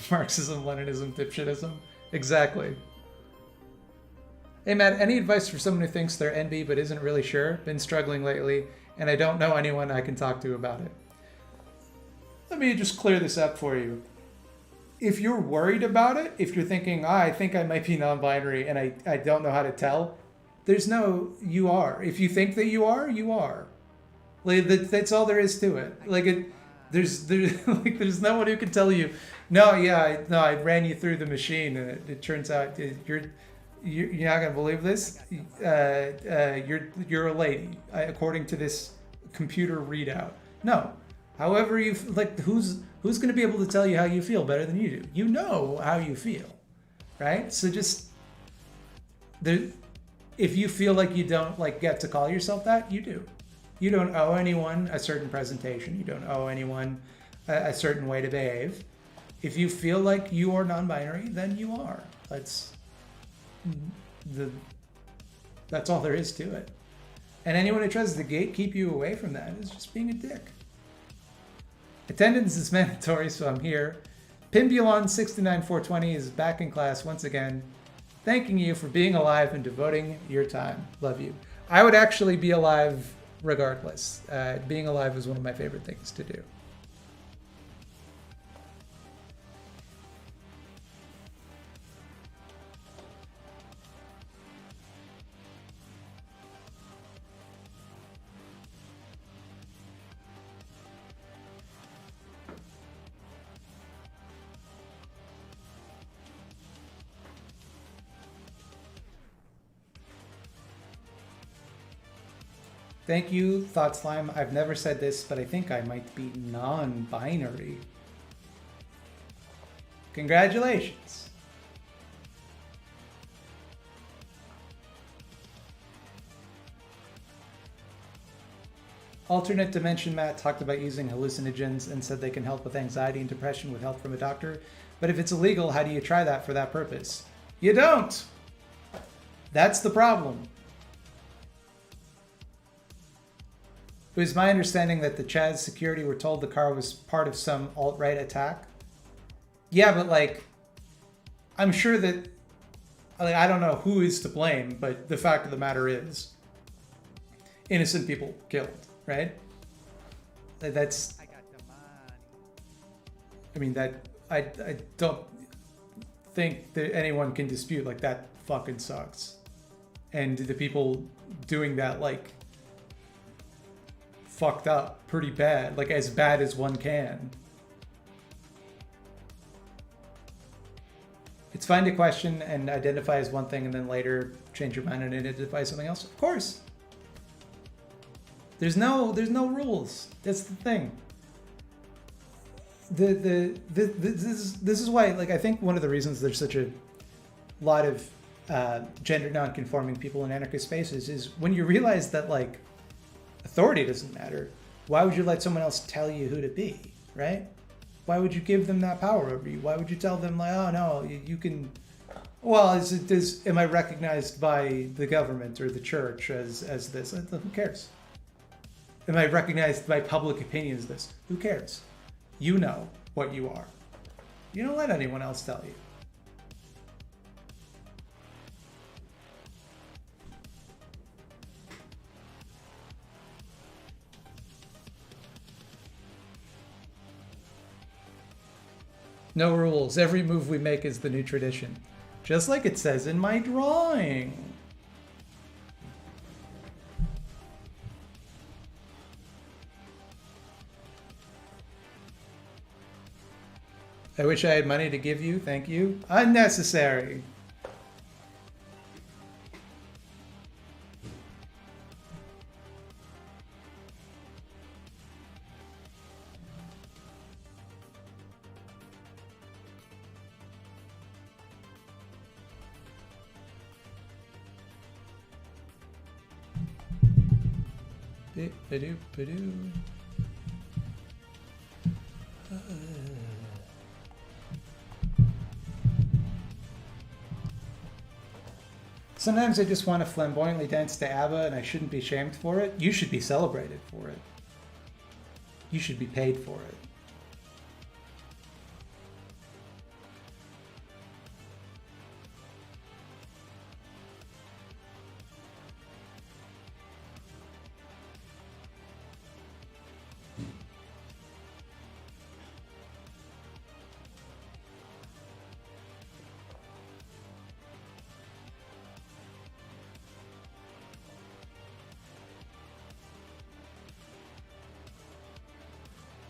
Marxism, Leninism, dipshitism. Exactly. Hey Matt, any advice for someone who thinks they're NB but isn't really sure? Been struggling lately, and I don't know anyone I can talk to about it. Let me just clear this up for you. If you're worried about it, if you're thinking, I think I might be non-binary and I don't know how to tell, there's no you are. If you think that you are, you are. Like, that's all there is to it. Like, there's there's no one who can tell you, no, yeah, I ran you through the machine and it turns out you're not gonna believe this. You're a lady according to this computer readout. No, however you like, who's gonna be able to tell you how you feel better than you do? You know how you feel, right? So just if you feel like you don't like get to call yourself that, you do. You don't owe anyone a certain presentation. You don't owe anyone a certain way to behave. If you feel like you are non-binary, then you are. That's all there is to it. And anyone who tries to gatekeep you away from that is just being a dick. Attendance is mandatory, so I'm here. Pimbulon69420 is back in class once again, thanking you for being alive and devoting your time. Love you. I would actually be alive regardless. Being alive is one of my favorite things to do. Thank you, Thought Slime. I've never said this, but I think I might be non-binary. Congratulations. Alternate Dimension Matt talked about using hallucinogens and said they can help with anxiety and depression with help from a doctor. But if it's illegal, how do you try that for that purpose? You don't! That's the problem. It was my understanding that the Chaz security were told the car was part of some alt-right attack. Yeah, but like, I'm sure that, like, I don't know who is to blame, but the fact of the matter is, innocent people killed, right? That's, I mean, that I don't think that anyone can dispute like that fucking sucks. And the people doing that like fucked up pretty bad, like as bad as one can. It's fine to question and identify as one thing and then later change your mind and identify something else. Of course. There's no rules. That's the thing. This is why, like, I think one of the reasons there's such a lot of gender non-conforming people in anarchist spaces is when you realize that, like, authority doesn't matter. Why would you let someone else tell you who to be, right? Why would you give them that power over you? Why would you tell them, like, oh no, you can? Well, am I recognized by the government or the church as this? Who cares? Am I recognized by public opinion as this? Who cares? You know what you are. You don't let anyone else tell you. No rules. Every move we make is the new tradition. Just like it says in my drawing. I wish I had money to give you. Thank you. Unnecessary. Ba-doop-ba-doo. Sometimes I just want to flamboyantly dance to ABBA and I shouldn't be shamed for it. You should be celebrated for it. You should be paid for it.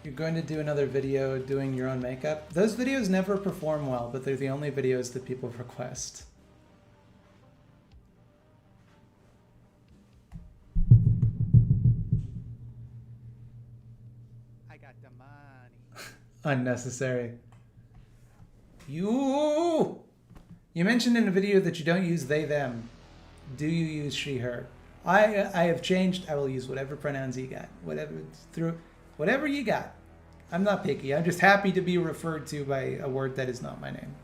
You're going to do another video doing your own makeup? Those videos never perform well, but they're the only videos that people request. I got the money. Unnecessary. You mentioned in a video that you don't use they, them. Do you use she, her? I have changed. I will use whatever pronouns you got. Whatever you got. I'm not picky. I'm just happy to be referred to by a word that is not my name.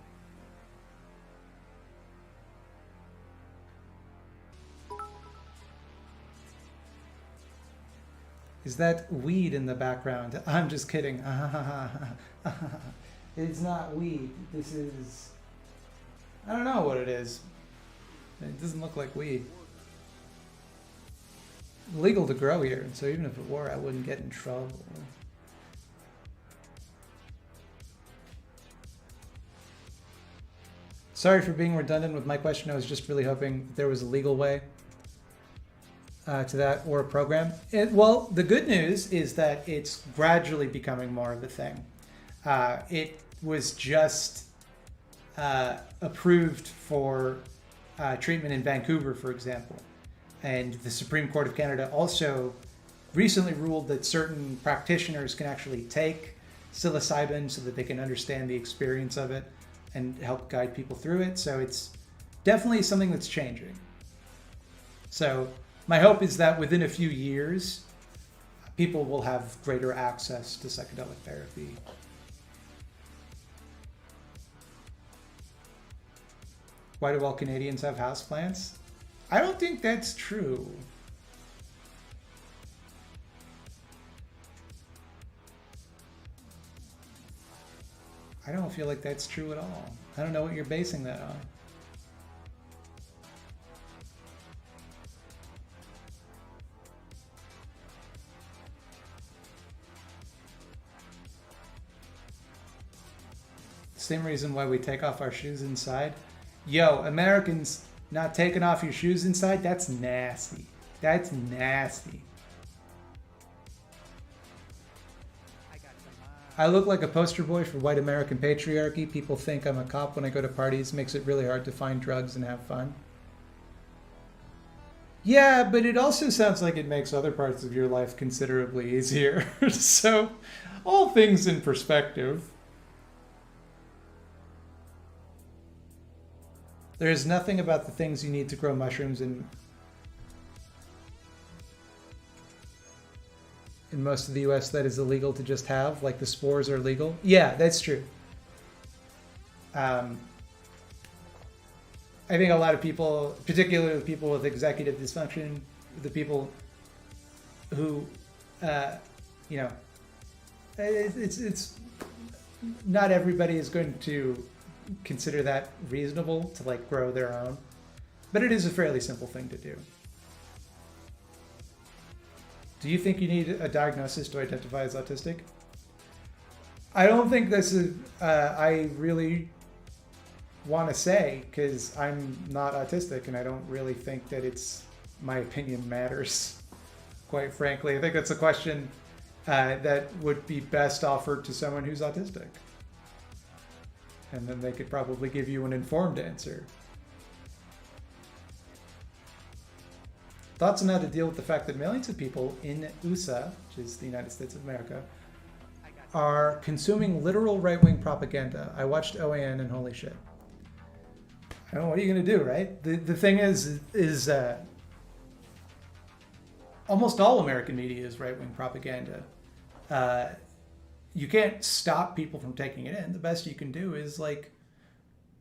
Is that weed in the background? I'm just kidding. It's not weed. This is... I don't know what it is. It doesn't look like weed. Legal to grow here, so even if it were, I wouldn't get in trouble. Sorry for being redundant with my question. I was just really hoping there was a legal way to that, or a program. Well, the good news is that it's gradually becoming more of a thing. It was just approved for treatment in Vancouver, for example. And the Supreme Court of Canada also recently ruled that certain practitioners can actually take psilocybin so that they can understand the experience of it and help guide people through it. So it's definitely something that's changing. So my hope is that within a few years, people will have greater access to psychedelic therapy. Why do all Canadians have houseplants? I don't think that's true. I don't feel like that's true at all. I don't know what you're basing that on. Same reason why we take off our shoes inside. Yo, Americans not taking off your shoes inside, that's nasty. That's nasty. I look like a poster boy for white American patriarchy. People think I'm a cop when I go to parties. Makes it really hard to find drugs and have fun. Yeah, but it also sounds like it makes other parts of your life considerably easier. So, all things in perspective. There is nothing about the things you need to grow mushrooms in most of the US that is illegal to just have, like the spores are legal. Yeah, that's true. I think a lot of people, particularly the people with executive dysfunction, the people who, you know, it's not everybody is going to consider that reasonable to like grow their own, but it is a fairly simple thing to do. Do you think you need a diagnosis to identify as autistic? I don't think this is, I really want to say, because I'm not autistic and I don't really think that it's, my opinion matters, quite frankly. I think that's a question that would be best offered to someone who's autistic. And then they could probably give you an informed answer. Thoughts on how to deal with the fact that millions of people in USA, which is the United States of America, are consuming literal right-wing propaganda. I watched OAN and holy shit. I don't know, what are you going to do, right? The thing is almost all American media is right-wing propaganda. You can't stop people from taking it in. The best you can do is like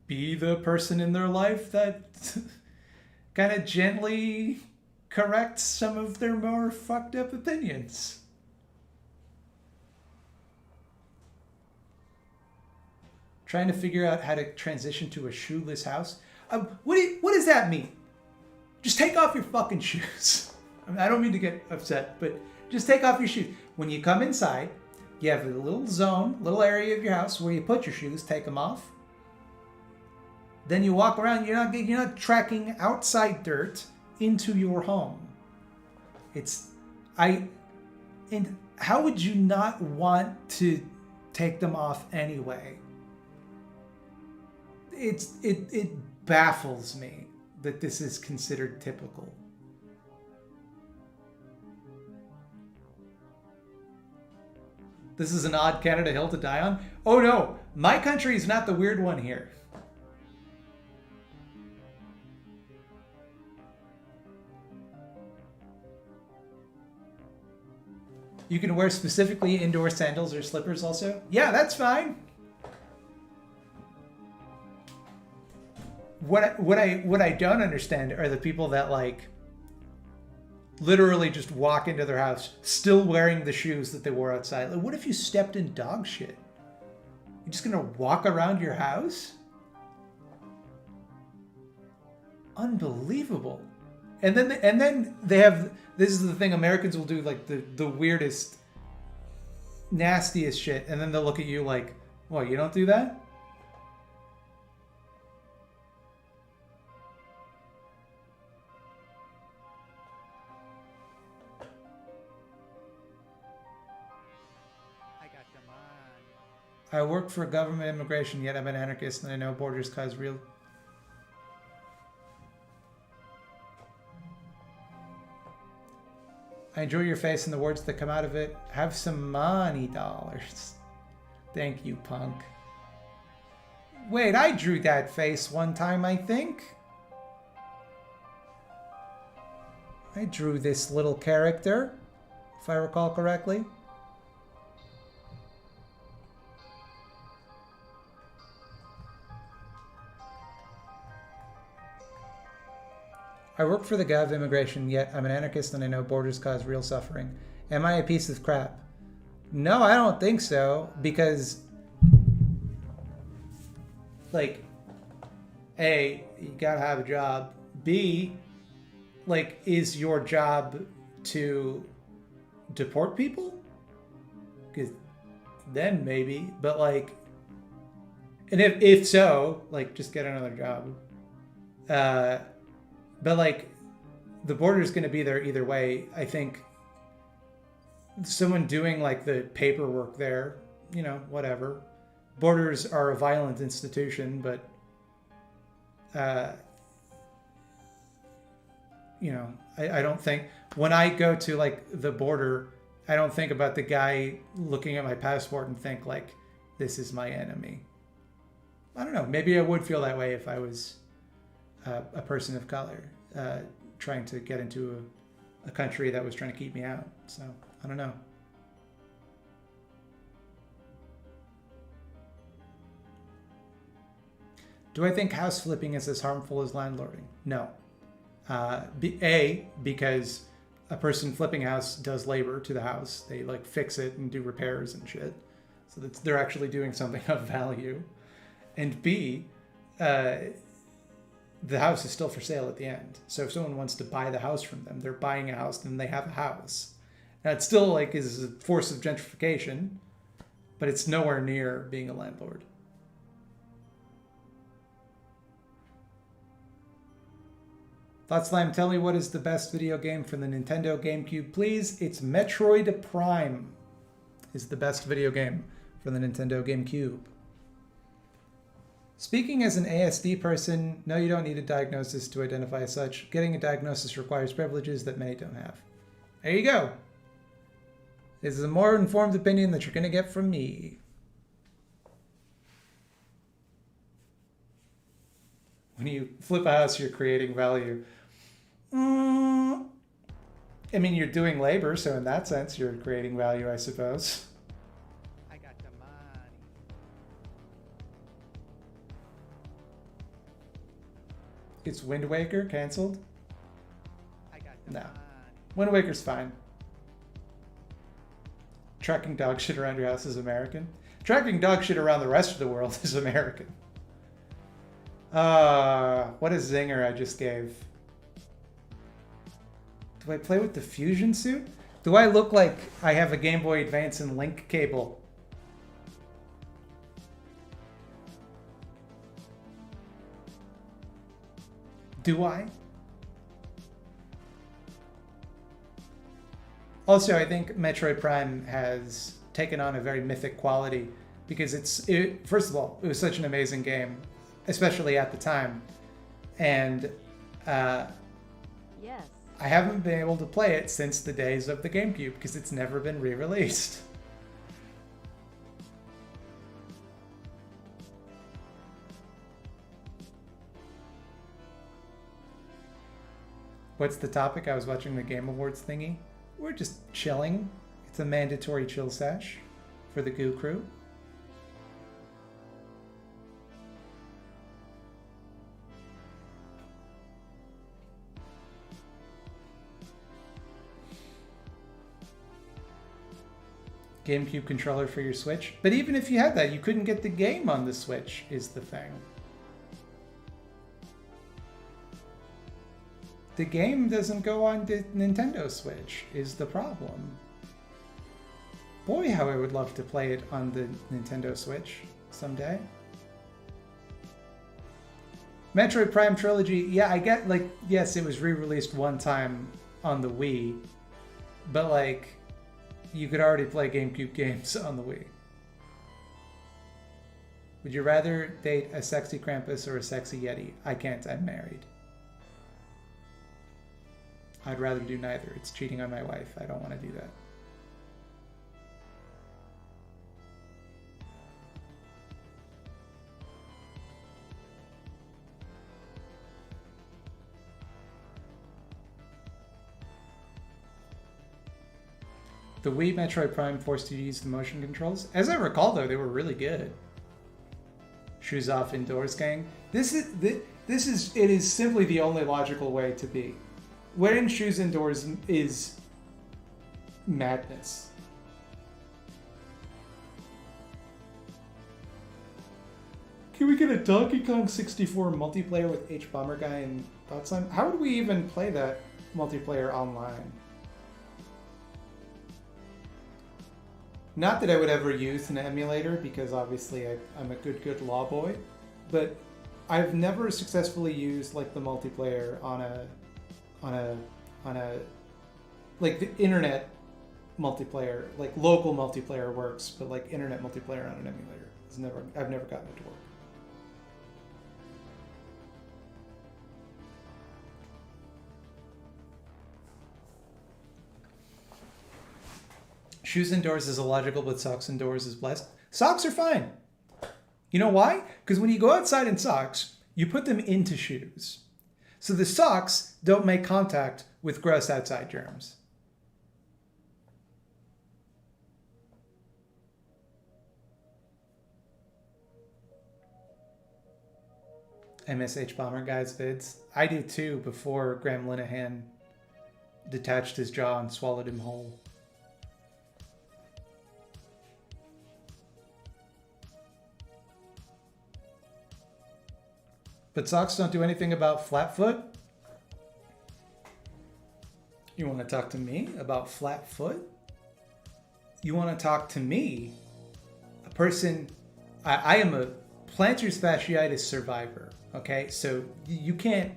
be the person in their life that kind of gently corrects some of their more fucked up opinions. Trying to figure out how to transition to a shoeless house. What does that mean? Just take off your fucking shoes. I mean, I don't mean to get upset, but just take off your shoes. When you come inside, you have a little zone, little area of your house where you put your shoes, take them off. Then you walk around, you're not tracking outside dirt into your home. And how would you not want to take them off anyway? It baffles me that this is considered typical. This is an odd Canada hill to die on. Oh no, my country is not the weird one here. You can wear specifically indoor sandals or slippers also? Yeah, that's fine. What I don't understand are the people that like literally just walk into their house still wearing the shoes that they wore outside. Like, what if you stepped in dog shit? You're just gonna walk around your house? Unbelievable. And then they have, this is the thing, Americans will do like the weirdest, nastiest shit, and then they'll look at you like, what, you don't do that? I work for government immigration, yet I'm an anarchist and I know borders cause real... I enjoy your face and the words that come out of it. Have some money dollars. Thank you, punk. Wait, I drew that face one time, I think. I drew this little character, if I recall correctly. I work for the Gov immigration, yet I'm an anarchist and I know borders cause real suffering. Am I a piece of crap? No, I don't think so, because, like, A, you gotta have a job. B, like, is your job to deport people? Because then maybe, but like, And if so, like, just get another job. But like, the border is going to be there either way. I think someone doing like the paperwork there, you know, whatever. Borders are a violent institution, but you know, I don't think when I go to like the border, I don't think about the guy looking at my passport and think like, this is my enemy. I don't know. Maybe I would feel that way if I was a person of color trying to get into a country that was trying to keep me out. So I don't know. Do I think house flipping is as harmful as landlording? No. Because a person flipping a house does labor to the house. They like fix it and do repairs and shit. So they're actually doing something of value. And B, the house is still for sale at the end. So if someone wants to buy the house from them, they're buying a house, then they have a house. Now it still like is a force of gentrification, but it's nowhere near being a landlord. ThoughtSlime, tell me what is the best video game for the Nintendo GameCube, please. It's Metroid Prime is the best video game for the Nintendo GameCube. Speaking as an ASD person, no, you don't need a diagnosis to identify as such. Getting a diagnosis requires privileges that many don't have. There you go. This is a more informed opinion that you're going to get from me. When you flip a house, you're creating value. I mean, you're doing labor, so in that sense, you're creating value, I suppose.
I got the money.
It's Wind Waker canceled?
I got the
No.
money.
Wind Waker's fine. Tracking dog shit around your house is American. Tracking dog shit around the rest of the world is American. What a zinger I just gave. Do I play with the fusion suit? Do I look like I have a Game Boy Advance and link cable? Do I? Also, I think Metroid Prime has taken on a very mythic quality because first of all, it was such an amazing game, especially at the time. And
Yes.
I haven't been able to play it since the days of the GameCube because it's never been re-released. What's the topic? I was watching the Game Awards thingy. We're just chilling. It's a mandatory chill sesh for the goo-crew. GameCube controller for your Switch. But even if you had that, you couldn't get the game on the Switch, is the thing. The game doesn't go on the Nintendo Switch, is the problem. Boy, how I would love to play it on the Nintendo Switch someday. Metroid Prime Trilogy, yeah, I get, like, yes, it was re-released one time on the Wii, but, like, you could already play GameCube games on the Wii. Would you rather date a sexy Krampus or a sexy Yeti? I can't, I'm married. I'd rather do neither. It's cheating on my wife. I don't want to do that. The Wii Metroid Prime forced you to use the motion controls. As I recall, though, they were really good. Shoes off indoors, gang. It is simply the only logical way to be. Wearing shoes indoors is madness. Can we get a Donkey Kong 64 multiplayer with H Bomber Guy and ThoughtSlime? How would we even play that multiplayer online? Not that I would ever use an emulator because obviously I'm a good law boy, but I've never successfully used like the multiplayer on a like the internet multiplayer, like local multiplayer works, but like internet multiplayer on an emulator I've never gotten it to work. Shoes indoors is illogical, but socks indoors is blessed. Socks are fine. You know why? Because when you go outside in socks, you put them into shoes. So the socks don't make contact with gross outside germs. I miss H-Bomber Guy's vids. I do too, before Graham Linehan detached his jaw and swallowed him whole. But socks don't do anything about flat foot? You want to talk to me about flat foot? You want to talk to me, a person... I am a plantar fasciitis survivor, okay? So you can't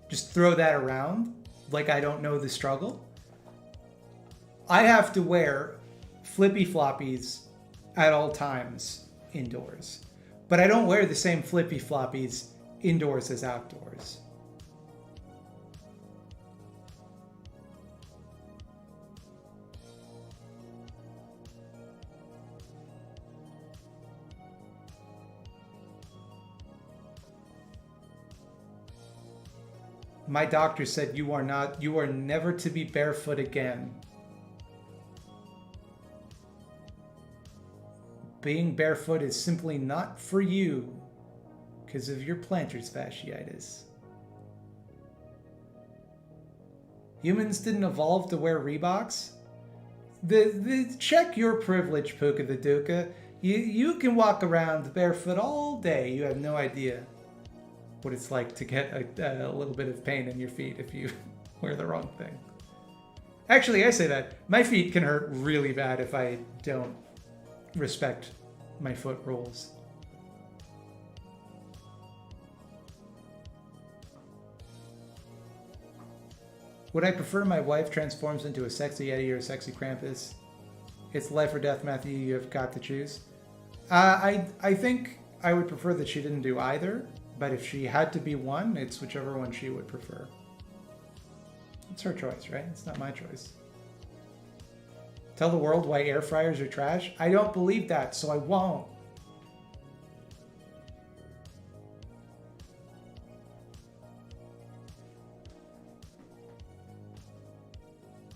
just throw that around like I don't know the struggle. I have to wear flippy floppies at all times indoors. But I don't wear the same flippy floppies indoors as outdoors. My doctor said you are never to be barefoot again. Being barefoot is simply not for you because of your plantar fasciitis. Humans didn't evolve to wear Reeboks. Check your privilege, Puka the Duka. You can walk around barefoot all day. You have no idea what it's like to get a little bit of pain in your feet if you wear the wrong thing. Actually, I say that. My feet can hurt really bad if I don't respect my foot rules. Would I prefer my wife transforms into a sexy Yeti or a sexy Krampus? It's life or death, Matthew. You have got to choose. I think I would prefer that she didn't do either, but if she had to be one, it's whichever one she would prefer. It's her choice, right? It's not my choice. Tell the world why air fryers are trash? I don't believe that, so I won't.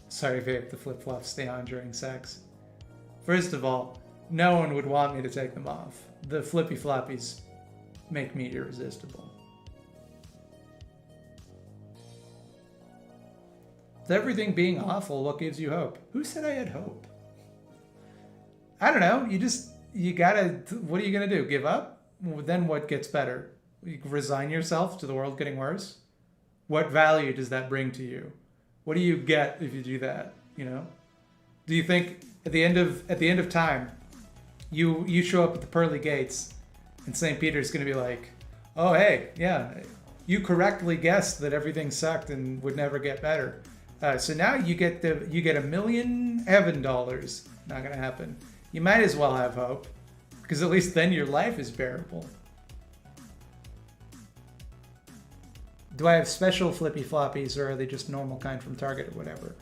Sorry, Vape, the flip-flops stay on during sex. First of all, no one would want me to take them off. The flippy floppies make me irresistible. With everything being awful, what gives you hope? Who said I had hope? I don't know. You gotta, what are you gonna do? Give up? Well, then what gets better? You resign yourself to the world getting worse? What value does that bring to you? What do you get if you do that? You know? Do you think at the end of time, you show up at the pearly gates and St. Peter's gonna be like, oh hey, yeah, you correctly guessed that everything sucked and would never get better. So now you get $1 million heaven dollars. Not gonna happen. You might as well have hope, because at least then your life is bearable. Do I have special flippy floppies, or are they just normal kind from Target or whatever?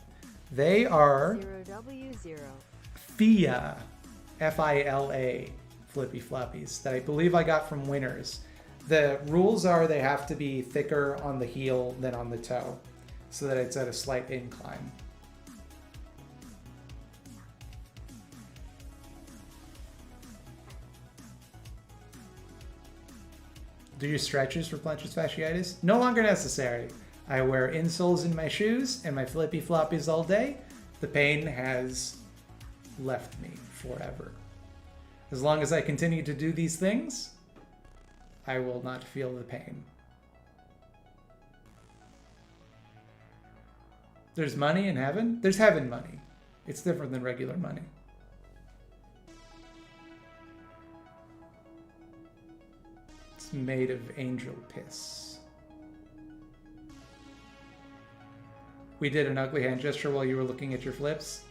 They are
0W0.
FILA, F-I-L-A flippy floppies that I believe I got from Winners. The rules are they have to be thicker on the heel than on the toe, so that it's at a slight incline. Do your stretches for plantar fasciitis? No longer necessary. I wear insoles in my shoes and my flippy floppies all day. The pain has left me forever. As long as I continue to do these things, I will not feel the pain. There's money in heaven? There's heaven money. It's different than regular money. It's made of angel piss. We did an ugly hand gesture while you were looking at your flips.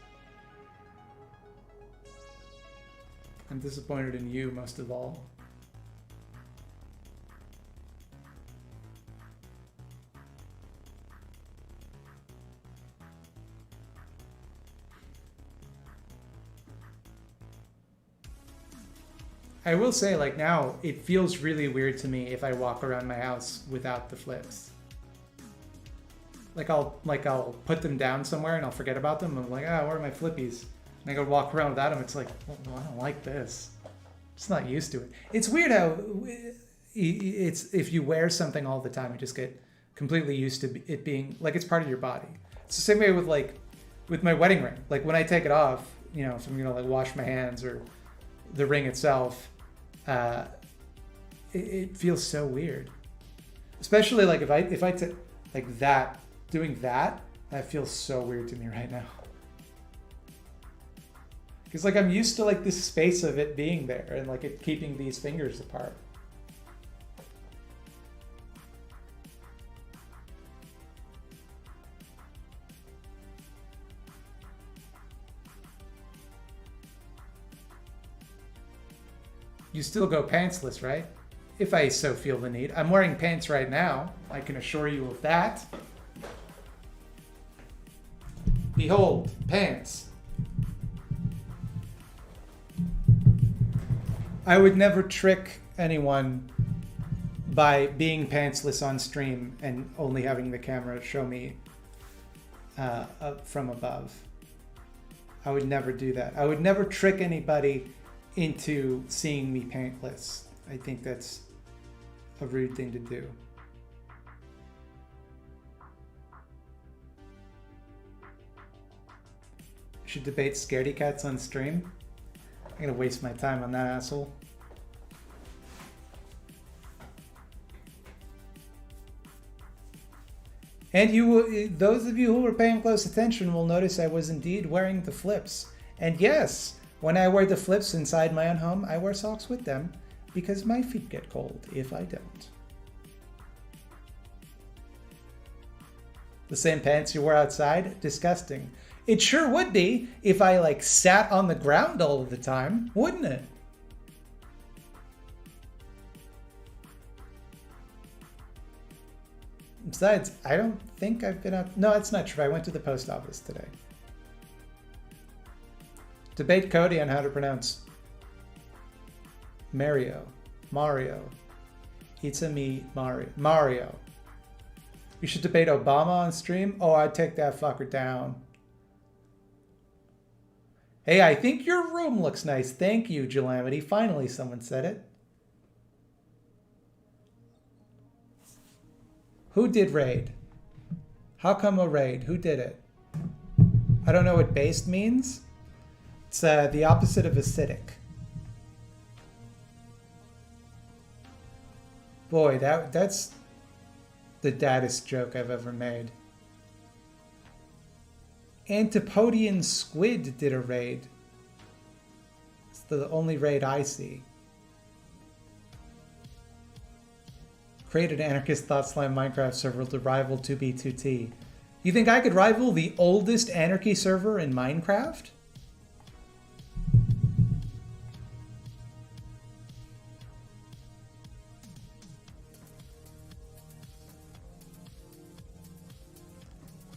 I'm disappointed in you most of all. I will say, like, now it feels really weird to me if I walk around my house without the flips. Like I'll put them down somewhere and I'll forget about them. I'm like, oh, where are my flippies? And I go walk around without them. It's like, well, I don't like this. Just not used to it. It's weird how it's if you wear something all the time, you just get completely used to it being like it's part of your body. It's the same way with my wedding ring. Like when I take it off, you know, if I'm gonna like wash my hands or the ring itself, it feels so weird. Especially like if I like that, doing that feels so weird to me right now. Because like I'm used to like this space of it being there and like it keeping these fingers apart. You still go pantsless, right? If I so feel the need. I'm wearing pants right now. I can assure you of that. Behold, pants. I would never trick anyone by being pantsless on stream and only having the camera show me from above. I would never do that. I would never trick anybody into seeing me pantless. I think that's a rude thing to do. Should debate Scaredy Cats on stream. I'm gonna waste my time on that asshole. And those of you who were paying close attention will notice I was indeed wearing the flips. And yes, when I wear the flips inside my own home, I wear socks with them because my feet get cold if I don't. The same pants you wear outside? Disgusting. It sure would be if I like sat on the ground all of the time, wouldn't it? Besides, I don't think I've been out. No, that's not true. I went to the post office today. Debate Cody on how to pronounce Mario. It's a me, Mario. You should debate Obama on stream. Oh, I'd take that fucker down. Hey, I think your room looks nice. Thank you, Jalamity. Finally, someone said it. Who did raid? How come a raid? Who did it? I don't know what based means. It's the opposite of acidic. Boy, that's the daddest joke I've ever made. Antipodian Squid did a raid. It's the only raid I see. Created anarchist thought slime Minecraft server to rival 2B2T. You think I could rival the oldest anarchy server in Minecraft?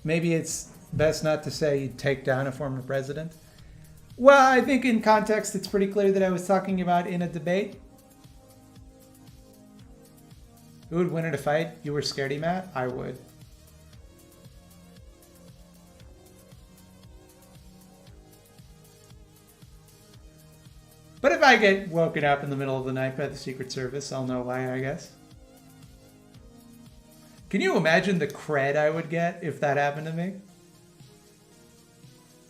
Maybe it's best not to say you'd take down a former president. Well, I think in context it's pretty clear that I was talking about in a debate. Who would win in a fight? You were Scaredy Matt? I would. But if I get woken up in the middle of the night by the Secret Service, I'll know why, I guess. Can you imagine the cred I would get if that happened to me?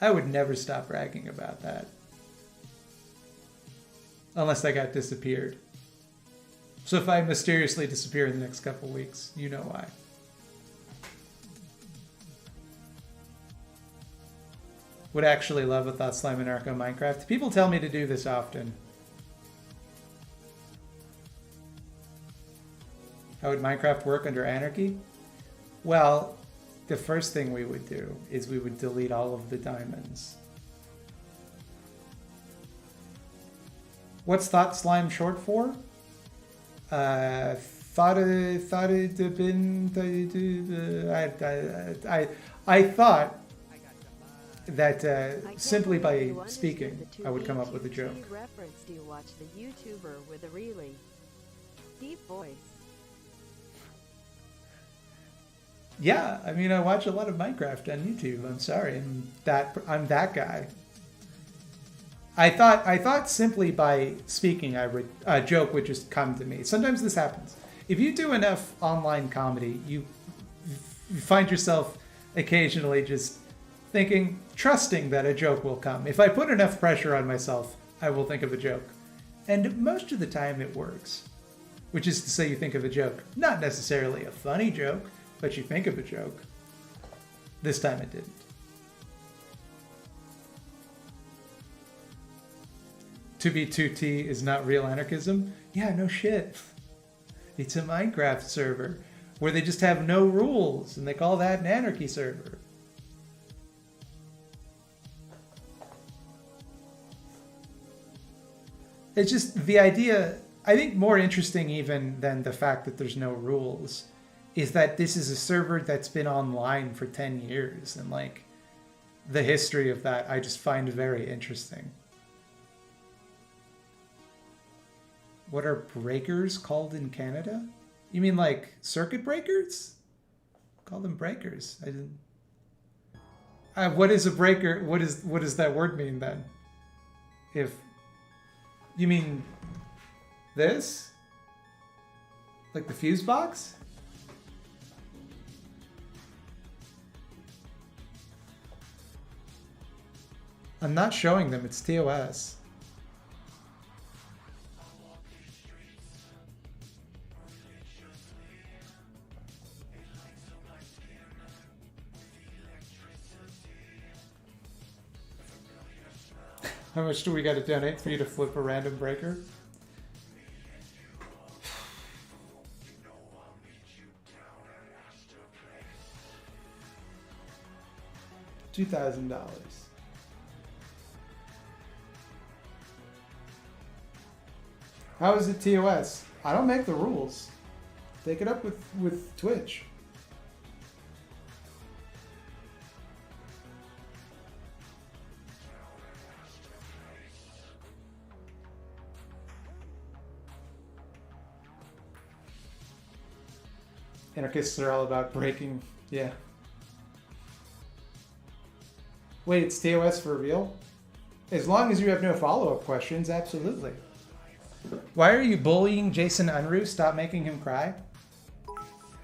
I would never stop bragging about that. Unless I got disappeared. So if I mysteriously disappear in the next couple weeks, you know why. Would actually love a Thought Slime Anarcho Minecraft. People tell me to do this often. How would Minecraft work under anarchy? Well, the first thing we would do is we would delete all of the diamonds. What's Thought Slime short for? Thought it been. I thought that simply by speaking, I would come up with a joke.
Reference to watch the YouTuber with a really deep voice.
Yeah, I mean, I watch a lot of Minecraft on YouTube. I'm sorry, I'm that guy. I thought simply by speaking, a joke would just come to me. Sometimes this happens. If you do enough online comedy, you find yourself occasionally just thinking, trusting that a joke will come. If I put enough pressure on myself, I will think of a joke. And most of the time it works. Which is to say you think of a joke. Not necessarily a funny joke, but you think of a joke. This time it didn't. To be 2T is not real anarchism? Yeah, no shit. It's a Minecraft server where they just have no rules and they call that an anarchy server. It's just the idea, I think more interesting even than the fact that there's no rules, is that this is a server that's been online for 10 years. And like the history of that, I just find very interesting. What are breakers called in Canada? You mean like circuit breakers? Call them breakers. I didn't. What is a breaker? What does that word mean then? If you mean this, like the fuse box? I'm not showing them. It's TOS. How much do we got to donate for you to flip a random breaker? $2,000. How is it TOS? I don't make the rules. Take it up with Twitch. Anarchists are all about breaking. Yeah. Wait, it's TOS for real? As long as you have no follow-up questions, absolutely. Why are you bullying Jason Unruh? Stop making him cry?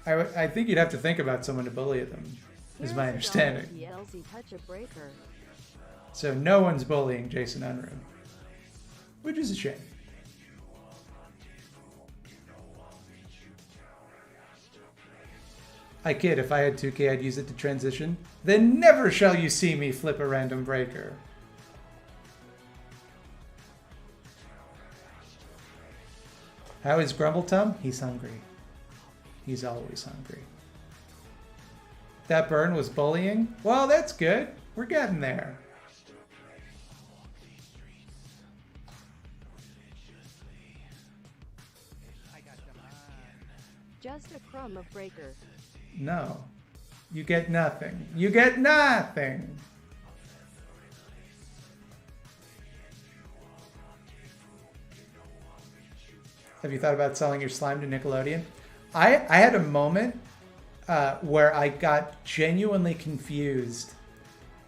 I think you'd have to think about someone to bully them, is my understanding. So no one's bullying Jason Unruh, which is a shame. I kid, if I had 2K, I'd use it to transition. Then never shall you see me flip a random breaker. How is Grumbletum? He's hungry. He's always hungry. That burn was bullying? Well, that's good. We're getting there.
Just a crumb of breaker.
No. You get nothing. You get nothing. Have you thought about selling your slime to Nickelodeon? I had a moment where I got genuinely confused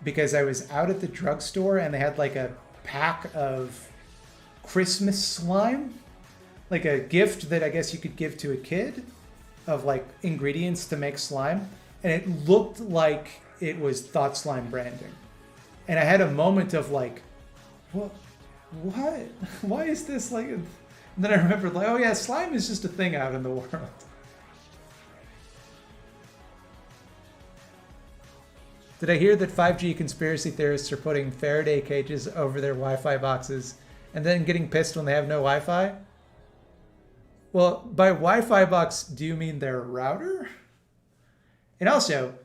because I was out at the drugstore and they had like a pack of Christmas slime, like a gift that I guess you could give to a kid of like ingredients to make slime, and it looked like it was Thought Slime branding. And I had a moment of like, what? Why is this like? And then I remembered like, oh yeah, slime is just a thing out in the world. Did I hear that 5G conspiracy theorists are putting Faraday cages over their Wi-Fi boxes and then getting pissed when they have no Wi-Fi? Well, by Wi-Fi box, do you mean their router? And also,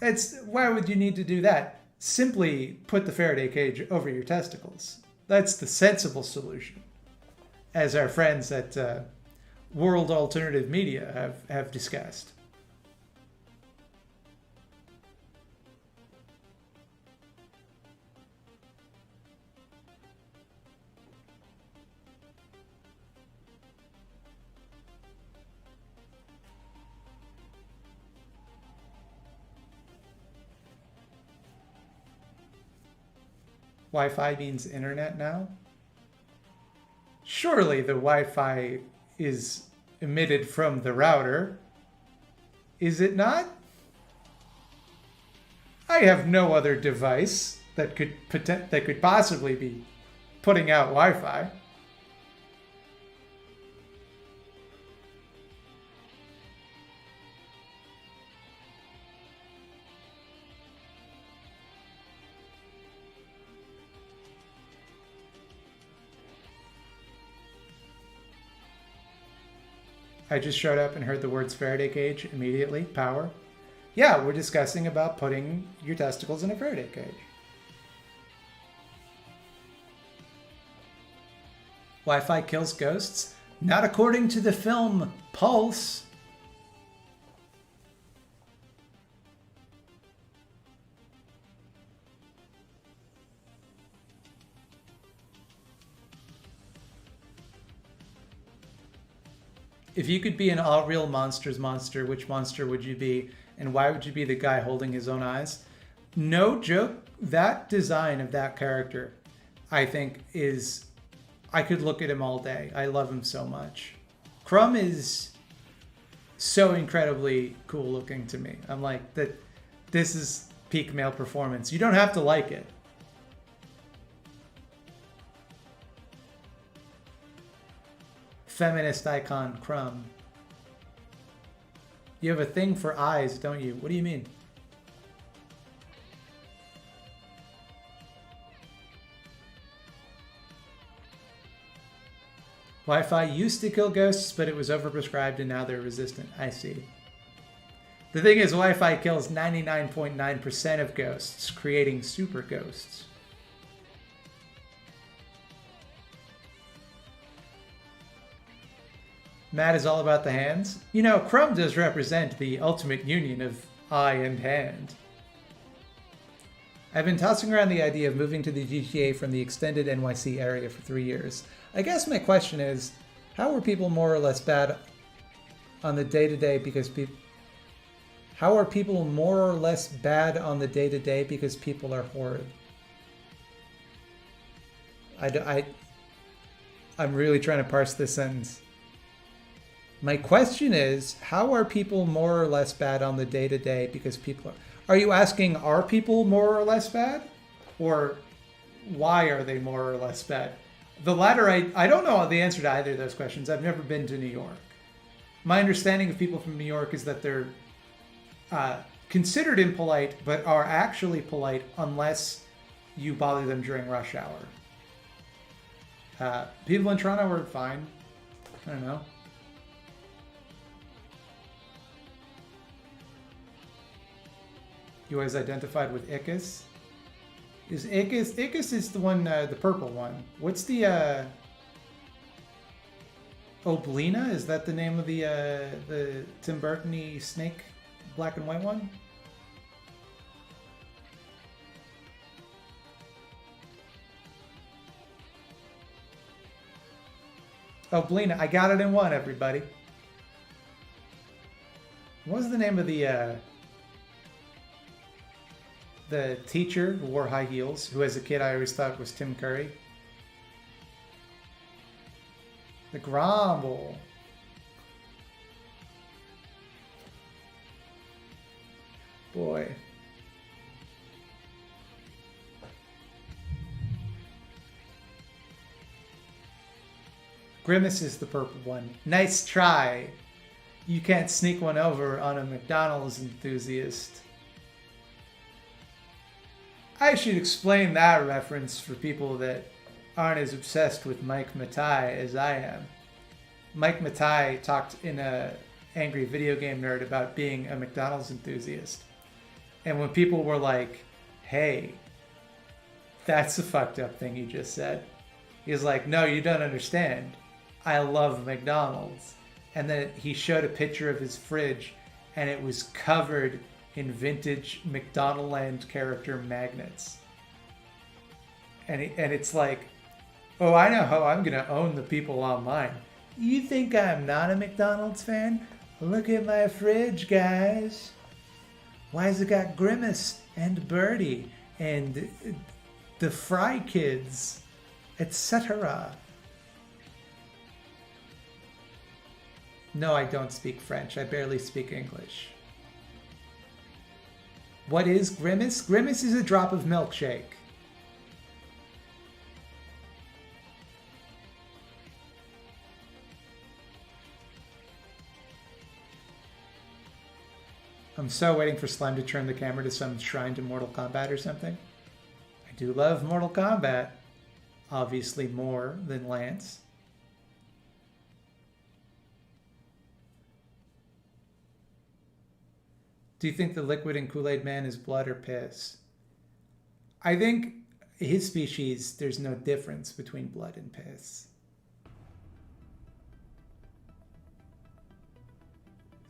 it's why would you need to do that? Simply put the Faraday cage over your testicles. That's the sensible solution, as our friends at World Alternative Media have discussed. Wi-Fi means internet now? Surely the Wi-Fi is emitted from the router. Is it not? I have no other device that could possibly be putting out Wi-Fi. I just showed up and heard the words Faraday cage immediately. Power. Yeah, we're discussing about putting your testicles in a Faraday cage. Wi-Fi kills ghosts? Not according to the film Pulse. If you could be an all real monsters monster, which monster would you be? And why would you be the guy holding his own eyes? No joke, that design of that character, I think is, I could look at him all day. I love him so much. Crumb is so incredibly cool looking to me. I'm like, this is peak male performance. You don't have to like it. Feminist icon Crumb. You have a thing for eyes, don't you? What do you mean? Wi-Fi used to kill ghosts, but it was overprescribed and now they're resistant. I see. The thing is, Wi-Fi kills 99.9% of ghosts, creating super ghosts. Matt is all about the hands. You know, Crumb does represent the ultimate union of eye and hand. I've been tossing around the idea of moving to the GTA from the extended NYC area for 3 years. I guess my question is, how are people more or less bad on the day-to-day because people... How are people more or less bad on the day-to-day because people are horrid? I'm really trying to parse this sentence. My question is, how are people more or less bad on the day-to-day because people are... Are you asking, are people more or less bad? Or why are they more or less bad? The latter, I don't know the answer to either of those questions. I've never been to New York. My understanding of people from New York is that they're considered impolite, but are actually polite unless you bother them during rush hour. People in Toronto are fine. I don't know. You always identified with Ickis? Is Ickis is the one, the purple one. What's the, Oblina? Is that the name of the Tim Burton-y snake, black and white one? Oblina, I got it in one, everybody. What was the name of the teacher who wore high heels, who as a kid I always thought was Tim Curry? The Gromble. Boy. Grimace is the purple one. Nice try. You can't sneak one over on a McDonald's enthusiast. I should explain that reference for people that aren't as obsessed with Mike Matai as I am. Mike Matai talked in a Angry Video Game Nerd about being a McDonald's enthusiast. And when people were like, hey, that's a fucked up thing you just said. He was like, no, you don't understand. I love McDonald's. And then he showed a picture of his fridge and it was covered in vintage McDonaldland character magnets. And it's like, oh, I know how I'm going to own the people online. You think I'm not a McDonald's fan? Look at my fridge, guys. Why's it got Grimace and Birdie and the Fry Kids, etc.? No, I don't speak French. I barely speak English. What is Grimace? Grimace is a drop of milkshake. I'm so waiting for Slime to turn the camera to some shrine to Mortal Kombat or something. I do love Mortal Kombat. Obviously more than Lance. Do you think the liquid in Kool-Aid Man is blood or piss? I think his species, there's no difference between blood and piss.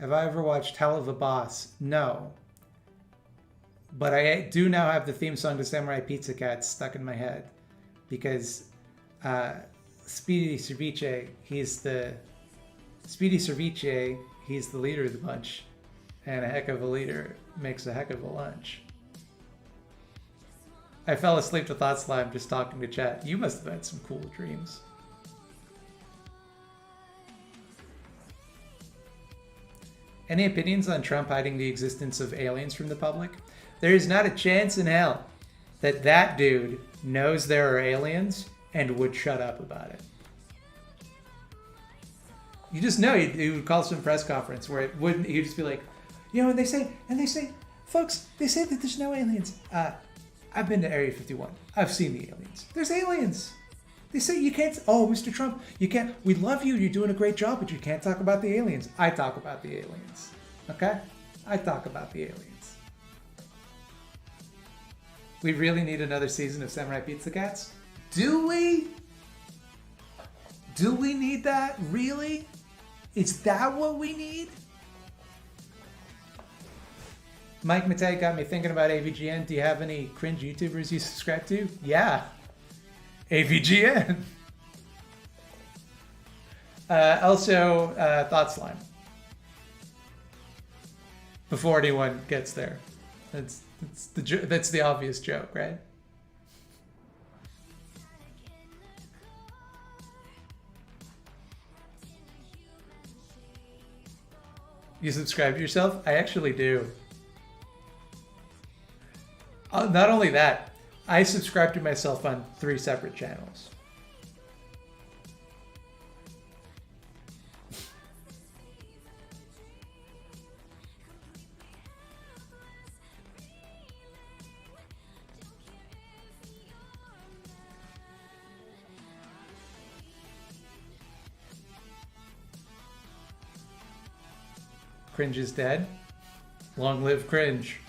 Have I ever watched Hell of a Boss? No. But I do now have the theme song to Samurai Pizza Cats stuck in my head. Because Speedy Cerviche, he's the leader of the bunch. And a heck of a leader makes a heck of a lunch. I fell asleep to Thought Slime just talking to chat. You must have had some cool dreams. Any opinions on Trump hiding the existence of aliens from the public? There is not a chance in hell that that dude knows there are aliens and would shut up about it. You just know he would call some press conference where it wouldn't. He'd just be like, you know, and they say, folks, they say that there's no aliens. I've been to Area 51. I've seen the aliens. There's aliens. They say you can't. Oh, Mr. Trump, you can't. We love you. You're doing a great job, but you can't talk about the aliens. I talk about the aliens. Okay? I talk about the aliens. We really need another season of Samurai Pizza Cats? Do we? Do we need that? Really? Is that what we need? Mike Matei got me thinking about AVGN. Do you have any cringe YouTubers you subscribe to? Yeah. AVGN. Also, Thought Slime. Before anyone gets there. That's the obvious joke, right? You subscribe to yourself? I actually do. Not only that, I subscribe to myself on 3 separate channels. Cringe is dead. Long live cringe.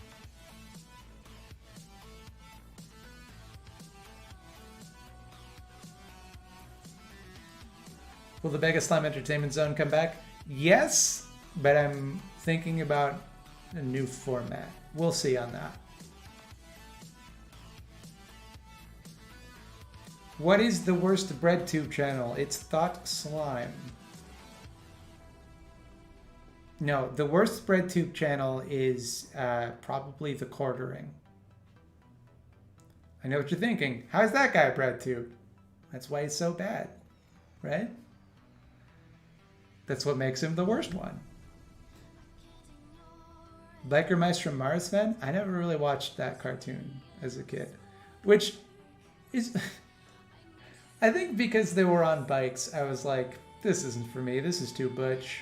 Will the Mega Slime Entertainment Zone come back? Yes, but I'm thinking about a new format. We'll see on that. What is the worst BreadTube channel? It's Thought Slime. No, the worst BreadTube channel is probably The Quartering. I know what you're thinking. How's that guy BreadTube? That's why he's so bad, right? That's what makes him the worst one. Biker Mice from Mars fan? I never really watched that cartoon as a kid. Which is... I think because they were on bikes, I was like, this isn't for me. This is too butch.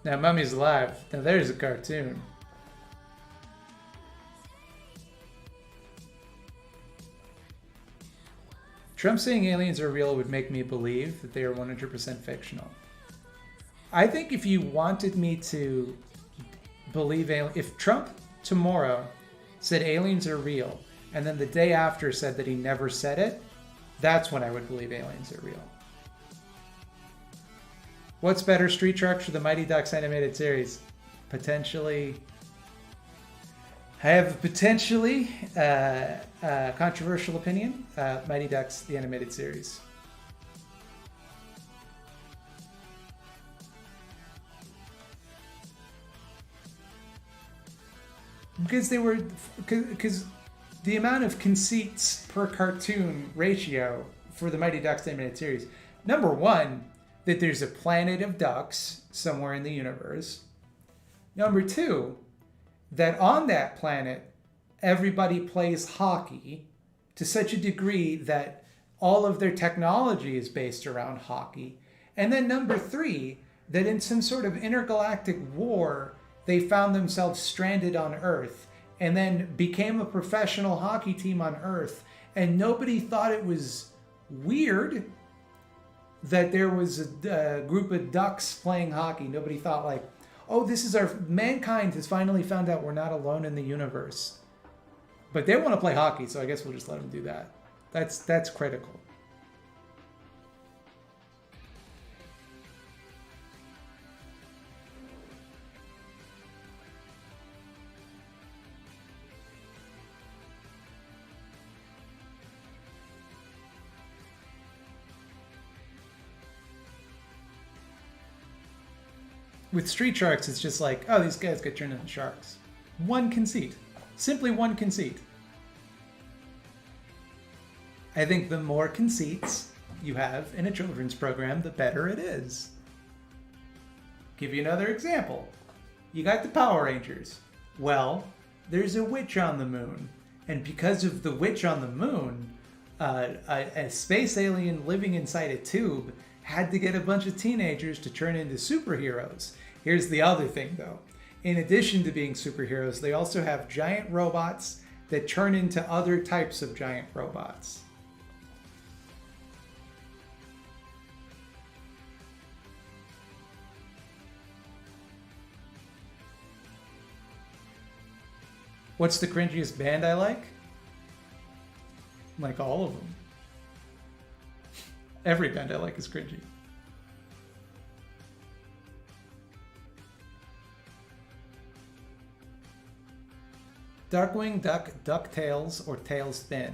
Now Mummy's Alive. Now there's a cartoon. Trump saying aliens are real would make me believe that they are 100% fictional. I think if you wanted me to believe if Trump tomorrow said aliens are real and then the day after said that he never said it, that's when I would believe aliens are real. What's better, Street Sharks or the Mighty Ducks animated series? Potentially. I have a potentially controversial opinion. Mighty Ducks, the animated series. Because the amount of conceits per cartoon ratio for the Mighty Ducks animated series. Number one, that there's a planet of ducks somewhere in the universe. Number two, that on that planet, everybody plays hockey to such a degree that all of their technology is based around hockey. And then number three, that in some sort of intergalactic war, they found themselves stranded on Earth and then became a professional hockey team on Earth. And nobody thought it was weird that there was a group of ducks playing hockey. Nobody thought like, oh, this is mankind has finally found out we're not alone in the universe. But they want to play hockey, so I guess we'll just let them do that. That's critical. With Street Sharks, it's just like, oh, these guys get turned into sharks. One conceit. Simply one conceit. I think the more conceits you have in a children's program, the better it is. Give you another example. You got the Power Rangers. Well, there's a witch on the moon. And because of the witch on the moon, a space alien living inside a tube had to get a bunch of teenagers to turn into superheroes. Here's the other thing, though. In addition to being superheroes, they also have giant robots that turn into other types of giant robots. What's the cringiest band I like? Like all of them. Every band I like is cringy. Darkwing Duck, DuckTales, or Tailspin.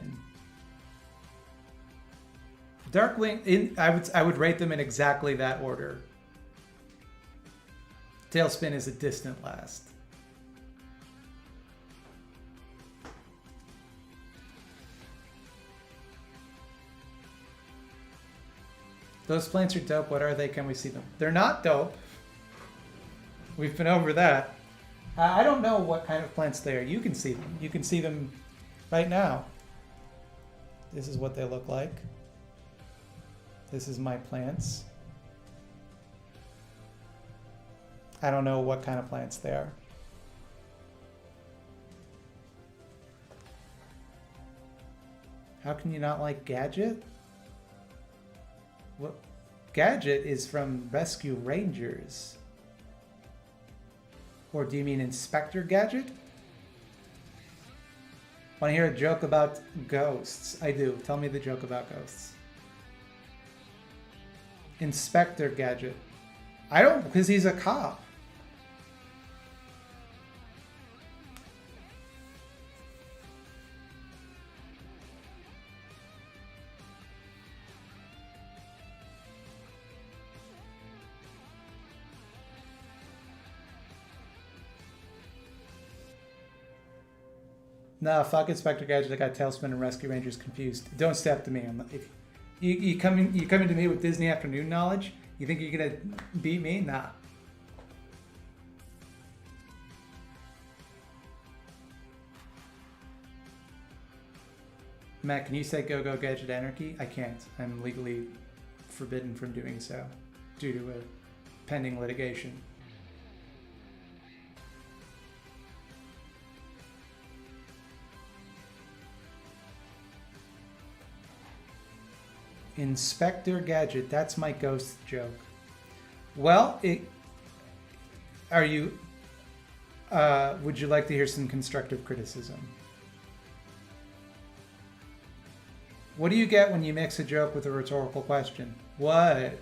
Darkwing, I would rate them in exactly that order. Tailspin is a distant last. Those plants are dope. What are they? Can we see them? They're not dope. We've been over that. I don't know what kind of plants they are. You can see them. You can see them right now. This is what they look like. This is my plants. I don't know what kind of plants they are. How can you not like Gadget? What? Gadget is from Rescue Rangers. Or do you mean Inspector Gadget? Want to hear a joke about ghosts? I do. Tell me the joke about ghosts. Inspector Gadget. I don't, because he's a cop. No, fuck Inspector Gadget. I got Tailspin and Rescue Rangers confused. Don't step to me. If you coming to me with Disney Afternoon knowledge? You think you're gonna beat me? Nah. Matt, can you say Go Go Gadget Anarchy? I can't. I'm legally forbidden from doing so due to a pending litigation. Inspector Gadget. That's my ghost joke. Well, are you... would you like to hear some constructive criticism? What do you get when you mix a joke with a rhetorical question? What?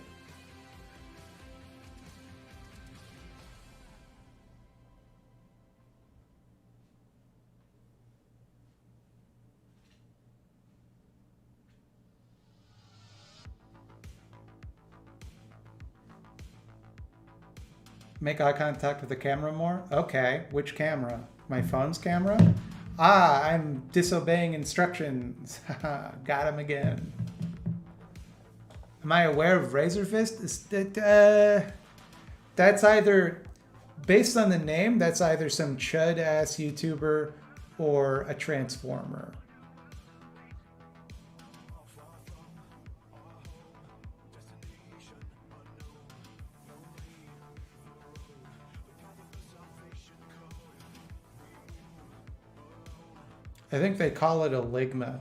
Make eye contact with the camera more? Okay, which camera? My phone's camera? Ah, I'm disobeying instructions. Got him again. Am I aware of Razor Fist? That's either, based on the name, that's either some chud-ass YouTuber or a Transformer. I think they call it a ligma.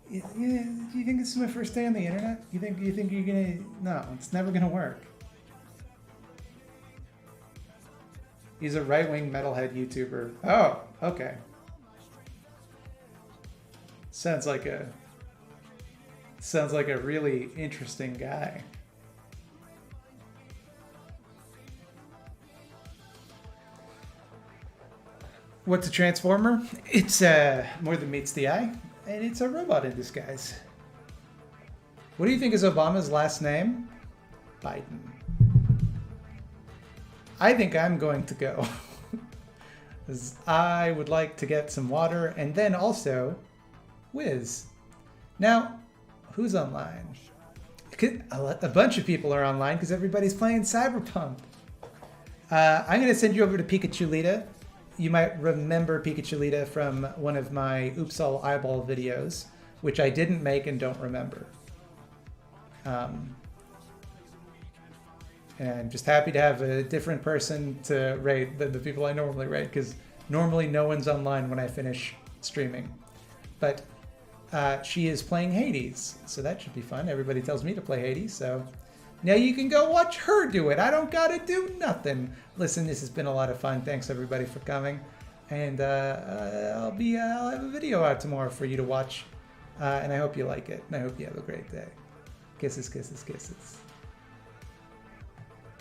Do you think this is my first day on the internet? You think you're gonna... No, it's never gonna work. He's a right-wing metalhead YouTuber. Oh, okay. Sounds like a really interesting guy. What's a Transformer? It's more than meets the eye, and it's a robot in disguise. What do you think is Obama's last name? Biden. I think I'm going to go. 'Cause I would like to get some water and then also whiz. Now, who's online? A bunch of people are online because everybody's playing Cyberpunk. I'm going to send you over to Pikachu Lita. You might remember Pikachu Lita from one of my Oops All Eyeball videos, which I didn't make and don't remember. And I'm just happy to have a different person to raid than the people I normally raid, because normally no one's online when I finish streaming. But she is playing Hades, so that should be fun. Everybody tells me to play Hades, so now you can go watch her do it. I don't gotta do nothing. Listen, this has been a lot of fun. Thanks everybody for coming, and I'll have a video out tomorrow for you to watch, and I hope you like it, and I hope you have a great day. Kisses, kisses, kisses.